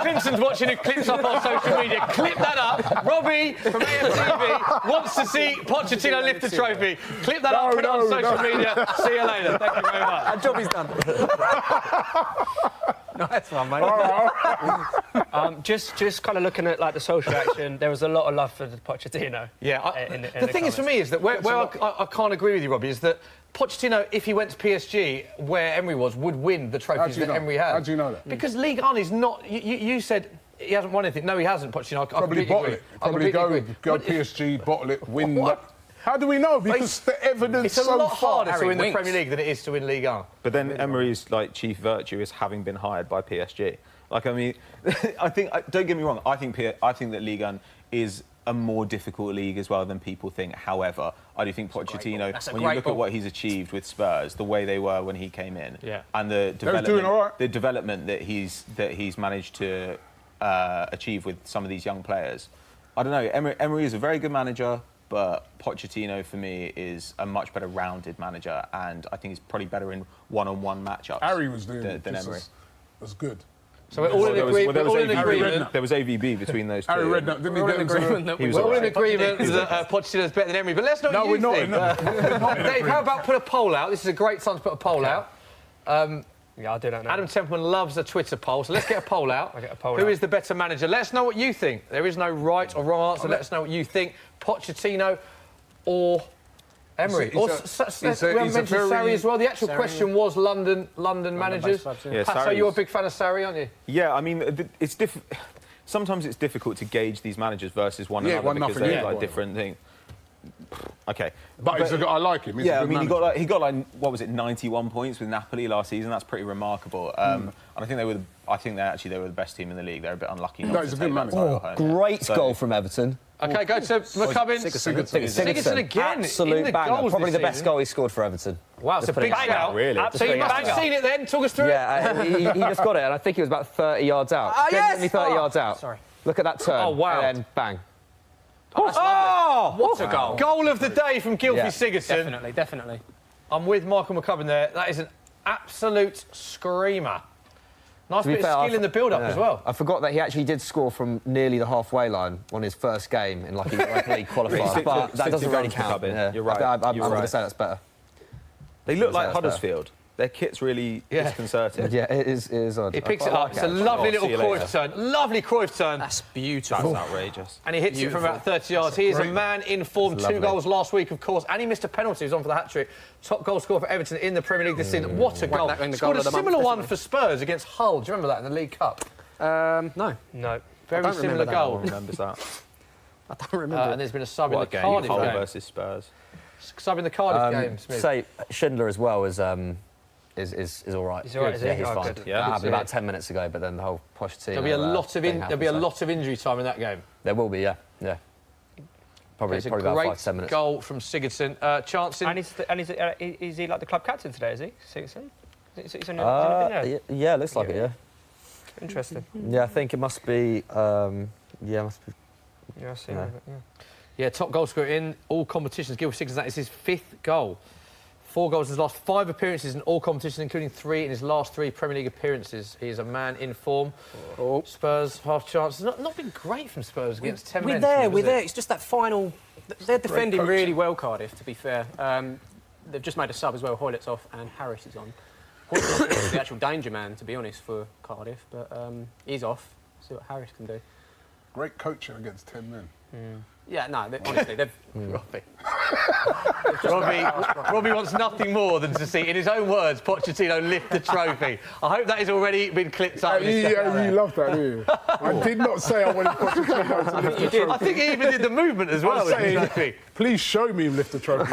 S1: Clinton's watching and clips up our social media, clip that up. Robbie from AFTV wants to see Pochettino lift the trophy. Clip that up, put it on social media. See you later. Thank you very much.
S2: That job is done. Nice one, mate. Just kind of looking at like the social action, there was a lot of love for Pochettino.
S1: Yeah. The thing is for me is that where I can't agree with you, Robbie, is that Pochettino, if he went to PSG, where Emery was, would win the trophies that Emery had.
S4: How do you know that?
S1: Because Ligue 1 is not. You said he hasn't won anything. No, he hasn't. Pochettino.
S4: Probably bottle it. Probably go PSG, bottle it, win. How do we know? Because the evidence
S1: it's a lot harder to win the Premier League than it is to win Ligue 1.
S3: But then Emery's chief virtue is having been hired by PSG. Like, I mean, I think. Don't get me wrong. I think that Ligue 1 is a more difficult league as well than people think. However, I do think Pochettino, when you look at what he's achieved with Spurs, the way they were when he came in, and the development that he's managed to achieve with some of these young players. I don't know. Emery is a very good manager, but Pochettino for me is a much better rounded manager, and I think he's probably better in one-on-one matchups.
S4: Harry was doing
S3: than Emery.
S4: Was good.
S1: So we're all in agreement.
S3: There was AVB between those two.
S4: Harry Redknapp, didn't he get agreement?
S1: We're all in agreement that Pochettino's better than Emery, but let's not.
S4: No, we're not.
S1: Dave, how about put a poll out? This is a great time to put a poll out.
S5: Yeah, I'll do that now.
S1: Adam Templeman loves a Twitter poll, so let's get a poll out.
S5: I'll get a poll
S1: Who
S5: out.
S1: is the better manager? Let us know what you think. There is no right or wrong answer. Let us know what you think. Pochettino or Emery. We haven't mentioned Sarri as well. The actual question was London managers. Pato, you're a big fan of Sarri, aren't you?
S3: Yeah, I mean, it's sometimes it's difficult to gauge these managers versus one another because they're like different things. Okay,
S4: but I like him. He's
S3: yeah,
S4: a good
S3: I mean,
S4: manager.
S3: he got like what was it, 91 points with Napoli last season. That's pretty remarkable. And I think they were the best team in the league. They're a bit unlucky.
S4: No, he's a good manager.
S6: Great goal from Everton.
S1: OK, go to McCubbin. Sigurdsson again.
S6: Absolute banger. Probably the best goal he scored for Everton.
S1: Wow, it's a big shout.
S3: Really?
S1: So you must have seen it then. Talk us through it.
S6: Yeah, he just got it, and I think he was about 30 yards out. Genuinely 30 yards out.
S5: Sorry.
S6: Look at that turn.
S1: Oh, wow.
S6: And then bang.
S1: Oh,
S5: what a goal.
S1: Goal of the day from Gylfi Sigurdsson.
S5: Definitely.
S1: I'm with Michael McCubbin there. That is an absolute screamer. Nice bit of skill in the build-up as well.
S6: I forgot that he actually did score from nearly the halfway line on his first game in like a Europa League qualifier, but that doesn't really count.
S3: Yeah. You're right.
S6: I'm going to say that's better.
S3: They look like Huddersfield. Their kit's really disconcerting.
S6: Yeah, it is odd.
S1: He picks it up. It's a lovely little Cruyff turn. Lovely Cruyff turn.
S2: That's beautiful.
S3: That's outrageous.
S1: And he hits it from about 30 yards. He is a man in form. 2 goals last week, of course. And he missed a penalty. He was on for the hat-trick. Top goal scorer for Everton in the Premier League this season. What a goal. Scored a similar one for Spurs against Hull. Do you remember that in the League Cup?
S2: No.
S1: Very similar goal.
S3: No one remembers that.
S2: I don't remember.
S1: And there's been a sub in the
S3: game?
S1: Cardiff
S3: Hull
S1: game.
S3: versus Spurs.
S1: Sub in the Cardiff game, Smith.
S6: Say Schindler as well is all right.
S5: He's all right, is he?
S6: Yeah, he's
S5: Oh,
S6: fine.
S5: good.
S6: Yeah, happened about 10 minutes ago, but then the whole Pochettino.
S1: There'll be a lot of injury time in that game.
S6: There will be, yeah. Probably
S1: It's a
S6: about
S1: great
S6: 5 to 10 minutes.
S1: goal from Sigurdsson. Chancellor.
S5: And is he like the club captain today? Is he? Sigurdsson? He's on
S6: Yeah, looks like it. Yeah.
S5: Interesting.
S6: Yeah, I think it must be.
S5: Yeah, I see.
S1: Yeah, top goal scorer in all competitions. Gylfi Sigurdsson, that is his 5th goal. 4 goals in his last 5 appearances in all competitions, including 3 in his last 3 Premier League appearances. He is a man in form. Spurs, half chance. It's not been great from Spurs against 10 men.
S2: We're there. It's just that final... They're defending really well, Cardiff, to be fair. They've just made a sub as well. Hoylett's off and Harris is on. Hoylett's is the actual danger man, to be honest, for Cardiff. But he's off. See what Harris can do.
S4: Great coaching against 10 men.
S2: Yeah, no, honestly, they've...
S1: Robbie wants nothing more than to see, in his own words, Pochettino lift the trophy. I hope that has already been clipped up.
S4: You love that, do you? I did not say I wanted Pochettino to lift the trophy.
S1: I think he even did the movement as well.
S4: Please show me him lift the trophy.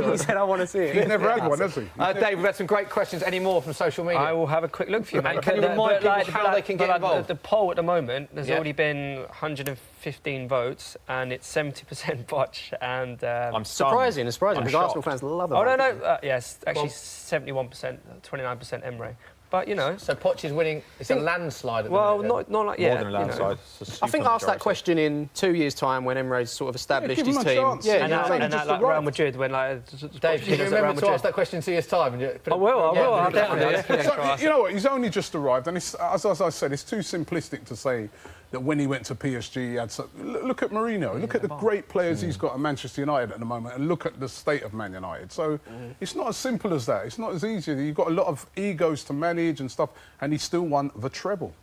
S2: He said, I want to see it.
S4: He's never had one, has he?
S1: Dave, we've had some great questions. Any more from social media?
S5: I will have a quick look for you, mate.
S1: And can you remind people how they can get involved?
S5: The poll at the moment, there's already been 115 votes, and it's 70% Poch, and...
S3: I'm
S2: surprising because Arsenal fans love it.
S5: Oh, no. Yes, actually 71%, 29% Emery. But, you know...
S1: So Poch is winning... It's a landslide at the
S5: well,
S1: moment.
S5: not like... Yeah,
S3: more than a landslide.
S2: I think ask that question in 2 years' time when Emre's sort of established his team.
S5: And that like Real Madrid when like...
S1: Dave, can you remember to ask that question in 2 years' time?
S5: I will. I'll definitely.
S4: You know what? He's only just arrived, and it's, as I said, it's too simplistic to say that when he went to PSG, he had look at Mourinho, look at the great players he's got at Manchester United at the moment, and look at the state of Man United. So it's not as simple as that. It's not as easy. You've got a lot of egos to manage and stuff, and he still won the treble.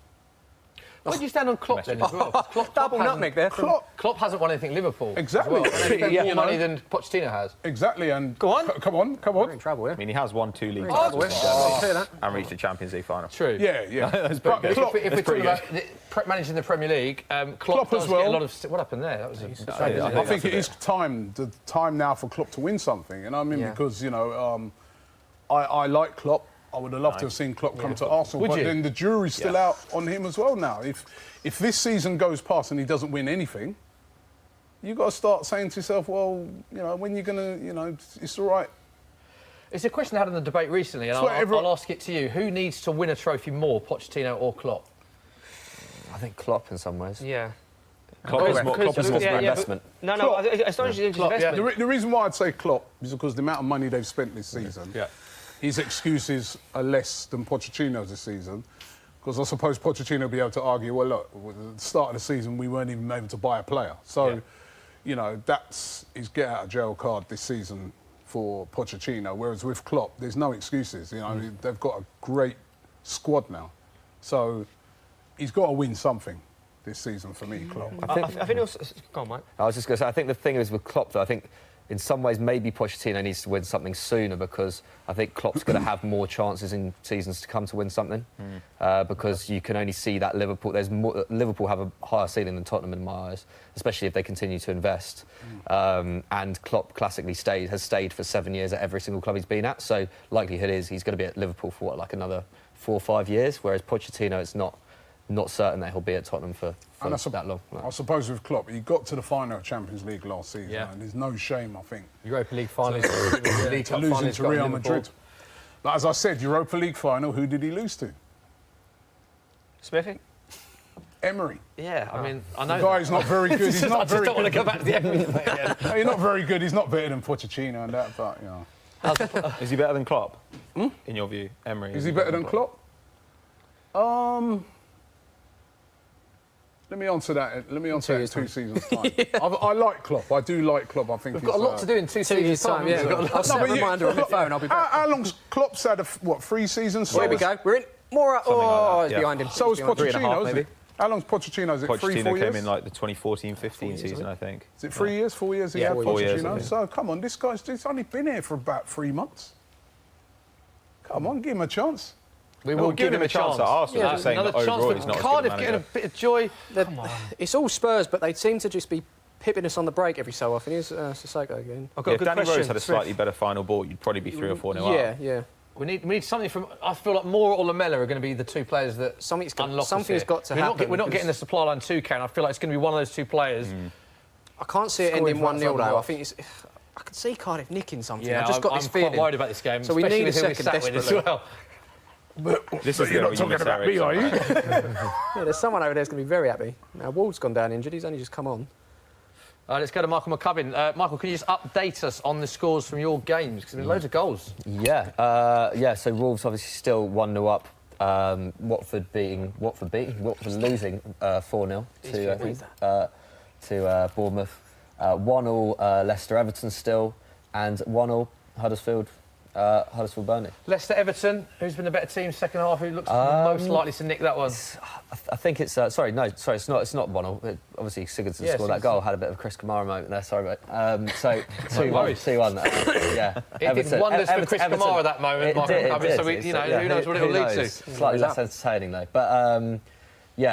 S1: Where do you stand on Klopp then as well?
S2: Double nutmeg there.
S1: Klopp hasn't won anything at Liverpool.
S4: Exactly.
S1: As well. And he spent more money than Pochettino has.
S4: Exactly, and
S1: Go on.
S4: Come on.
S2: We're in trouble, yeah.
S3: I mean, he has won 2 league
S2: that.
S3: and reached the Champions League final.
S1: True.
S4: Yeah.
S3: That's
S4: But
S3: pretty good.
S4: Klopp,
S1: If we're talking about managing the Premier League, Klopp does
S4: as well.
S1: get a lot of... What happened there? That was
S4: I think it is the time now for Klopp to win something. You know what I mean? Because, you know, I like Klopp. I would have loved to have seen Klopp come to Arsenal, but then the jury's still out on him as well now. If this season goes past and he doesn't win anything, you've got to start saying to yourself, well, you know, when you're going to, you know, it's all right.
S1: It's a question I had in the debate recently, and I'll ask it to you. Who needs to win a trophy more, Pochettino or Klopp?
S6: I think Klopp in some ways.
S5: Yeah.
S3: Klopp is more investment.
S5: No, it's not just investment.
S4: The reason why I'd say Klopp is because the amount of money they've spent this season, his excuses are less than Pochettino's this season. Because I suppose Pochettino will be able to argue, well, look, at the start of the season, we weren't even able to buy a player. So, you know, that's his get-out-of-jail card this season for Pochettino. Whereas with Klopp, there's no excuses. You know, they've got a great squad now. So he's got to win something this season for me, Klopp.
S5: I think also... Go on, Mike.
S6: I was just going to say, I think the thing is with Klopp, though, I think in some ways maybe Pochettino needs to win something sooner because I think Klopp's going to have more chances in seasons to come to win something because you can only see that Liverpool have a higher ceiling than Tottenham in my eyes, especially if they continue to invest. And Klopp classically has stayed for 7 years at every single club he's been at, so likelihood is he's going to be at Liverpool for like another 4 or 5 years, whereas Pochettino, it's not certain that he'll be at Tottenham for that long.
S4: I suppose with Klopp, he got to the final of Champions League last season, and there's no shame, I think.
S1: Europa League finals,
S4: to losing to Real Madrid. But as I said, Europa League final, who did he lose to?
S5: Smithy?
S4: Emery.
S1: Yeah, I mean, I know
S4: the guy's not very good. He's not very good.
S1: I just don't want to go back to the Emery thing again.
S4: No, he's not very good. He's not better than Pochettino and that, but, you know.
S3: Is he better than Klopp, in your view, Emery?
S4: Is he better than Klopp? Let me answer that. Let me answer that in 2 seasons' time. I like Klopp. I do like Klopp. I think
S1: we've got a lot to do in 2 seasons' time.
S2: Yeah, I'll set a reminder on my phone. I'll be back.
S4: How long's Klopp's had? 3 seasons?
S2: Here we go. We're in more.
S3: Like
S2: it's behind him.
S4: So is Pochettino,
S2: maybe.
S4: How long's Pochettino? Is it 3-4 years?
S3: Pochettino came in like the 2014-15 season, I think.
S4: Is it 3 years? 4 years?
S3: Yeah, 4 years.
S4: So come on, this guy's only been here for about 3 months. Come on, give him a chance.
S1: We will give him a chance.
S3: At Arsenal, just saying that overall he's not
S1: Cardiff
S3: as good a
S1: getting a bit of joy.
S2: Come on. It's all Spurs, but they seem to just be pipping us on the break every so often. Here's Sissoko again.
S3: I've got a good Danny question. Rose had a slightly better final ball. You'd probably be 3 or 4 nil up.
S2: Yeah.
S1: We need something from... I feel like Moore or Lamella are going to be the 2 players that
S2: something's got to
S1: happen. We're not getting the supply line 2, Kane. I feel like it's going to be one of those 2 players.
S2: I can't see it ending 1-0, though. I think it's... I can see Cardiff nicking something.
S1: Yeah,
S2: I've just got this feeling.
S1: I'm quite worried about this game,
S2: so we need a second desperately
S1: as well.
S4: But you're not talking about me, are you?
S2: Yeah, there's someone over there who's going to be very happy. Now, Ward's gone down injured. He's only just come on.
S1: Let's go to Michael McCubbin. Michael, can you just update us on the scores from your games? Because there's loads of goals.
S6: Yeah. So Wolves obviously still 1-0 up. Watford losing 4-0 to Bournemouth. 1-0 Leicester Everton still, and 1-0 Huddersfield Burnley.
S1: Leicester Everton, who's been the better team second half? Who looks most likely to nick that one?
S6: I think it's it's not 1-0. Obviously Sigurdsson scored that goal, had a bit of a Chris Kamara moment there. Sorry, mate. So 2-1. Yeah.
S1: It did wonders for Chris Kamara that moment. So who knows what it will lead to?
S6: Slightly less entertaining though, but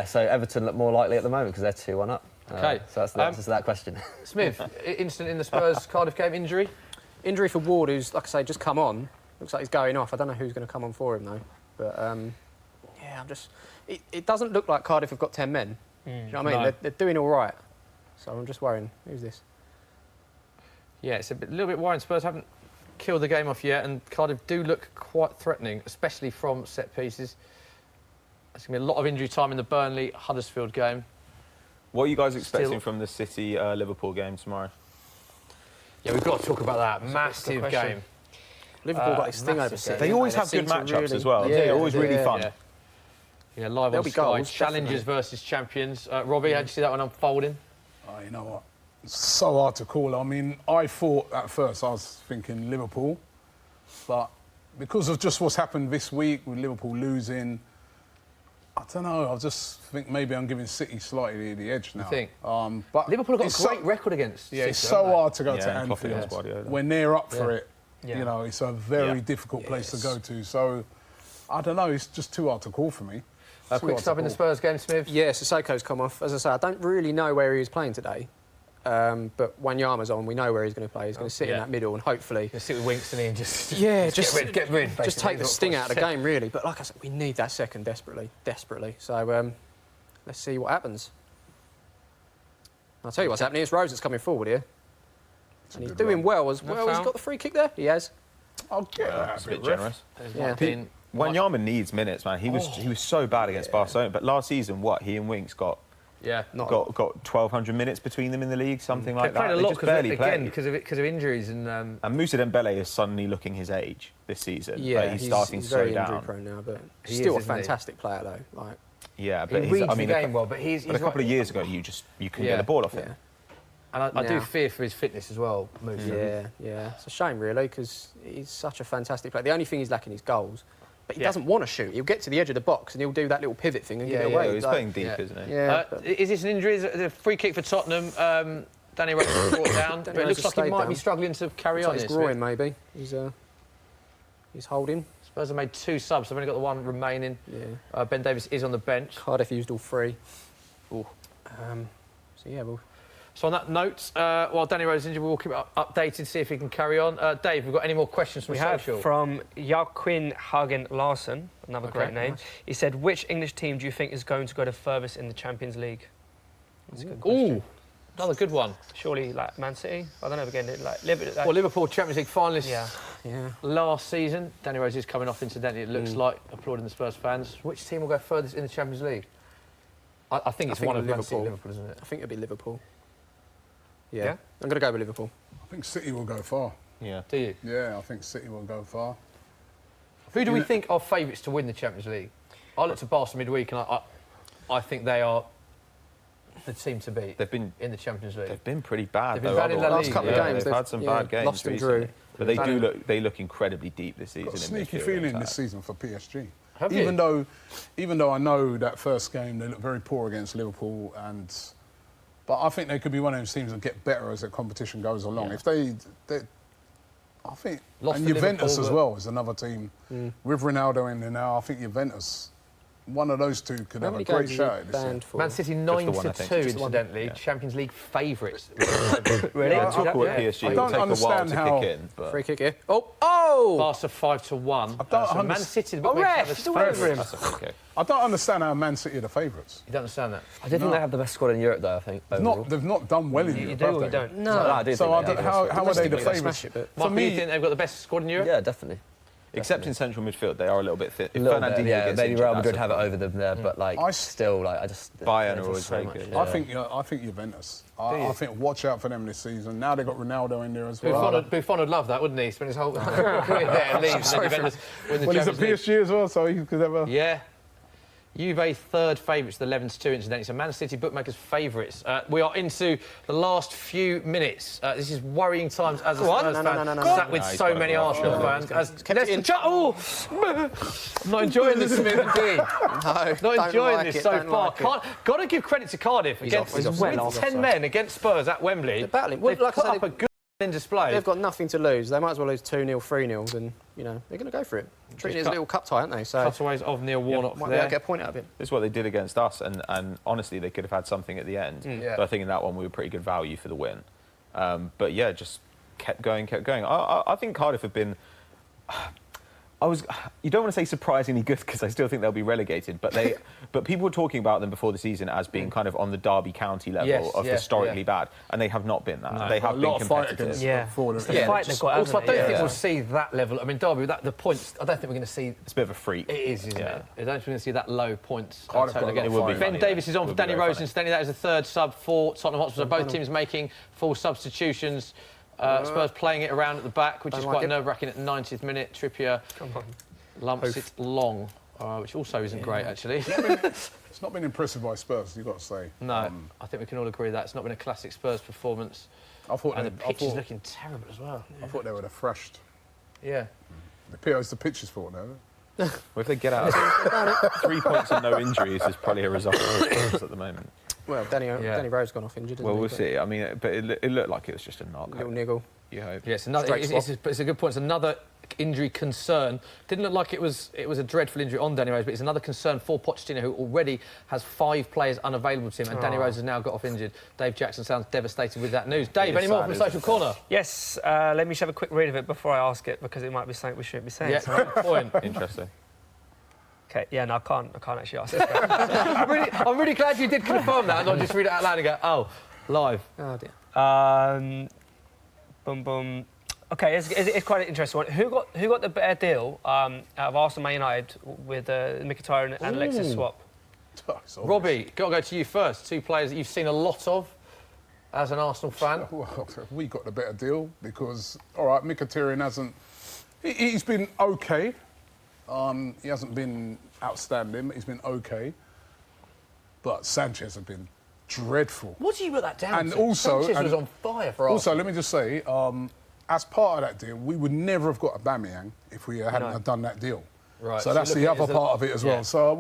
S6: so Everton look more likely at the moment because they're 2-1 up.
S1: Okay,
S6: so that's the answer to that question.
S1: Smith, instant in the Spurs Cardiff game, injury?
S2: Injury for Ward, who's, like I say, just come on. Looks like he's going off. I don't know who's going to come on for him, though. But, I'm just... It doesn't look like Cardiff have got 10 men. Do you know what I mean?
S1: No.
S2: They're doing all right. So I'm just worrying. Who's this?
S1: Yeah, it's a little bit worrying. Spurs haven't killed the game off yet, and Cardiff do look quite threatening, especially from set pieces. There's going to be a lot of injury time in the Burnley-Huddersfield game.
S3: What are you guys expecting from the City-Liverpool game tomorrow?
S1: Yeah, we've got to talk about that. Massive game.
S2: Liverpool got this thing over City.
S3: They always have good matchups as well. They're always really fun.
S1: Yeah, live on Sky. Challengers versus champions. Robbie, how'd you see that one unfolding?
S4: Oh, you know what? It's so hard to call. I mean, I thought at first I was thinking Liverpool, but because of just what's happened this week with Liverpool losing, I don't know. I just think maybe I'm giving City slightly the edge now.
S1: You think?
S4: But
S1: Liverpool have got a great record against City.
S4: It's so hard to go to Anfield when they're up for it.
S1: Yeah.
S4: You know, it's a very difficult place to go to. So, I don't know. It's just too hard to call for me.
S1: Quick stop in the Spurs game, Smith.
S2: Yeah, Sissoko's come off. As I say, I don't really know where he was playing today. But Wanyama's on. We know where he's going to play. He's going to sit in that middle and hopefully...
S1: Sit with Winks and just
S2: get rid. Just take the sting out of the game, really. But like I said, we need that second desperately. So let's see what happens. I'll tell you what's happening. It's Rose that's coming forward here. And he's doing well as well. He's got the free kick there. He has.
S4: I'll get that.
S3: It's a bit generous.
S1: Yeah.
S3: Wanyama needs minutes, man. He was so bad against Barcelona, but last season, he and Winks got 1,200 minutes between them in the league, something like that.
S1: They played a lot
S3: barely
S1: again because of injuries and
S3: Moussa Dembele is suddenly looking his age this season.
S2: Yeah,
S3: he's starting to slow
S2: very
S3: down.
S2: injury prone now, but he's still a fantastic player though.
S3: Yeah, but
S1: he reads the game well. But he's
S3: a couple of years ago, you couldn't get the ball off him.
S1: And I do fear for his fitness as well, Moussa.
S2: Yeah. It's a shame, really, because he's such a fantastic player. The only thing he's lacking is goals. But he doesn't want to shoot. He'll get to the edge of the box and he'll do that little pivot thing and give it away.
S3: He's playing deep, isn't he?
S2: Yeah.
S1: Is this an injury? Is it a free kick for Tottenham? Danny Rose was brought down. But it looks like he might be struggling to carry on.
S2: His groin, maybe. He's holding.
S1: Spurs have made 2 subs. They've only got the 1 remaining. Yeah. Ben Davies is on the bench.
S2: Cardiff used all 3.
S1: Ooh.
S2: So
S1: on that note, while Danny Rose is injured, we'll keep it updated, see if he can carry on. Dave, we've got any more questions from social?
S5: We have from Joaquin Hagen Larsen, another great name. Nice. He said, which English team do you think is going to go the furthest in the Champions League? That's a good question.
S1: Ooh, another good one.
S5: Surely, like, Man City? I don't know, again,
S1: Liverpool Champions League finalists
S2: yeah.
S1: last season. Danny Rose is coming off, incidentally, it looks like, applauding the Spurs fans. Which team will go furthest in the Champions League? I think it's one of Liverpool, isn't it?
S2: I think it'll be Liverpool. Yeah. I'm going to go with Liverpool.
S4: I think City will go far.
S3: Yeah.
S1: Do you?
S4: Yeah, I think City will go far.
S1: Who do we think are favourites to win the Champions League? I looked at Barcelona midweek and I think they are the team to beat.
S3: They've been
S1: in the Champions League.
S3: They've been pretty bad.
S1: They've been bad in La Liga.
S2: Last couple of games.
S3: They've had some bad games.
S2: Lost and
S3: recently.
S2: drew.
S3: But they look incredibly deep this season.
S4: Got a sneaky feeling this season for PSG.
S1: Have
S4: even though I know that first game they looked very poor against Liverpool, but I think they could be one of those teams that get better as the competition goes along.
S3: Yeah.
S4: If they I think,
S1: Lost
S4: and
S1: to
S4: Juventus
S1: Liverpool,
S4: as well is another team with Ronaldo in there now. I think Juventus, one of those two, could have a great shot.
S1: Man City 9-2, incidentally, Champions League favourites.
S5: Really?
S3: Yeah, talk about PSG.
S4: I don't understand how.
S3: Kick in, but
S2: free kick here. Oh!
S1: Barca 5-1.
S4: I don't
S1: so Man City, the
S5: ref, all over him.
S3: okay.
S4: I don't understand how Man City are the favourites.
S1: You don't understand that?
S6: I do think they have the best squad in Europe, though, I think.
S4: They've not done well in
S5: You
S4: Europe.
S5: do
S4: have
S5: or
S4: they?
S5: you don't?
S6: No, I do think they
S4: how are they the
S2: Smash
S4: favourites?
S2: it, but
S1: For me, you think they've got the best squad in Europe?
S6: Yeah, definitely.
S3: Except in central midfield, they are a little bit thin. If
S6: A little
S3: Fernandinho
S6: bit, yeah,
S3: gets
S6: maybe
S3: injured,
S6: Real
S3: that's
S6: Madrid
S3: a
S6: have it
S3: problem.
S6: over them there, but like
S3: Bayern are always very good.
S6: Yeah.
S4: I think Juventus. I think watch out for them this season. Now they've got Ronaldo in there as well.
S1: Buffon would love that, wouldn't he? Spend his whole career there and leaves, and then Juventus win the
S4: Well, he's at
S1: Champions League.
S4: PSG as well, so he could have a...
S1: Yeah. Juve third favourites, the 11-2 incidentally. So Man City bookmakers favourites. We are into the last few minutes. This is worrying times as a Spurs fan. Sat with so many Arsenal fans. I'm not enjoying this, Smithy. Not enjoying this so far. Got to give credit to Cardiff with 10 men against Spurs at Wembley.
S2: They're battling.
S1: They've put up a good display.
S2: They've got nothing to lose. They might as well lose 2-0, 3-0, and they're going to go for it. Treating it as a little cup tie, aren't they? So
S1: cutaways of Neil Warnock
S2: might be
S1: there.
S2: able to get a point out of it.
S3: This is what they did against us, and honestly, they could have had something at the end. But I think in that one, we were pretty good value for the win. But yeah, just kept going. I think Cardiff have been... You don't want to say surprisingly good because I still think they'll be relegated, but people were talking about them before the season as being kind of on the Derby County level of historically bad, and they have not been that. No. They have been competitive.
S5: It's the fight they've got.
S1: Also, I don't think we'll see that level. I mean, Derby, the points, I don't think we're going to see...
S3: It's a bit of a freak.
S1: It is, isn't it? I don't think we're going to see that low points.
S3: It would be
S1: Ben Davies is on for Danny Rose, incidentally. That is the third sub for Tottenham Hotspur. So both teams making full substitutions. Spurs playing it around at the back, which is quite nerve-wracking at the 90th minute. Trippier lumps it long, which also isn't great, actually.
S4: It's not been impressive by Spurs, you've got to say.
S1: No, I think we can all agree that. It's not been a classic Spurs performance. And the pitch is looking terrible as well.
S4: I thought they would have thrashed.
S1: Yeah.
S4: It's the pitch's fault now.
S3: Well, if they get out of 3 points and no injuries is probably a result of Spurs at the moment.
S2: Well, Danny Rowe's gone off injured.
S3: Well, we'll see. I mean, but it looked like it was just a knock.
S2: Little niggle.
S3: You hope.
S1: Yes, it's a good point. It's another injury concern. Didn't look like it was a dreadful injury on Danny Rose, but it's another concern for Pochettino, who already has 5 players unavailable to him, and Danny Rose has now got off injured. Dave Jackson sounds devastated with that news. Dave, any more from Social Corner?
S5: Yes, let me just have a quick read of it before I ask it, because it might be something we shouldn't be saying.
S1: Yeah, good point.
S3: Interesting.
S5: Okay, yeah, no, I can't actually ask this.
S1: I'm really glad you did confirm that and not just read it out loud and go, oh, live.
S2: Oh, dear.
S5: Okay, it's quite an interesting one. Who got the better deal out of Arsenal Man United with Mkhitaryan and Alexis swap?
S1: Robbie, got to go to you first. Two players that you've seen a lot of as an Arsenal fan.
S4: Well, we got the better deal because, all right, Mkhitaryan hasn't... He's been OK. He hasn't been outstanding, but he's been OK. But Sanchez has been dreadful.
S1: What do you put that down
S4: and
S1: to?
S4: Also,
S1: Sanchez was on fire for Arsenal.
S4: Also, let me just say, as part of that deal, we would never have got Aubameyang if we hadn't have done that deal.
S1: Right.
S4: So that's the other part of it as well.
S1: Yeah.
S4: So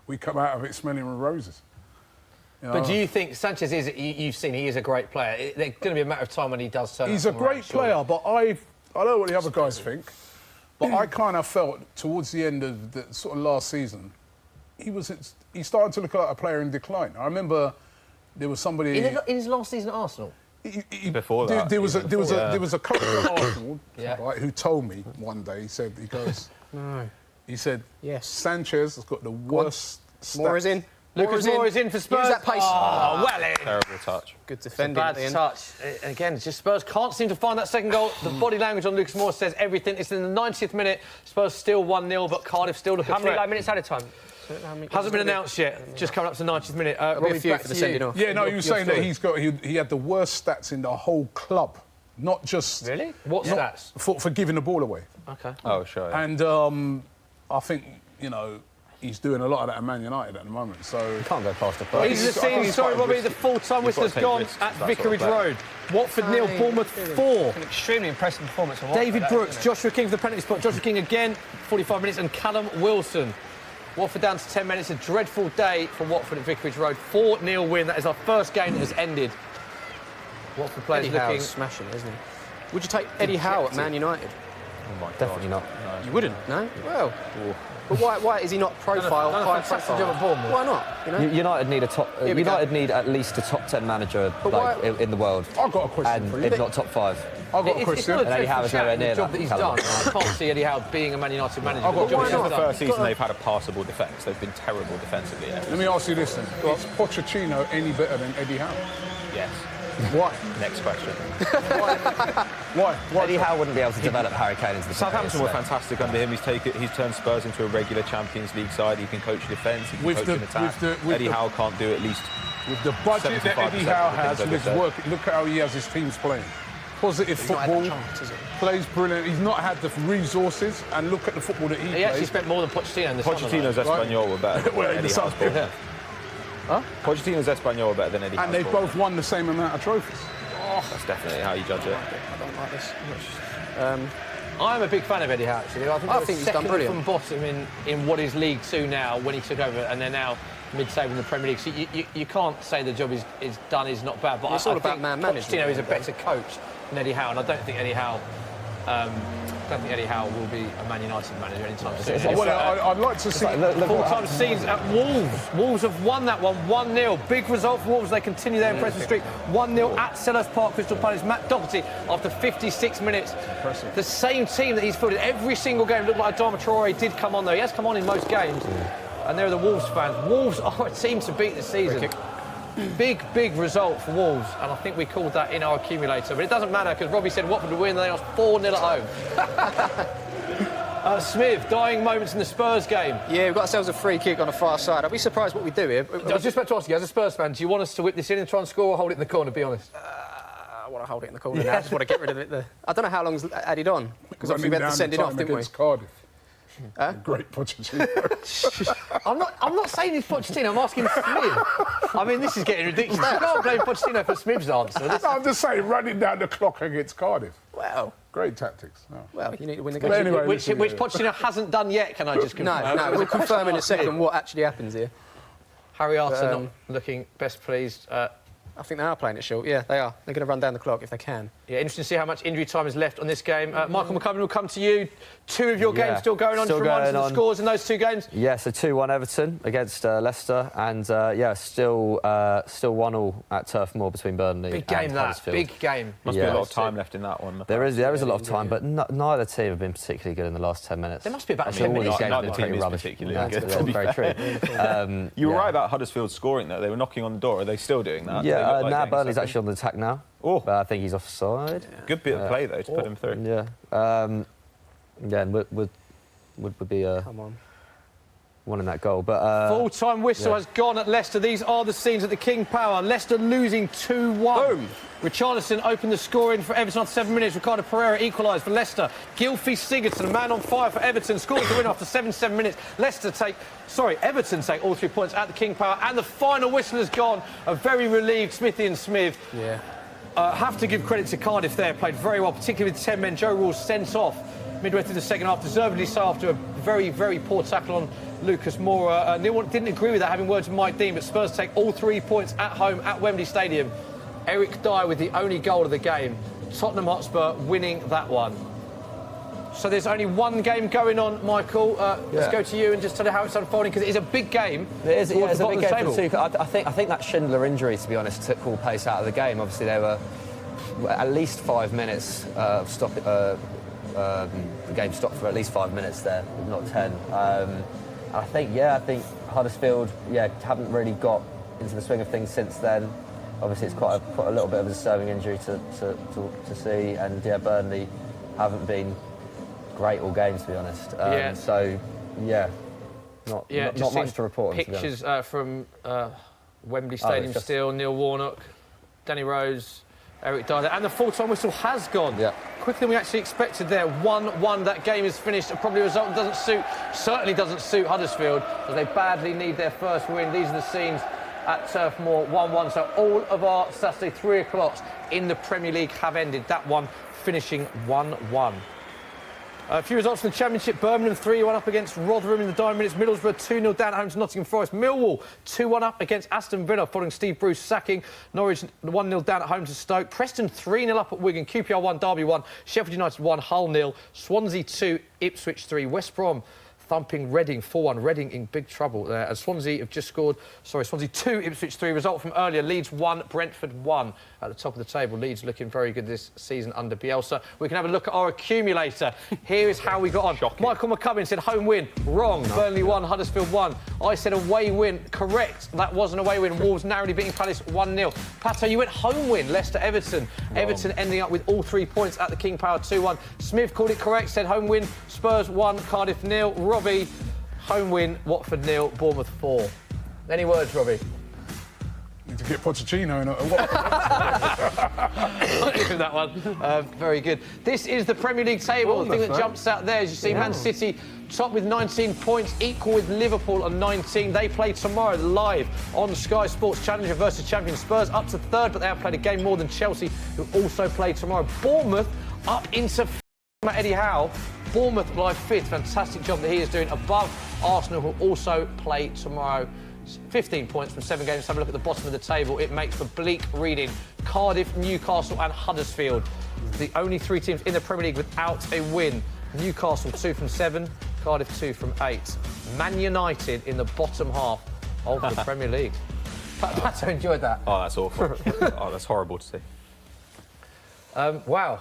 S4: we come out of it smelling roses. You know?
S1: But do you think Sanchez is? You've seen he is a great player. It's going to be a matter of time when he does turn.
S4: He's a great player, but I don't know what the other guys think. But I kind of felt towards the end of the sort of last season, he started to look like a player in decline. I remember there was somebody
S1: in his last season at Arsenal.
S3: Before that,
S4: there was a coach at Arsenal
S1: Yeah.
S4: right, who told me one day. He goes, he said,
S2: Yes.
S4: Sanchez has got the worst.
S2: Moore is in.
S1: Lucas Moore is in for Spurs.
S2: Use that pace.
S1: Oh, well in.
S3: terrible touch.
S2: Good defending
S1: Bad
S2: at the end.
S1: touch. Again, it's just Spurs can't seem to find that second goal. The body language on Lucas Moore says everything. It's in the 90th minute. Spurs still 1-0, but Cardiff still look a
S5: How many
S1: threat.
S5: minutes at a time?
S1: Hasn't been announced yet. Just coming up to the 90th minute.
S2: Probably
S1: Robbie,
S2: a few
S1: back
S2: for
S1: to
S2: the
S1: you.
S2: sending off.
S4: Yeah, no, he was saying that
S1: story.
S4: he had the worst stats in the whole club, not just
S1: Really? What stats?
S4: for giving the ball away.
S1: Okay.
S3: Oh, sure. Yeah.
S4: And I think he's doing a lot of that at Man United at the moment. So
S6: Can't go past the first.
S1: These are the
S4: I think
S1: scenes.
S4: he's
S1: Sorry,
S4: quite
S1: Robbie.
S4: risky.
S1: The full-time
S3: You've got
S1: whistle's
S3: to take
S1: gone
S3: risks,
S1: at
S3: that sort of
S1: Vicarage
S3: play.
S1: Road. Watford 0, Bournemouth 4.
S5: An extremely impressive performance from Watford,
S1: David
S5: that,
S1: Brooks,
S5: isn't it?
S1: Joshua King for the penalty spot. Joshua King again, 45 minutes, and Callum Wilson. Watford down to 10 minutes. A dreadful day for Watford at Vicarage Road. 4-0 win. That is our first game that has ended. Watford players
S2: Eddie
S1: looking...
S2: Howe's smashing, isn't he? Would you take Eddie Howe at Man United?
S3: Oh my God.
S6: Definitely not.
S2: You wouldn't, no? Well, but why is he not profile?
S1: Done a
S2: high
S1: fantastic
S2: profile?
S1: job at Bournemouth.
S2: Why not? You know?
S6: United need a top.
S2: we go.
S6: United need at least a top 10 manager in the world,
S4: I've got a question
S6: and
S4: for you.
S6: if not top 5.
S4: I've got a question.
S1: It's not a
S6: Eddie Howe is nowhere near
S1: the job
S6: that
S1: that he's done.
S6: calibre.
S1: I can't see Eddie Howe being a Man United manager.
S4: I've got
S1: The job
S4: why
S1: he's
S4: not?
S3: The
S1: done.
S3: first season they've had a passable defence. They've been terrible defensively.
S4: Let me ask you this then: is Pochettino any better than Eddie Howe?
S3: Yes.
S4: Why?
S3: Next question.
S4: Why?
S6: Eddie Howe wouldn't be able to develop Harry Kane into the
S3: Southampton
S6: player
S3: were
S6: he is
S3: fantastic under him. He's turned Spurs into a regular Champions League side. He can coach defence. He can
S4: With
S3: coach
S4: the-
S3: an attack.
S4: with
S3: Eddie Howe can't do at least.
S4: With the budget that
S3: 75%
S4: Eddie Howe
S3: of the
S4: has,
S3: things I
S4: with
S3: just
S4: his work, look at how he has his teams playing. Positive football, plays brilliant. He's not had the resources, and look at the football that he
S1: He actually
S4: plays.
S1: spent more than Pochettino in the summer.
S3: Pochettino's Espanyol were better than
S4: Well, in
S3: Eddie
S4: the
S3: Howe's
S4: summer,
S3: ball.
S1: Yeah.
S3: Pochettino's Espanyol were better than Eddie Howe's
S4: And they've
S3: ball.
S4: both won the same amount of trophies.
S3: That's definitely how you judge it.
S2: I don't like this.
S1: I'm a big fan of Eddie Howe, actually. I
S2: I
S1: think
S2: think he's
S1: second
S2: done brilliant.
S1: from bottom in what is League Two now when he took over, and they're now mid-table in the Premier League. So you can't say the job is done is not bad, but
S2: It's
S1: I
S2: all about
S1: think
S2: man management.
S1: Pochettino is a better coach than Eddie Howe, and I don't think Eddie Howe will be a Man United manager anytime soon.
S4: I'd like to see.
S1: Full-time scenes at Wolves. Wolves have won that one 1-0. Big result for Wolves. They continue their impressive streak. 1-0 at Selhurst Park, Crystal Palace. Matt Doherty, after 56 minutes.
S4: Impressive.
S1: The same team that he's fielded every single game. Looked like Adama Traore did come on, though. He has come on in most games. And they're the Wolves fans. Wolves are a team to beat this season. Big result for Wolves, and I think we called that in our accumulator. But it doesn't matter, because Robbie said Watford would win, and they lost 4-0 at home. Smith, dying moments in the Spurs game.
S2: Yeah, we've got ourselves a free kick on the far side. I'd be surprised what we do here.
S1: I was just about to ask you, as a Spurs fan, do you want us to whip this in and try and score, or hold it in the corner, be honest?
S2: I want to hold it in the corner now. I just want to get rid of it. I don't know how long's added on, because obviously we had to send it off, didn't we?
S4: Against Cardiff. Great Pochettino.
S1: I'm not saying it's Pochettino, I'm asking Smith. I mean, this is getting ridiculous. You can't blame Pochettino for Smith's answer.
S4: No, I'm just saying, running down the clock against Cardiff.
S2: Well,
S4: Great tactics. No.
S2: well, you need to win the game.
S4: But anyway,
S1: Which Pochettino hasn't done yet, can I just confirm?
S2: No, we'll confirm in a second what actually happens here.
S1: Harry Arter not looking best pleased.
S2: I think they are playing it short. Yeah, they are. They're going to run down the clock if they can.
S1: Yeah, interesting to see how much injury time is left on this game. Michael McCubbin will come to you. Two of your games still going on.
S6: Still
S1: Just remind us
S6: going
S1: of the scores in those two games.
S6: Yeah, so 2-1 Everton against Leicester, and still 1-1 at Turf Moor between Burnley
S1: Big game,
S6: and
S1: that.
S6: Huddersfield.
S1: Big game.
S3: Must be a lot of time left in that one.
S6: There is a lot of time, but neither team have been particularly good in the last 10 minutes.
S1: There must be about 10
S6: all these
S1: minutes.
S6: games
S3: Neither
S6: have
S3: team
S6: been
S3: is
S6: rubbish.
S3: particularly
S6: That's
S3: good, to be
S6: very true.
S3: You were
S6: Yeah.
S3: right about Huddersfield scoring, though. They were knocking on the door. Are they still doing that?
S6: Yeah,
S3: like
S6: now
S3: getting
S6: Burnley's
S3: second.
S6: actually on the attack now.
S3: Oh.
S6: But I think he's offside.
S3: Good bit of play, though, to put him through.
S6: Yeah. Yeah, and would be
S2: Come on.
S6: one in that goal. But
S1: Full-time whistle has gone at Leicester. These are the scenes at the King Power. Leicester losing 2-1.
S6: Boom.
S1: Richarlison opened the scoring for Everton after 7 minutes. Ricardo Pereira equalised for Leicester. Gylfi Sigurdsson, a man on fire for Everton, scores the win after 7 minutes. Everton take all 3 points at the King Power. And the final whistle has gone. A very relieved Smithy and Smith.
S2: Yeah.
S1: Have to give credit to Cardiff there. Played very well, particularly with 10 men. Joe Rawls sent off midway through the second half, deservedly so after a very, very poor tackle on Lucas Moura. Neil didn't agree with that, having words with Mike Dean, but Spurs take all 3 points at home at Wembley Stadium. Eric Dyer with the only goal of the game. Tottenham Hotspur winning that one. So there's only one game going on, Michael. Let's go to you and just tell you how it's unfolding, because it is a big game.
S6: it is,
S1: towards
S6: it's
S1: the
S6: a big
S1: bottom
S6: game
S1: of the
S6: for
S1: table.
S6: the two. I think that Schindler injury, to be honest, took all pace out of the game. Obviously, there were at least 5 minutes of stop. The game stopped for at least 5 minutes there, if not 10. I think Huddersfield, haven't really got into the swing of things since then. Obviously, it's quite a little bit of a disturbing injury to see, and Burnley haven't been great all game, to be honest. Not much to report.
S1: Pictures from Wembley Stadium still. Neil Warnock, Danny Rose, Eric Dyer, and the full-time whistle has gone. Yeah. Quicker than we actually expected there. 1-1, that game is finished. Probably a result that certainly doesn't suit Huddersfield, because they badly need their first win. These are the scenes at Turf Moor, 1-1. So all of our Saturday 3 o'clocks in the Premier League have ended. That one finishing 1-1. A few results from the Championship. Birmingham 3-1 up against Rotherham in the dying minutes. Middlesbrough 2-0 down at home to Nottingham Forest. Millwall 2-1 up against Aston Villa following Steve Bruce sacking. Norwich 1-0 down at home to Stoke. Preston 3-0 up at Wigan. QPR 1, Derby 1. Sheffield United 1, Hull 0. Swansea 2, Ipswich 3. West Brom thumping Reading 4-1. Reading in big trouble there, as Swansea have just scored. Swansea 2, Ipswich 3. Result from earlier: Leeds 1, Brentford 1. At the top of the table, Leeds looking very good this season under Bielsa. We can have a look at our accumulator. Here is how we got on.
S3: Shocking.
S1: Michael McCubbin said home win. Wrong. No. Burnley 1, Huddersfield 1. I said away win. Correct. That wasn't away win. Wolves narrowly beating Palace 1-0. Pato, you went home win. Leicester Everton. Wrong. Everton ending up with all 3 points at the King Power 2-1. Smith called it correct. Said home win. Spurs 1, Cardiff 0. Robbie, home win. Watford 0, Bournemouth 4. Any words, Robbie?
S4: Need to get Pochettino in.
S1: That one. Very good. This is the Premier League table. The thing that jumps out there, as you see, Man City top with 19 points, equal with Liverpool on 19. They play tomorrow live on Sky Sports. Challenger versus champion. Spurs up to third, but they have played a game more than Chelsea, who also play tomorrow. Bournemouth up into Eddie Howe. Bournemouth live fifth. Fantastic job that he is doing, above Arsenal, who also play tomorrow. 15 points from 7 games. Have a look at the bottom of the table. It makes for bleak reading. Cardiff, Newcastle and Huddersfield. The only 3 teams in the Premier League without a win. Newcastle 2 from 7, Cardiff 2 from 8. Man United in the bottom half of the Premier League. Pato enjoyed that.
S3: Oh, that's awful. Oh, that's horrible to see.
S1: Wow.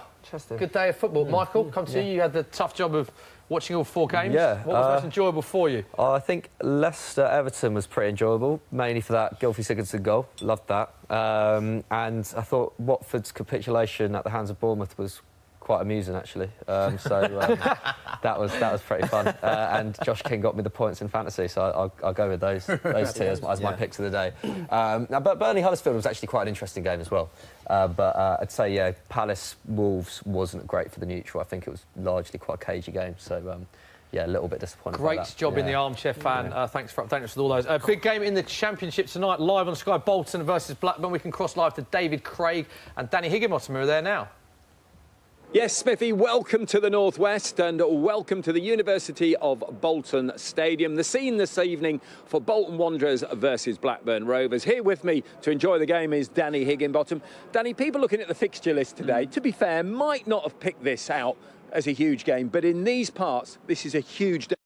S1: Good day of football. Michael, come to you. You had the tough job of watching all 4 games.
S6: Yeah.
S1: What was most enjoyable for you?
S6: I think Leicester-Everton was pretty enjoyable, mainly for that Gylfi Sigurdsson goal. Loved that. And I thought Watford's capitulation at the hands of Bournemouth was quite amusing, actually. That was pretty fun. And Josh King got me the points in fantasy, so I'll go with those two as my picks of the day. But Burnley-Huddersfield was actually quite an interesting game as well. But I'd say, Palace-Wolves wasn't great for the neutral. I think it was largely quite a cagey game. So, a little bit disappointed.
S1: Great job in the armchair fan. Thanks for updating us with all those. A big game in the Championship tonight, live on Sky. Bolton versus Blackburn. We can cross live to David Craig and Danny Higginbottom, who are there now.
S8: Yes, Smithy, welcome to the Northwest and welcome to the University of Bolton Stadium. The scene this evening for Bolton Wanderers versus Blackburn Rovers. Here with me to enjoy the game is Danny Higginbottom. Danny, people looking at the fixture list today, to be fair, might not have picked this out as a huge game, but in these parts, this is a huge day.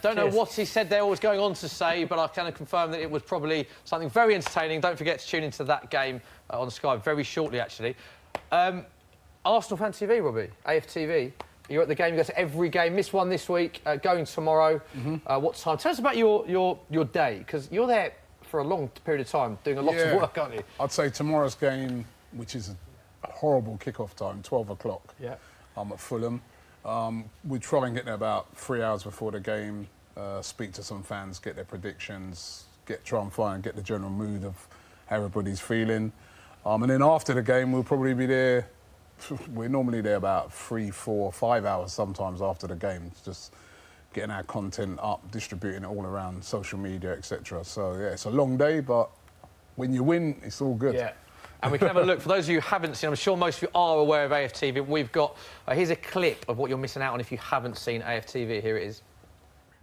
S1: Don't know what he said there or was going on to say, but I can confirm that it was probably something very entertaining. Don't forget to tune into that game on Sky very shortly, actually. Arsenal Fan TV, Robbie, AFTV. You're at the game. You go to every game. Missed one this week. Going tomorrow. What time? Tell us about your day, because you're there for a long period of time, doing a lot of work, aren't you?
S4: I'd say tomorrow's game, which is a horrible kick-off time, 12 o'clock.
S1: Yeah.
S4: I'm at Fulham. We try and get there about 3 hours before the game, speak to some fans, get their predictions, try and find and get the general mood of how everybody's feeling. And then after the game, we'll probably be there. We're normally there about 3, 4, 5 hours sometimes after the game, just getting our content up, distributing it all around social media, etc. So, yeah, it's a long day, but when you win, it's all good.
S1: Yeah. And we can have a look. For those of you who haven't seen, I'm sure most of you are aware of AFTV. We've got... here's a clip of what you're missing out on if you haven't seen AFTV. Here it is.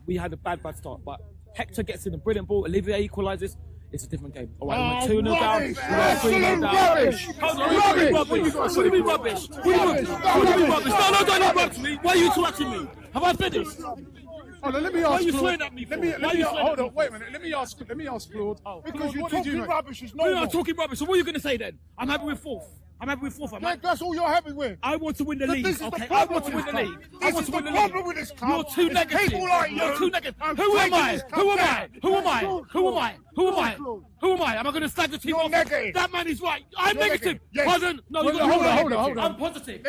S9: We had a bad start, but Hector gets in a brilliant ball. Olivier equalises. It's a different game. All right, we're 2-0 down. We're 3-0 down. Rubbish! Hold on, rubbish! What do you mean rubbish? What do you mean rubbish? No, don't interrupt me. Why are you interrupting me? Have I finished?
S4: Hold on, let me ask.
S9: Why are you swearing at me?
S4: Hold on, wait a minute. Let me ask Claude.
S9: Because you're talking rubbish. It's no. You're not talking rubbish. So what are you going to say then? I'm happy with fourth.
S10: That's all you're happy with.
S9: I want to win the league. Okay, I want to win the league.
S10: This is the problem with this club.
S9: You're too negative.
S10: People like you.
S9: You're too negative. Who am I? Who am I? Who am I? Who am I? Who am I? Who am I? Am I going to slag the team off?
S10: Negative.
S9: That man is right. I'm negative.
S10: Yes.
S9: Pardon? No, you're going to hold on. I'm positive.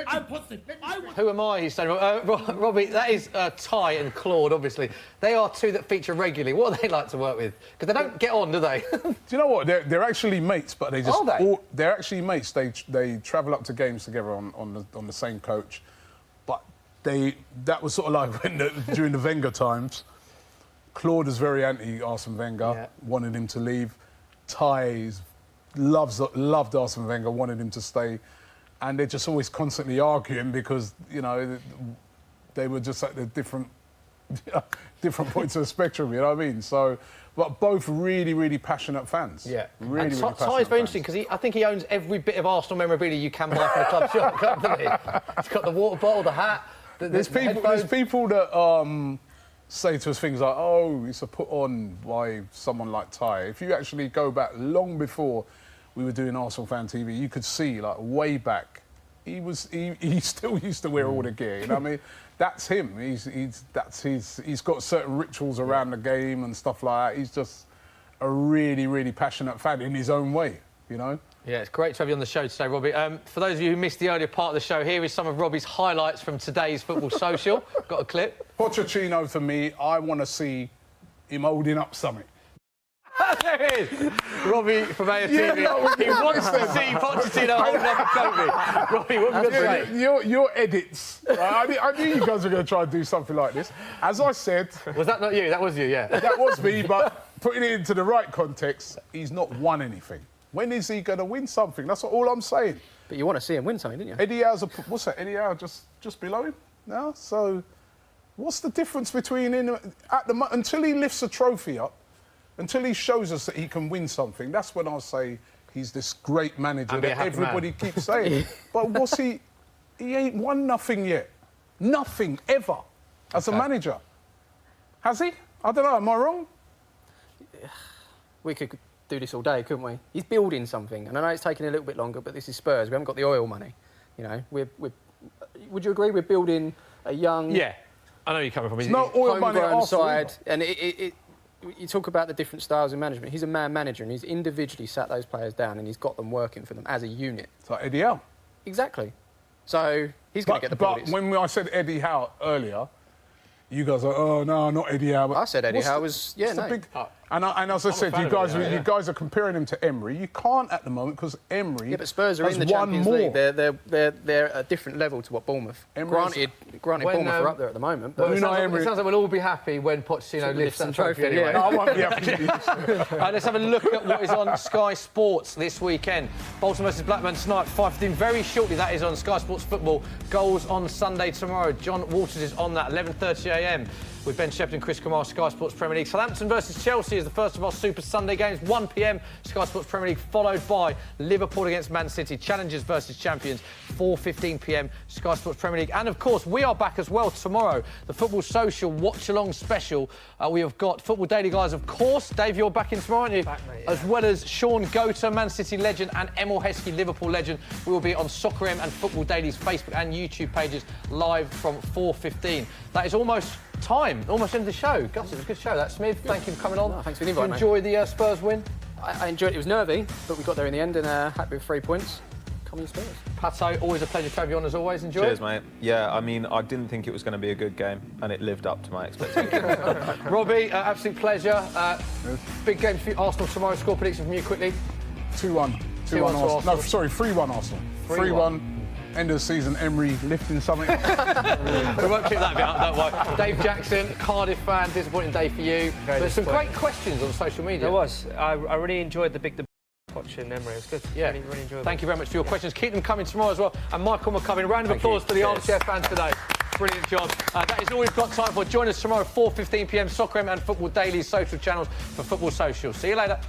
S1: Who am I? He's saying, Robbie, that is Ty and Claude, obviously. They are two that feature regularly. What are they like to work with? Because they don't get on, do they?
S4: Do you know what? They're actually mates, but they just...
S1: Are they?
S4: They're actually mates. They travel up to games together on the same coach. But that was sort of like during the Wenger times. Claude is very anti-Arsene Wenger, wanted him to leave. Ty loved Arsene Wenger, wanted him to stay. And they're just always constantly arguing because, you know, they were just at the different points of the spectrum, you know what I mean? So, but both really, really passionate fans.
S1: Yeah.
S4: Really, really passionate
S1: Ty's very interesting because I think he owns every bit of Arsenal memorabilia you can buy from the club shop, doesn't he? He's got the water bottle, the hat,
S4: there's people that say to us things like, oh, it's a put on by someone like Ty. If you actually go back long before we were doing Arsenal Fan TV, you could see, like, way back, he still used to wear all the gear, you know what I mean? That's him. He's got certain rituals around the game and stuff like that. He's just a really, really passionate fan in his own way, you know?
S1: Yeah, it's great to have you on the show today, Robbie. For those of you who missed the earlier part of the show, here is some of Robbie's highlights from today's Football Social. Got a clip.
S4: Pochettino, for me, I want to see him holding up something.
S1: There it is. Robbie from AFTV. He wants to see Pochettino holding up a trophy. Robbie, what have you got to say?
S4: Your edits. Right? I knew you guys were going to try and do something like this. As I said...
S1: Was that not you? That was you, yeah.
S4: That was me, but putting it into the right context, he's not won anything. When is he going to win something? That's all I'm saying.
S2: But you want to see him win something, didn't you?
S4: Eddie Howe's... What's that? Eddie Howe just below him now? So what's the difference between him... Until he lifts a trophy up, until he shows us that he can win something, that's when I'll say he's this great manager that everybody keeps saying. But what's he ain't won nothing yet. Nothing, ever, as a manager. Has he? I don't know, am I wrong?
S2: We could do this all day, couldn't we? He's building something, and I know it's taking a little bit longer, but this is Spurs. We haven't got the oil money. You know, would you agree we're building a young...
S1: Yeah, I know you're coming from.
S4: It's not oil money at
S2: side, and you talk about the different styles of management. He's a man manager, and he's individually sat those players down, and he's got them working for them as a unit.
S4: It's like Eddie Howe.
S2: Exactly. So he's going to get the ball.
S4: But when I said Eddie Howe earlier, you guys are, oh no, not Eddie Howe.
S2: I said Eddie Howe was, yeah, no.
S4: And as I said, you guys are comparing him to Emery. You can't at the moment because Emery.
S2: Yeah, but Spurs are in the Champions League. They're a different level to what Bournemouth. Granted, Bournemouth are up there at the moment. But
S1: it sounds like we'll all be happy when Pochettino lifts that trophy anyway.
S2: Yeah.
S4: I won't be happy.
S1: Let's have a look at what is on Sky Sports this weekend. Bolton versus Blackburn tonight, 5:15. Very shortly, that is on Sky Sports Football. Goals on Sunday tomorrow. John Walters is on that, 11:30 a.m. with Ben Shepherd and Chris Kamara, Sky Sports Premier League. Southampton versus Chelsea is the first of our Super Sunday games, 1 p.m. Sky Sports Premier League, followed by Liverpool against Man City, challengers versus champions, 4:15 p.m. Sky Sports Premier League. And of course, we are back as well tomorrow, the Football Social Watch Along special. We have got Football Daily guys, of course. Dave, you're back in tomorrow, aren't you?
S5: Back, mate, yeah.
S1: As well as Sean Gota, Man City legend, and Emil Heskey, Liverpool legend. We will be on Soccer M and Football Daily's Facebook and YouTube pages live from 4:15. That is almost time, almost end of the show. Gus, it was a good show. That's Smith. Thank you for coming on.
S2: No, thanks for the invite,
S1: Did you enjoy the Spurs win?
S2: I enjoyed it. It was nervy, but we got there in the end and happy with 3 points. Come on, Spurs.
S1: Pato, always a pleasure to have you on as always. Enjoy
S3: Cheers,
S1: it.
S3: mate. Yeah, I mean, I didn't think it was going to be a good game, and it lived up to my expectations.
S1: Robbie, absolute pleasure. Big game for Arsenal tomorrow. Score prediction from you quickly.
S4: 2-1. 2-1 Arsenal. No, sorry, 3-1 Arsenal. 3-1. End of the season, Emery lifting something.
S1: We won't keep that bit up, don't worry. Dave Jackson, Cardiff fan, disappointing day for you. There's some great questions on social media.
S5: There was. I really enjoyed the big debate watching Emery. It was good.
S1: Yeah.
S5: Really enjoyable.
S1: Thank you very much for your questions. Keep them coming tomorrow as well. And Michael McCubbin, round of applause for the Armchair fans today. Brilliant job. That is all we've got time for. Join us tomorrow, 4:15 p.m. Soccer M and Football Daily's social channels for Football Social. See you later.